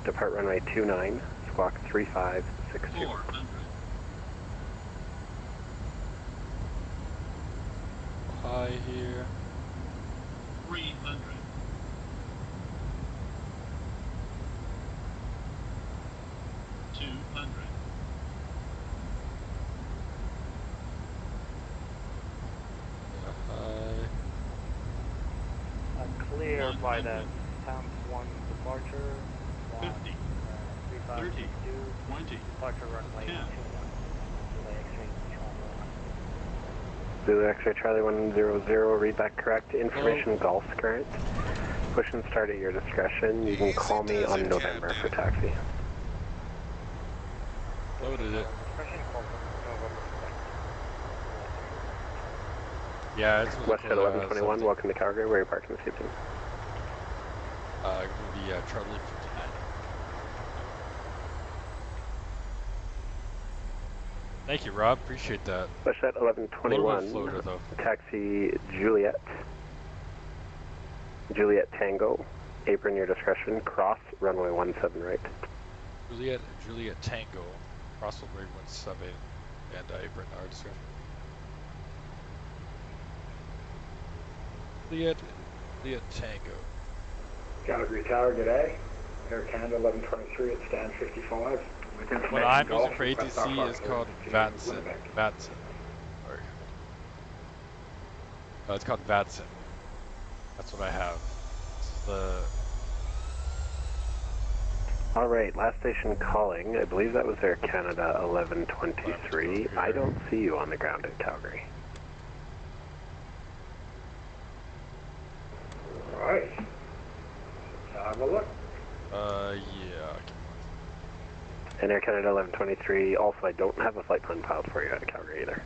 Depart runway 29, squawk 3562. 400. Hi here. 300. 200. Clear by the Stamp 1 departure. 50. 30. 3562. 20. Departure runway 10. 21. Delay X-ray Charlie. Zulu X-ray Charlie 100, read that correct. Information Golf current. Push and start at your discretion. You can call me on November for taxi. Loaded it. Discretion call November. Yeah, it's Westjet 1121, welcome to Calgary. Where are you parking this evening? Gonna be Charlie 59. Thank you, Rob. Appreciate that. Westjet 1121, floater, though. taxi Juliet. Juliet Tango, apron your discretion, cross runway 17 right. Juliet Tango, cross runway 17, and apron our discretion. Juliet Tango. Calgary Tower, g'day. Air Canada 1123 at stand 55. What I'm using for ATC is called Vatsim. Sorry. It's called Vatsim. That's what I have. Alright, last station calling. I believe that was Air Canada 1123. I don't see you on the ground in Calgary. Alright. Let's have a look. Yeah. And Air Canada 1123, also I don't have a flight plan filed for you out of Calgary either.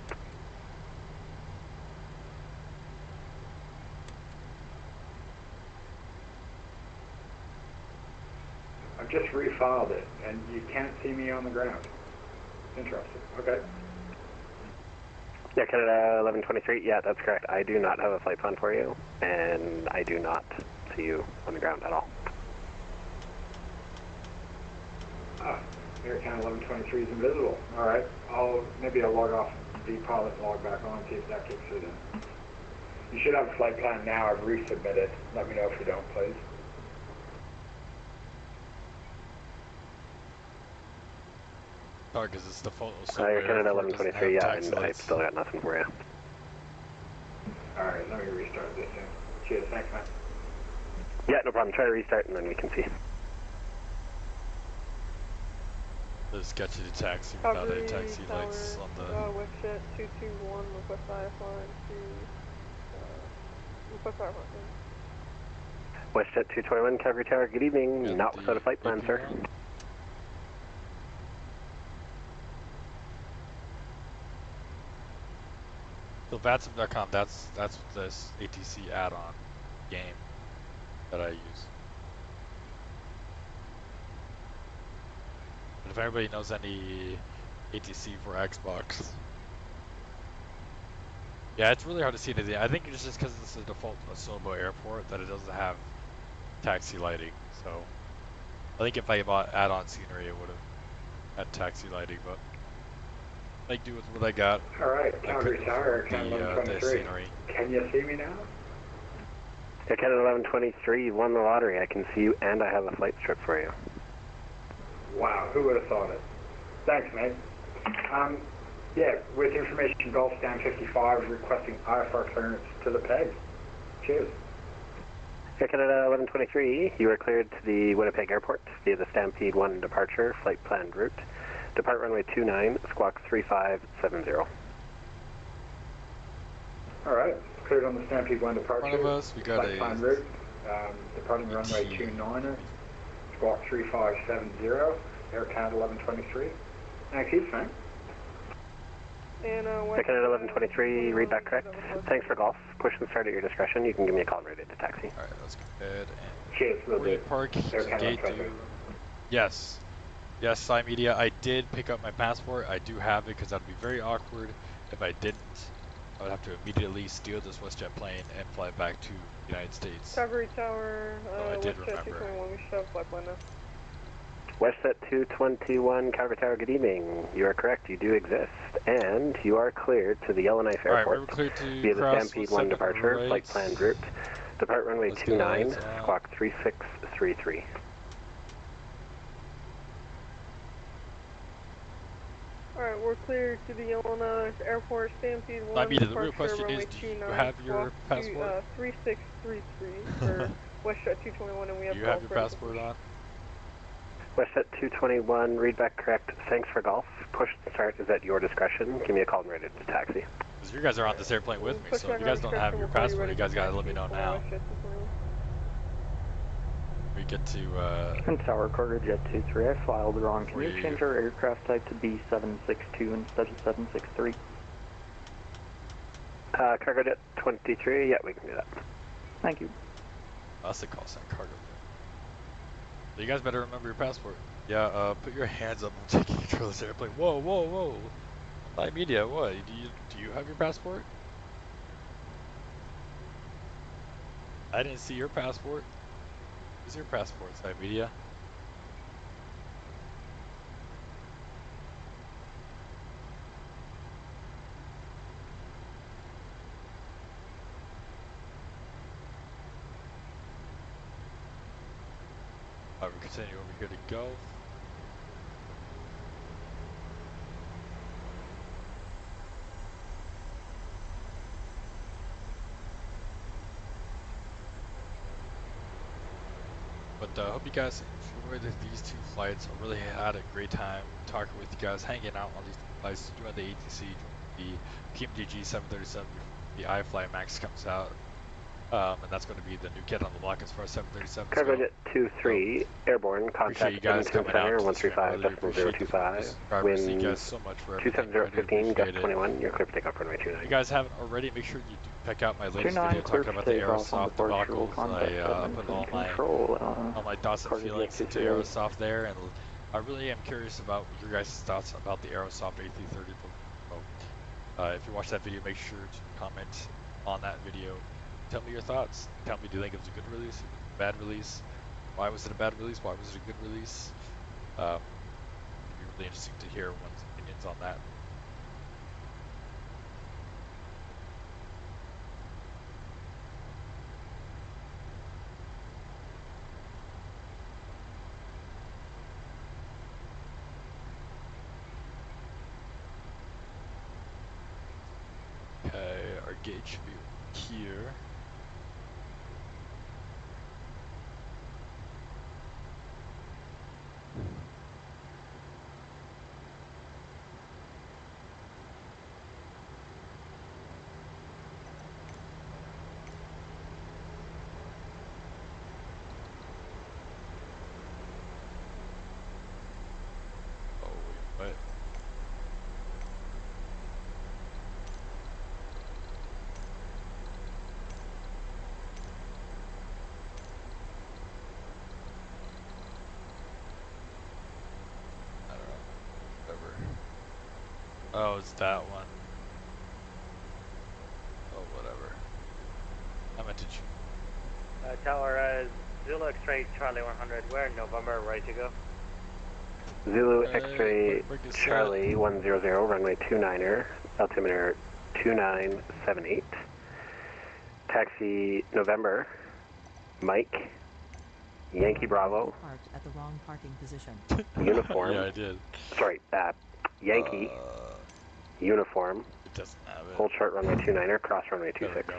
I've just refiled it, and you can't see me on the ground. Interesting. Okay. Yeah, Canada 1123, yeah, that's correct. I do not have a flight plan for you, and I do not see you on the ground at all. Air Canada 1123 is invisible. Alright, maybe I'll log off the pilot and log back on, see if that kicks through then. You should have a flight plan now. I've resubmitted. Let me know if you don't, please. Because it's default. Air Canada 1123, yeah, and I've still got nothing for you. Alright, let me restart this thing. Cheers, thanks man. Yeah, no problem. Try to restart and then we can see. Just get you to taxi without any taxi lights on the... Westjet 221, request IFR to... request IFR. Westjet 221, Calgary Tower, good evening. Yeah, not without a flight plan, sir. So Vatsim.com, that's this ATC add-on game that I use. And if anybody knows any ATC for Xbox, yeah, it's really hard to see today. I think it's just because it's a default Osobo airport that it doesn't have taxi lighting. So I think if I bought add-on scenery, it would have had taxi lighting, but make do with what I got. Alright, Calgary Tower, Canada 1123. Scenery. Can you see me now? Air Canada 1123, you won the lottery. I can see you and I have a flight strip for you. Wow, who would have thought it? Thanks, mate. Yeah, with information Golf stand 55 requesting IFR clearance to the PEG. Cheers. Air Canada 1123, you are cleared to the Winnipeg Airport via the Stampede 1 departure, flight planned route. Depart runway 29, squawk 3570. Alright, cleared on the Stampede 1 departure. In front of us, we got flight planned route. Departing runway 29, squawk 3570, Air Canada 1123. Thank you, Frank. And Air Canada 1123, read back correct. Thanks for golf. Push and start at your discretion. You can give me a call and ready to taxi. Alright, let's go ahead and Cheers, before you park to gate 2. Yes. Yes, CYYC-Media, I did pick up my passport. I do have it because that would be very awkward if I didn't. I would have to immediately steal this WestJet plane and fly back to the United States. Calgary Tower, I did WestJet remember. 221, we should have flight plan now. WestJet 221, Calgary Tower, good evening. You are correct, you do exist. And you are cleared to the Yellowknife Airport. Alright, we're cleared to via the cross Stampede 1 departure, right. flight plan route. Depart runway Let's get 29, eyes on. squawk 3633. Alright, we're clear to the Yellowknife Airport, Stampede 1, CYYC-Media, the real departure, question runway is, do you 29, have your squawk passport? 3633 for WestJet 221, and we have Do you have your golf passport on? WestJet 221, read back correct. Thanks for golf. Push and start is at your discretion. Give me a call and ready to taxi. Because you guys are on this airplane with me, so if you guys don't have your passport, you guys gotta let me know now. We get to, And Tower Cargo Jet 23, I filed wrong. Can you change our aircraft type to B762 instead of 763? Cargo Jet 23, yeah, we can do that. Thank you. That's the call sign, cargo. You guys better remember your passport. Yeah, put your hands up. I'm taking control of this airplane. Whoa, whoa, whoa. CYYC-Media, what? Do you have your passport? I didn't see your passport. Where's your passport, CYYC-Media? Alright, we continue over here to go. But I hope you guys enjoyed these 2 flights. I really had a great time talking with you guys, hanging out on these 2 flights, doing the ATC, doing the PMDG 737 before the iFly Max comes out. And that's going to be the new kid on the block as far as 737. Cargo Jet 23, airborne, contact Edmonton Center 135.025, Thank you guys so much for everything. 27015, Jet 21, you're clear for takeoff runway 29. If you guys haven't already, make sure you do check out my latest video talking about the Aerosoft debacles. I put all my thoughts and feelings into Aerosoft there, and I really am curious about your guys' thoughts about the Aerosoft A330. If you watch that video, make sure to comment on that video. Tell me your thoughts. Tell me, do you think it was a good release? A bad release? Why was it a bad release? Why was it a good release? It'd be really interesting to hear one's opinions on that. Okay, our gauge should be here. Oh, wait, what? Oh, it's that one. Oh, whatever. I meant to Tower, Zulu X-ray Charlie 100, we're in November, ready to go. Zulu X-ray Charlie 100, runway 29er, altimeter 2978. Taxi November, Mike, Yankee Bravo, Parked at the wrong parking position. uniform. Yeah, I did. Sorry, Yankee, uniform. It doesn't have it. Hold short runway 29er, cross runway 26.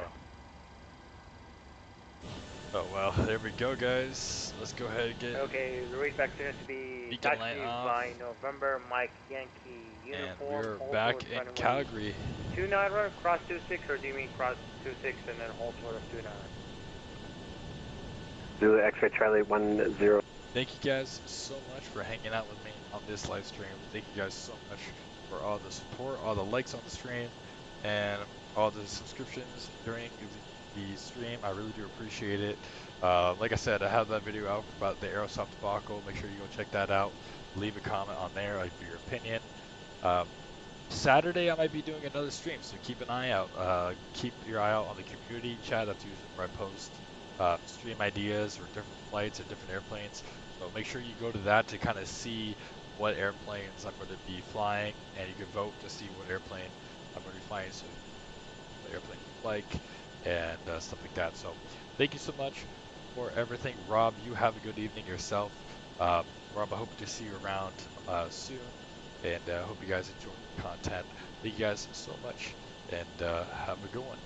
Oh well, there we go, guys. Let's go ahead and get. Okay, the race back to be taxi by November, Mike Yankee uniform. And we're back in Calgary. 29 run, cross 26, or do you mean cross 26 and then hold short of 29? Zulu X-ray Charlie 10. Thank you guys so much for hanging out with me on this live stream. Thank you guys so much for all the support, all the likes on the stream, and all the subscriptions during the stream. I really do appreciate it. Like I said, I have that video out about the Aerosoft debacle. Make sure you go check that out. Leave a comment on there, like for your opinion. Saturday I might be doing another stream, so keep an eye out. Keep your eye out on the community chat. That's usually where I post stream ideas or different flights or different airplanes. So make sure you go to that to kind of see what airplanes I'm going to be flying, and you can vote to see what airplane I'm going to be flying, so what airplane you like, and stuff like that. So thank you so much for everything. Rob, you have a good evening yourself. Rob, I hope to see you around soon, and hope you guys enjoy the content. Thank you guys so much, and have a good one.